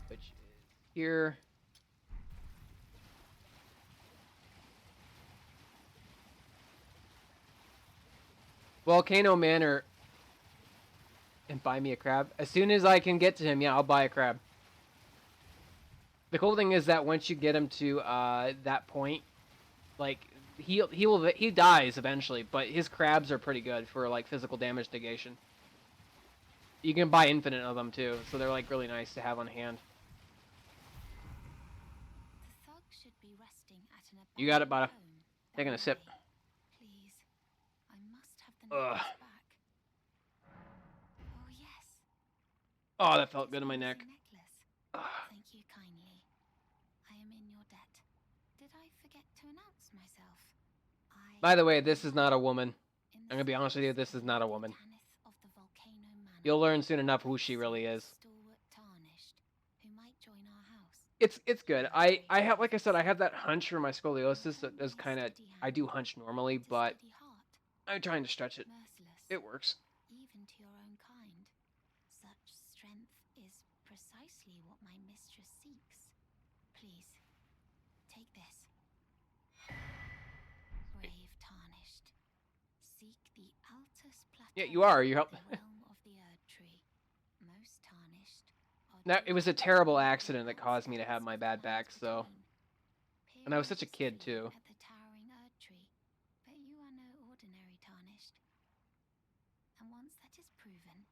Which is here. Volcano Manor. And buy me a crab. As soon as I can get to him, yeah, I'll buy a crab. The cool thing is that once you get him to that point, like he dies eventually, but his crabs are pretty good for like physical damage negation. You can buy infinite of them too, so they're like really nice to have on hand. The thug should be resting at an You got it, abandoned Bada. home Taking a sip. away. Please, I must have the necklace Ugh. back. Oh yes. Oh, that felt This good in my amazing neck. necklace. Ugh. Thank you kindly. I am in your debt. Did I forget to announce myself? By the way, this is not a woman. In I'm gonna be honest with you, this is not a woman. Tanith of the Volcano Manor, You'll learn soon enough who she really is. stalwart tarnished, who might join our house. It's good. I have, like I said, I have that hunch for my scoliosis that does kind of, I do hunch normally, And a but steady heart, I'm trying to stretch it. merciless, It works. even to your own kind. Such strength is precisely what my mistress seeks. Please, take this. Brave tarnished, seek the Altus Plateau. Yeah, you are. You help. The realm of the Erd Tree. Most tarnished. Now, it was a terrible accident that caused me to have my bad back, so. And I was such a kid, too. At the towering Erd Tree, but you are no ordinary tarnished. And once that is proven,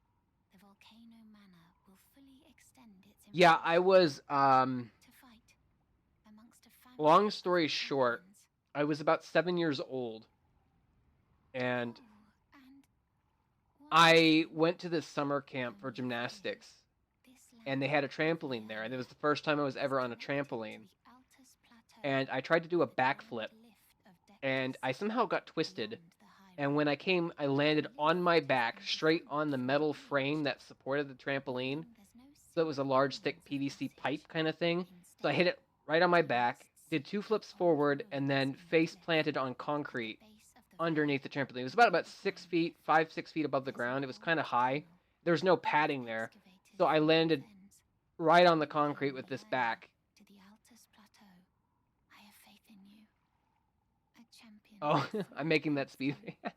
the Volcano Manor will fully extend its Yeah, I was, to fight amongst a family long of story short, champions. I was about 7 years old. And Oh, and what I went to this summer camp for only gymnastics. this And they land had a trampoline there. And it was the first time I was ever on a trampoline. the Altus Plateau, And I tried to do a the grand backflip. lift of And Dectus I somehow got twisted. beyond the high And when I came, I landed on my back, straight on the metal frame that supported the trampoline. So it was a large, thick PVC pipe kind of thing. So I hit it right on my back, did 2 flips forward, and then face planted on concrete underneath the trampoline. It was about 6 feet, 6 feet above the ground. It was kind of high. There was no padding there. So I landed right on the concrete with this back. To the Altus Plateau. I have faith in you. A champion. Oh, I'm making that speed. I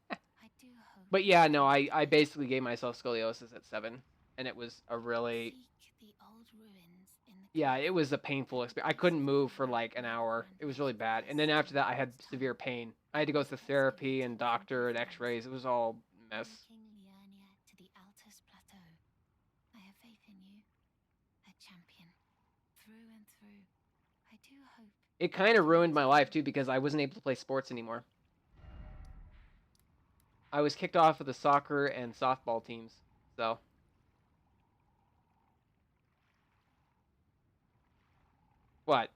do hope. But yeah, no, I basically gave myself scoliosis at 7. And it was a really, Seek the old ruins in the yeah, cliff. it was a painful experience. I couldn't move for like an hour. It was really bad. And then after that, I had severe pain. I had to go through therapy and doctor and x-rays. It was all a mess. From King Liurnia to the Altus Plateau. I have faith in you. A champion. Through and through. I do hope. It kind of ruined my life too because I wasn't able to play sports anymore. I was kicked off of the soccer and softball teams. So. What?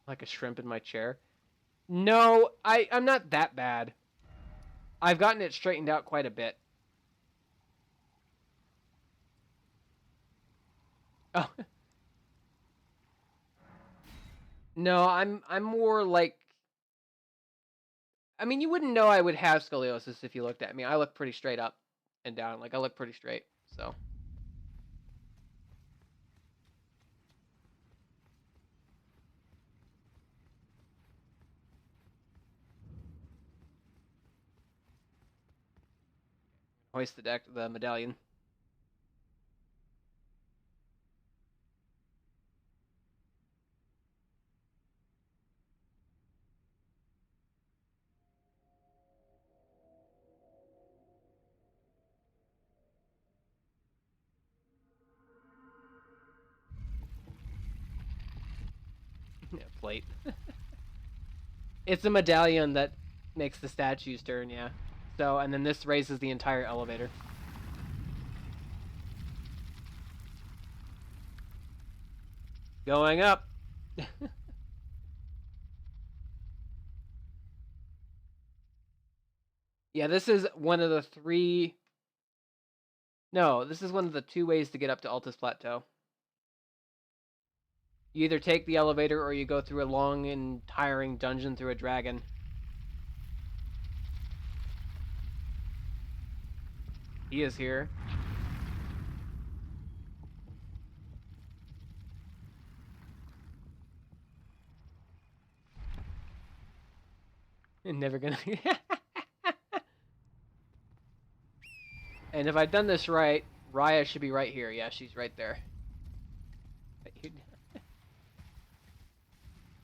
Like a shrimp in my chair? No, I'm not that bad. I've gotten it straightened out quite a bit. Oh. No, I'm more like, I mean, you wouldn't know I would have scoliosis if you looked at me. I look pretty straight up and down. Like, I look pretty straight, so. Hoist the medallion. Yeah, plate. It's a medallion that makes the statues turn, yeah. So, and then this raises the entire elevator. Going up. Yeah, this is one of the three... No, this is one of the 2 ways to get up to Altus Plateau. You either take the elevator or you go through a long and tiring dungeon through a dragon. He is here. Never gonna... And if I've done this right, Raya should be right here. Yeah, she's right there.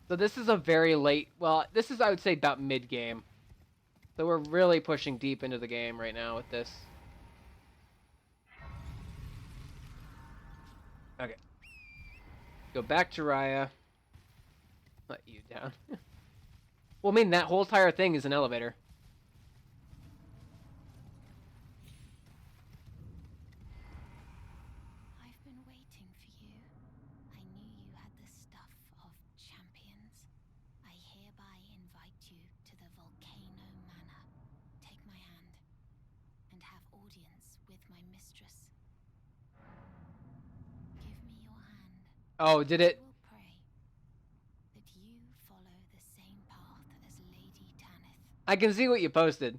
So this is a very late... Well, this is, I would say, about mid-game. So we're really pushing deep into the game right now with this. Okay. Go back to Raya. Let you down. Well, I mean, that whole entire thing is an elevator. I've been waiting for you. I knew you had the stuff of champions. I hereby invite you to the Volcano Manor. Take my hand and have audience with my mistress. Give me your hand. Oh, did it? I will pray that you follow the same path as Lady Tanith. I can see what you posted.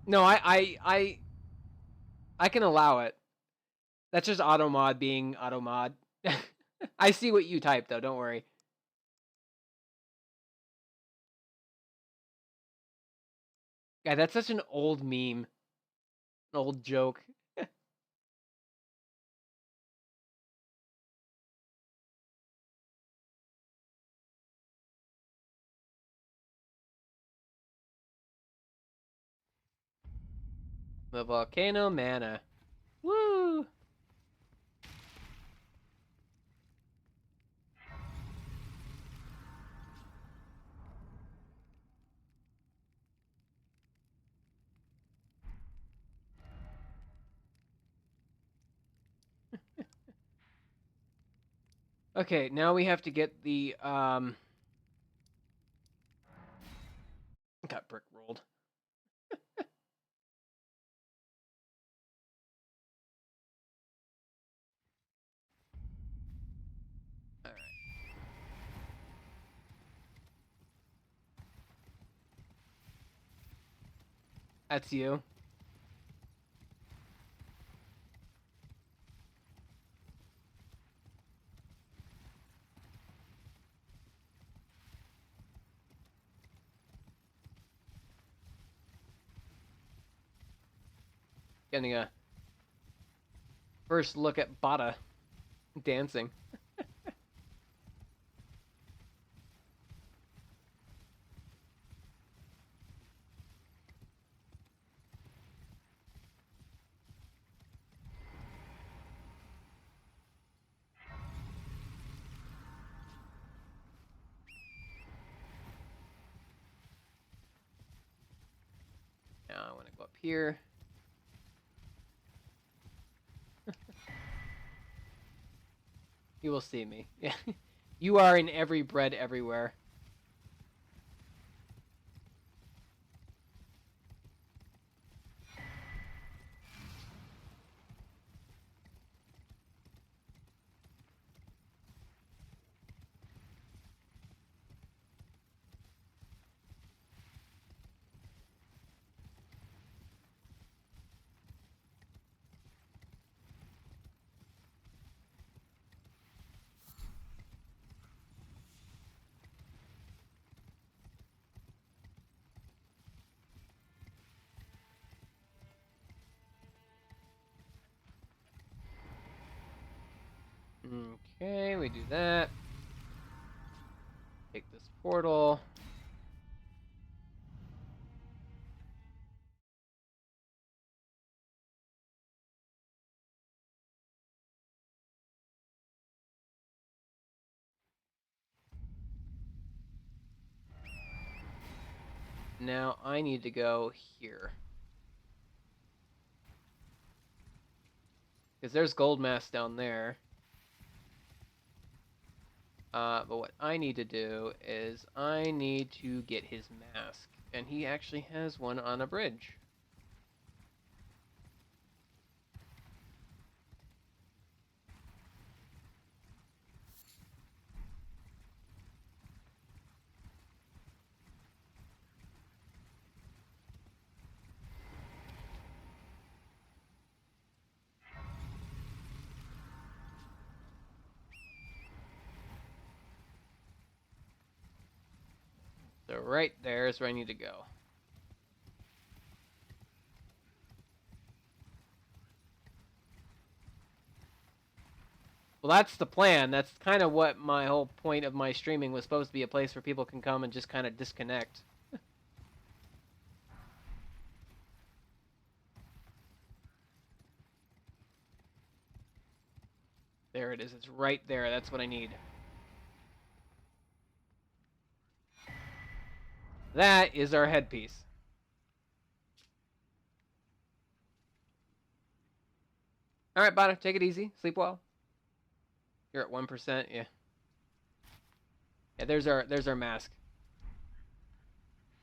No, I can allow it. That's just automod being automod. I see what you typed, though. Don't worry. Yeah, that's such an old meme. An old joke. The Volcano Manor. Woo! Okay, now we have to get the, got brick rolled. Alright. That's you. Getting a first look at Bada dancing. Now I want to go up here. You will see me. Yeah. You are in every bread everywhere. we do that. Take this portal. Now I need to go here. Because there's gold mass down there. But what I need to do is I need to get his mask. And he actually has one on a bridge. So right there is where I need to go. Well, that's the plan. That's kind of what my whole point of my streaming was supposed to be, a place where people can come and just kind of disconnect. There it is. It's right there. That's what I need. That is our headpiece. All right, Bada, take it easy. Sleep well. You're at 1%. Yeah. Yeah, there's our mask.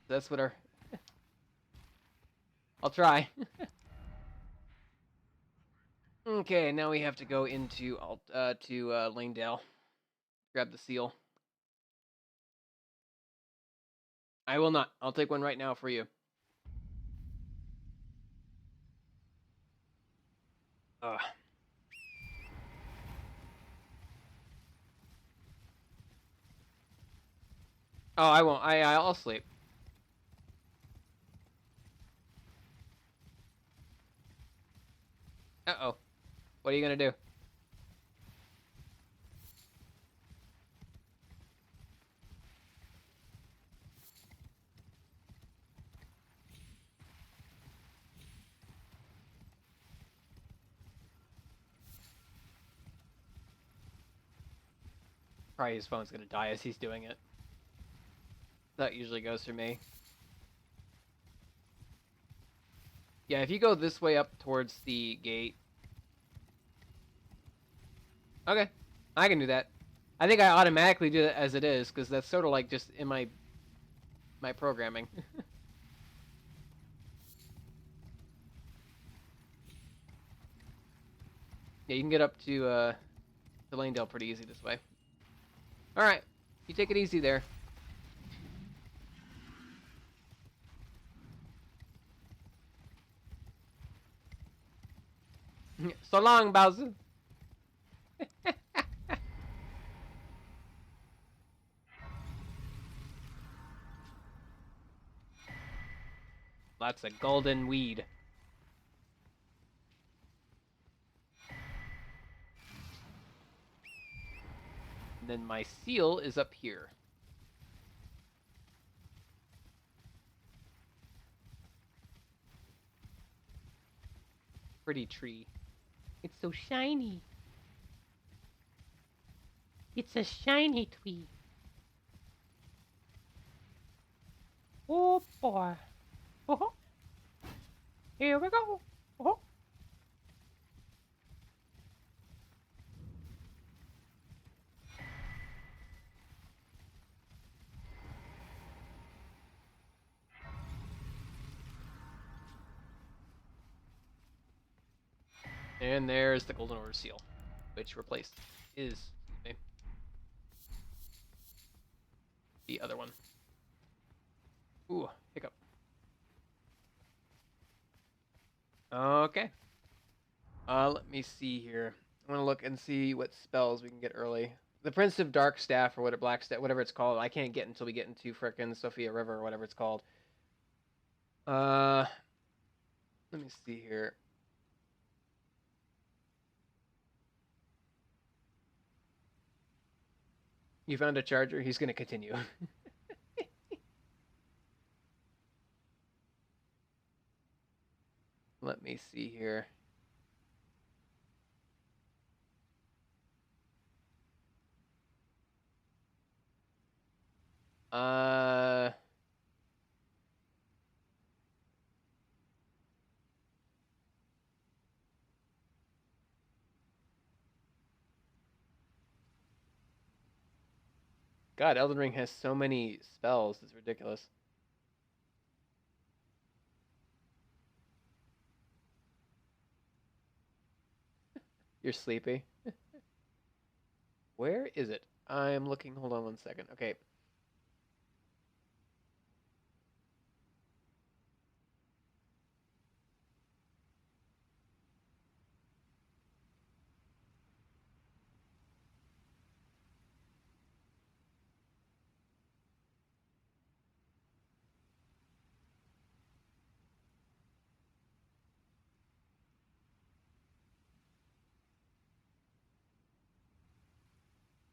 That's what our... I'll try. Okay, now we have to go into Langdale. Grab the seal. I will not. I'll take one right now for you. Ugh. Oh, I won't. I'll sleep. Uh-oh. What are you gonna do? Probably his phone's gonna die as he's doing it. That usually goes for me. Yeah, if you go this way up towards the gate. Okay, I can do that. I think I automatically do that as it is, because that's sort of like just in my programming. Yeah, you can get up to Langdale pretty easy this way. All right, you take it easy there. So long, Bowser. Lots of golden weed. And then my seal is up here. Pretty tree. It's so shiny. It's a shiny tree. Oh boy. Oh. Here we go. Oh. And there's the Golden Order seal, which is the other one. Ooh, hiccup. Okay. Let me see here. I want to look and see what spells we can get early. The Prince of Dark Staff or Black Staff, whatever it's called. I can't get until we get into frickin' Sophia River or whatever it's called. Let me see here. You found a charger? He's gonna continue. Let me see here. Uh... God, Elden Ring has so many spells. It's ridiculous. You're sleepy. Where is it? I'm looking. Hold on one second. Okay.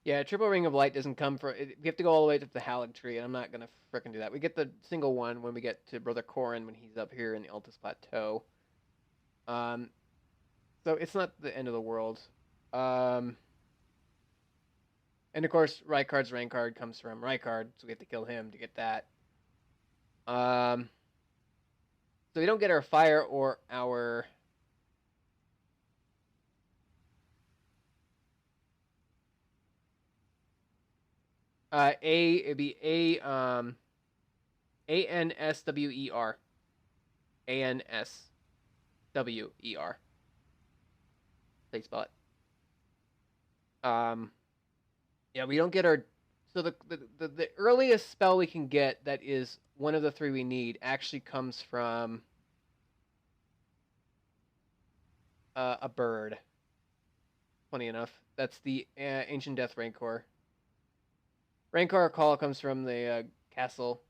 Yeah, Triple Ring of Light doesn't come for it. We have to go all the way to the Halig Tree, and I'm not gonna frickin' do that. We get the single one when we get to Brother Corin when he's up here in the Altus Plateau. So it's not the end of the world. And of course, Rykard's Rain card comes from Rykard, so we have to kill him to get that. So we don't get our fire or our it'd be ANSWER. ANSWER. They spell it. Yeah, we don't get our. So the earliest spell we can get that is one of the three we need actually comes from a bird. Funny enough, that's the Ancient Death Rancor. Rancor call comes from the castle,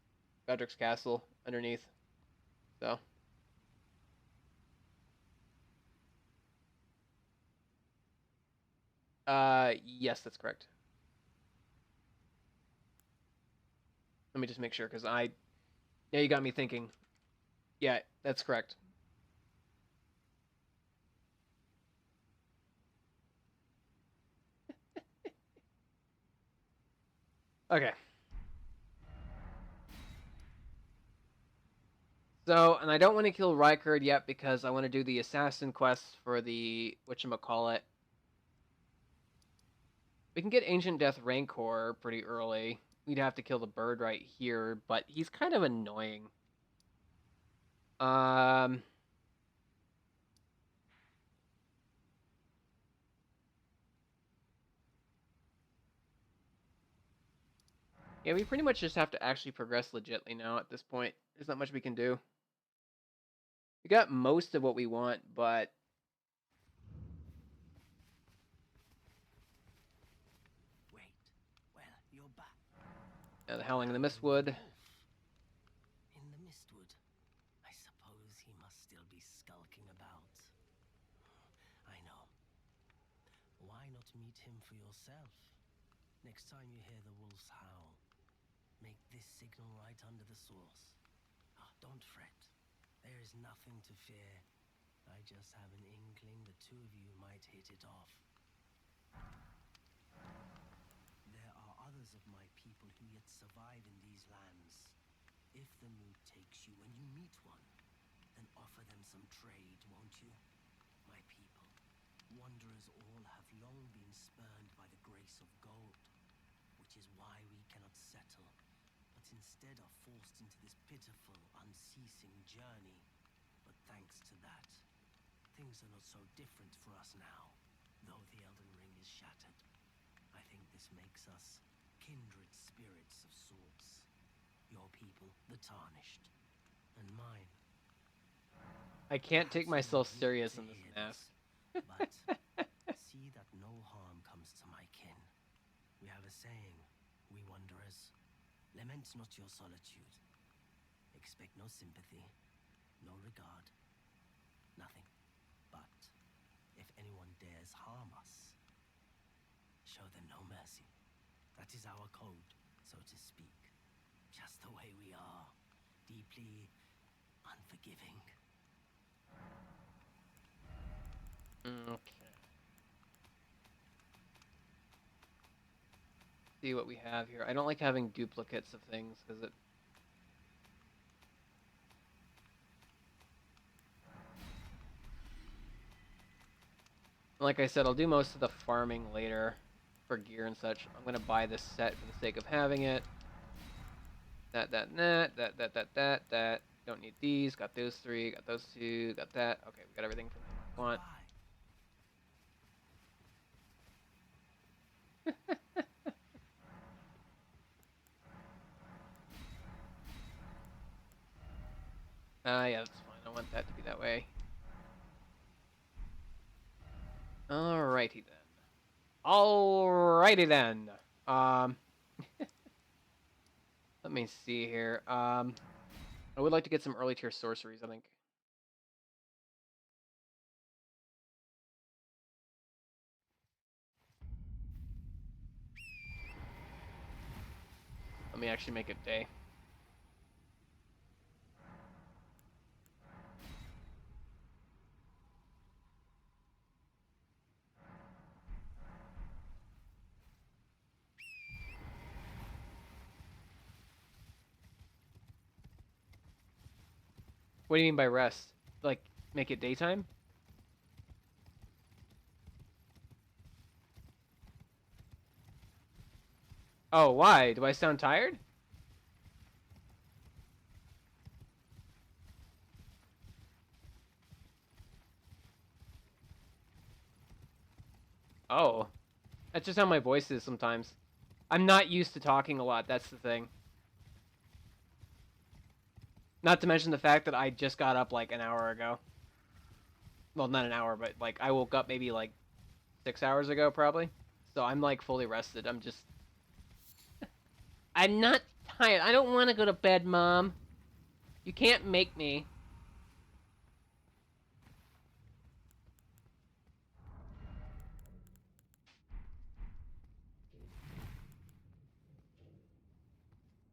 Godric's castle underneath. So. Yes, that's correct. Let me just make sure, because yeah, you got me thinking. Yeah, that's correct. Okay. So, and I don't want to kill Rykard yet because I want to do the assassin quest for the whatchamacallit. We can get Ancient Death Rancor pretty early. We'd have to kill the bird right here, but he's kind of annoying. Yeah, we pretty much just have to actually progress legitly now at this point. There's not much we can do. We got most of what we want, but Wait. Well, you're back. the Howling of the Mistwood. In the Mistwood. I suppose he must still be skulking about. I know. Why not meet him for yourself? Next time you hear the wolves howl, make this signal right under the source. Oh, don't fret. There is nothing to fear. I just have an inkling the two of you might hit it off. There are others of my people who yet survive in these lands. If the mood takes you when you meet one, then offer them some trade, won't you? My people, wanderers all have long been spurned by the grace of gold, which is why we cannot settle, but instead are forced into this pitiful, unceasing journey. But thanks to that, things are not so different for us now, though the Elden Ring is shattered. I think this makes us kindred spirits of sorts. Your people, the Tarnished, and mine. I can't take myself serious in this mask. But see that no harm comes to my kin. We have a saying, we wanderers, lament not your solitude. Expect no sympathy, no regard, nothing. But if anyone dares harm us, show them no mercy. That is our code, so to speak. Just the way we are. Deeply unforgiving. Okay. See what we have here. I don't like having duplicates of things because it. Like I said, I'll do most of the farming later for gear and such. I'm gonna buy this set for the sake of having it. That. Don't need these. Got those 3. Got those 2. Got that. Okay, we got everything from the want. Yeah, that's fine. I want that to be that way. Alrighty then. Alrighty then. Let me see here. I would like to get some early tier sorceries, I think. Let me actually make it day. What do you mean by rest? Like, make it daytime? Oh, why? Do I sound tired? Oh. That's just how my voice is sometimes. I'm not used to talking a lot, that's the thing. Not to mention the fact that I just got up like an hour ago. Well, not an hour, but like I woke up maybe like 6 hours ago probably. So I'm like fully rested. I'm just... I'm not tired. I don't want to go to bed, Mom. You can't make me.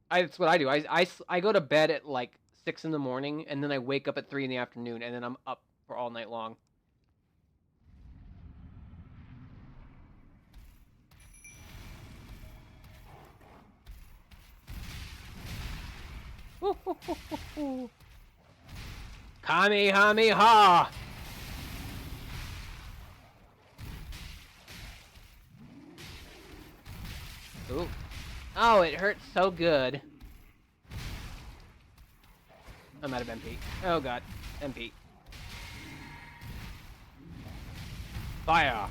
That's what I do. I go to bed at like 6 in the morning, and then I wake up at 3 in the afternoon, and then I'm up for all night long. Kamehameha! Ooh. Oh, it hurts so good. I'm out of MP. Oh god. MP. Fire!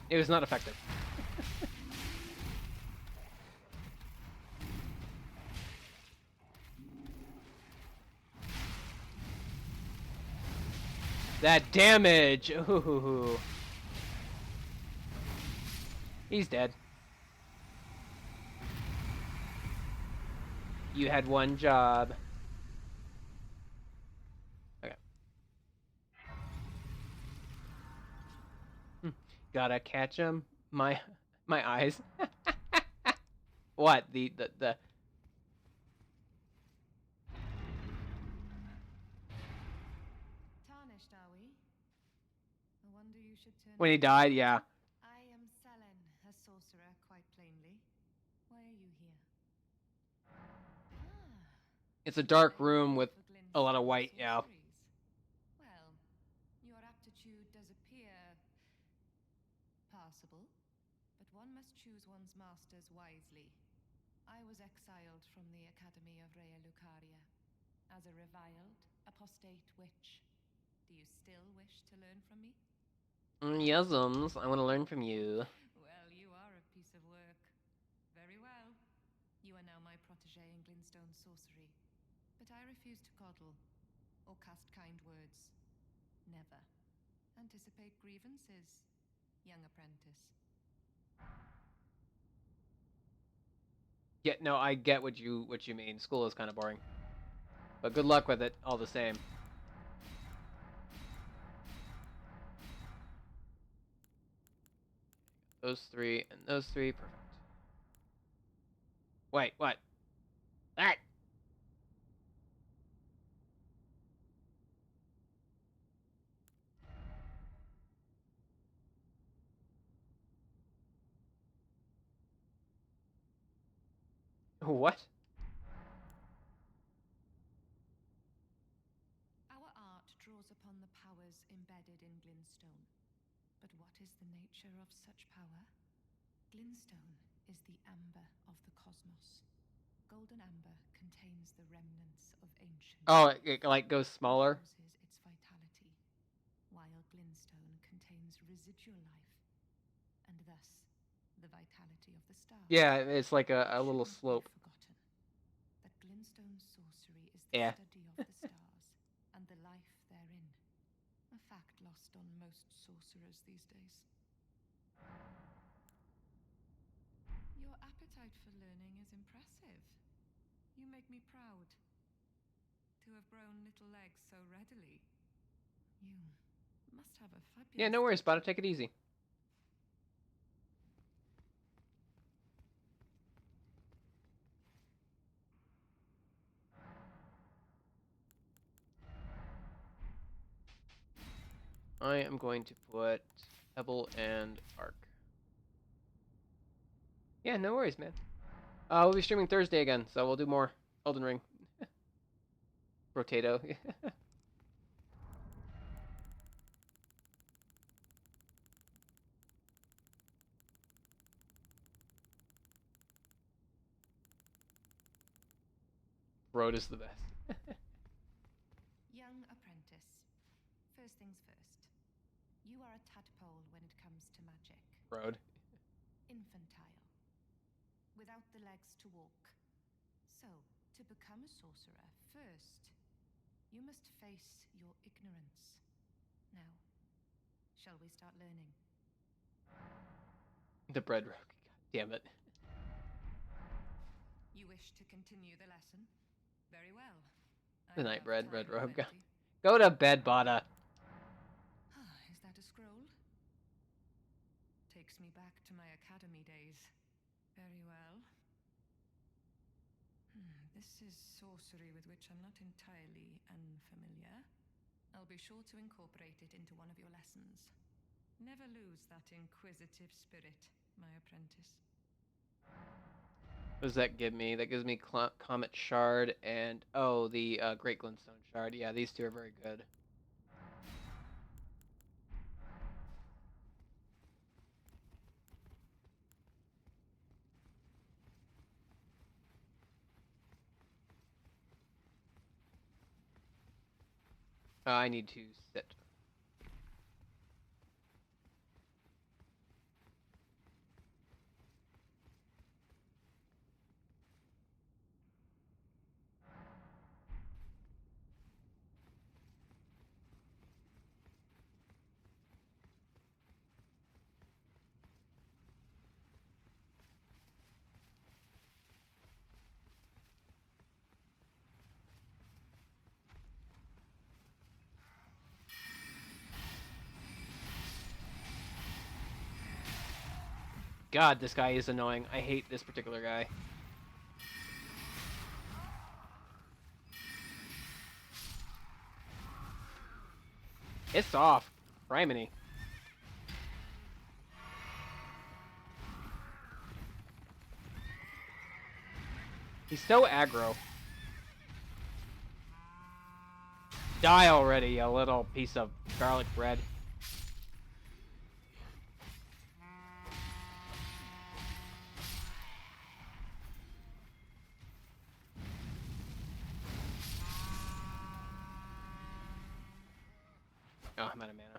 It was not effective. That damage! Ooh. He's dead. You had one job. Okay. Gotta catch him. My eyes. What? The Tarnished, are we? I wonder you should turn. when he died, yeah. I am Selen, a sorcerer, quite plainly. Why are you here? It's a dark room with a lot of white, yeah. Well, your aptitude does appear passable, but one must choose one's masters wisely. I was exiled from the Academy of Rea Lucaria as a reviled, apostate witch. Do you still wish to learn from me? Yesums, I want to learn from you. Well, you are a piece of work. Very well. You are now my protege in Glintstone sorcery. But I refuse to coddle or cast kind words. Never. Anticipate grievances, young apprentice. Yeah, no, I get what you mean. School is kind of boring. But good luck with it all the same. Those 3 and those 3, perfect. Wait, what? That. What? Our art draws upon the powers embedded in Glintstone. But what is the nature of such power? Glintstone is the amber of the cosmos. Golden amber contains the remnants of ancient. Oh, it like goes smaller. Houses its vitality, while Glintstone contains residual life, and thus the vitality of the stars. Yeah, it's like a little Shouldn't slope. be forgotten that Glintstone sorcery is the Yeah. study of the stars and the life therein. A fact lost on most sorcerers these days. Your appetite for learning is impressive. You make me proud to have grown little legs so readily. You must have a fabulous. Yeah, no worries, Bada. Take it easy. I am going to put Pebble and Arc. Yeah, no worries, man. We'll be streaming Thursday again, so we'll do more Elden Ring. Rotato. Road is the best. Young apprentice. First things first. You are a tadpole when it comes to magic. Road. Infantile. Without the legs to walk. So, to become a sorcerer, first, you must face your ignorance. Now, shall we start learning? The bread rogue. God damn it. You wish to continue the lesson? Very well. The I night have bread, time red robe. plenty. Go to bed, Bada. Is that a scroll? Takes me back to my academy days. Very well. This is sorcery with which I'm not entirely unfamiliar. I'll be sure to incorporate it into one of your lessons. Never lose that inquisitive spirit, my apprentice. What does that give me? That gives me Comet Shard and, oh, the Great Glintstone Shard. Yeah, these two are very good. I need to sit. God, this guy is annoying. I hate this particular guy. It's off. Criminy. He's so aggro. Die already, you little piece of garlic bread. Oh, I'm out of mana.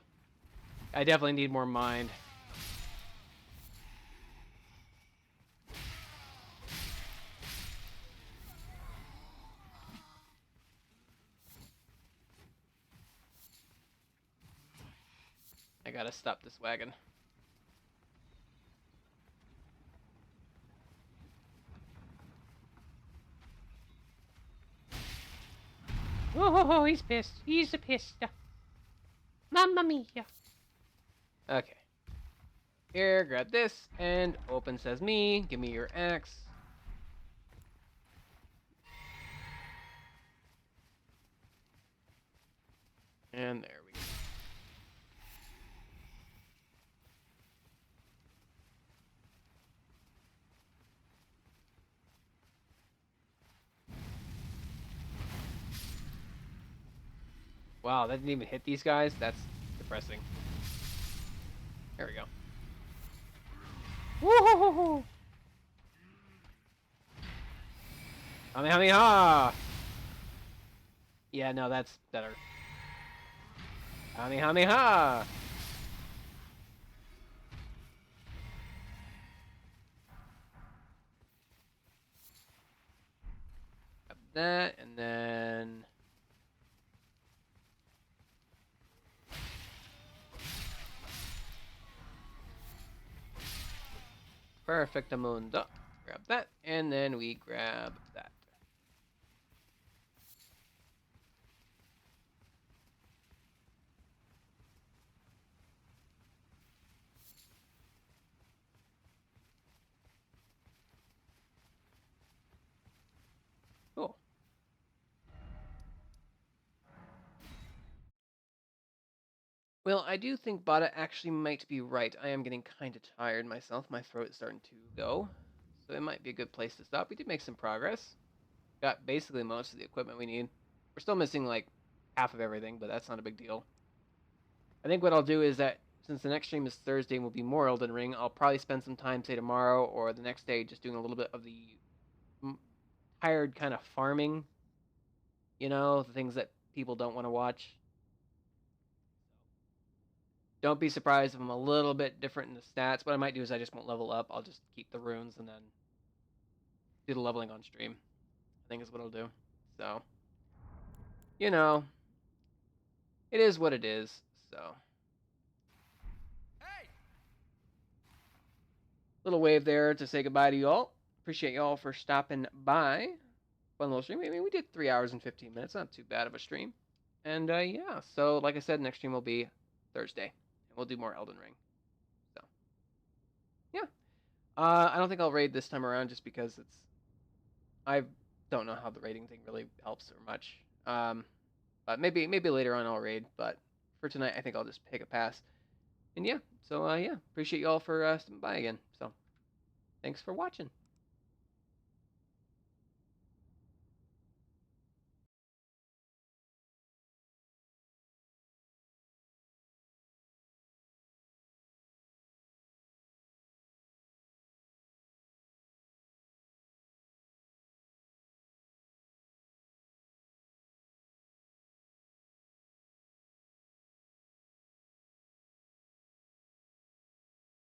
I definitely need more mind. I gotta stop this wagon. Oh, he's pissed. He's a pissed. Mamma mia. Okay. Here, grab this, and open says me. Give me your axe. And there we go. Wow, that didn't even hit these guys? That's depressing. There we go. Woohoo! Kamehameha! Yeah, no, that's better. Kamehameha! Got that, and then... Perfectamundo. Grab that, and then we grab that. Cool. Well, I do think Bada actually might be right. I am getting kind of tired myself. My throat is starting to go. So it might be a good place to stop. We did make some progress. Got basically most of the equipment we need. We're still missing like half of everything, but that's not a big deal. I think what I'll do is that since the next stream is Thursday and will be more Elden Ring, I'll probably spend some time, say tomorrow or the next day, just doing a little bit of the tired kind of farming. You know, the things that people don't want to watch. Don't be surprised if I'm a little bit different in the stats. What I might do is I just won't level up. I'll just keep the runes and then do the leveling on stream. I think is what I'll do. So, you know, it is what it is. So, little wave there to say goodbye to y'all. Appreciate y'all for stopping by. Fun little stream. I mean, we did 3 hours and 15 minutes. Not too bad of a stream. And yeah, so like I said, next stream will be Thursday, and we'll do more Elden Ring. So, yeah. I don't think I'll raid this time around just because I don't know how the raiding thing really helps or much. But maybe later on I'll raid. But for tonight, I think I'll just take a pass. And yeah, so yeah, appreciate y'all for stopping by again. So, thanks for watching.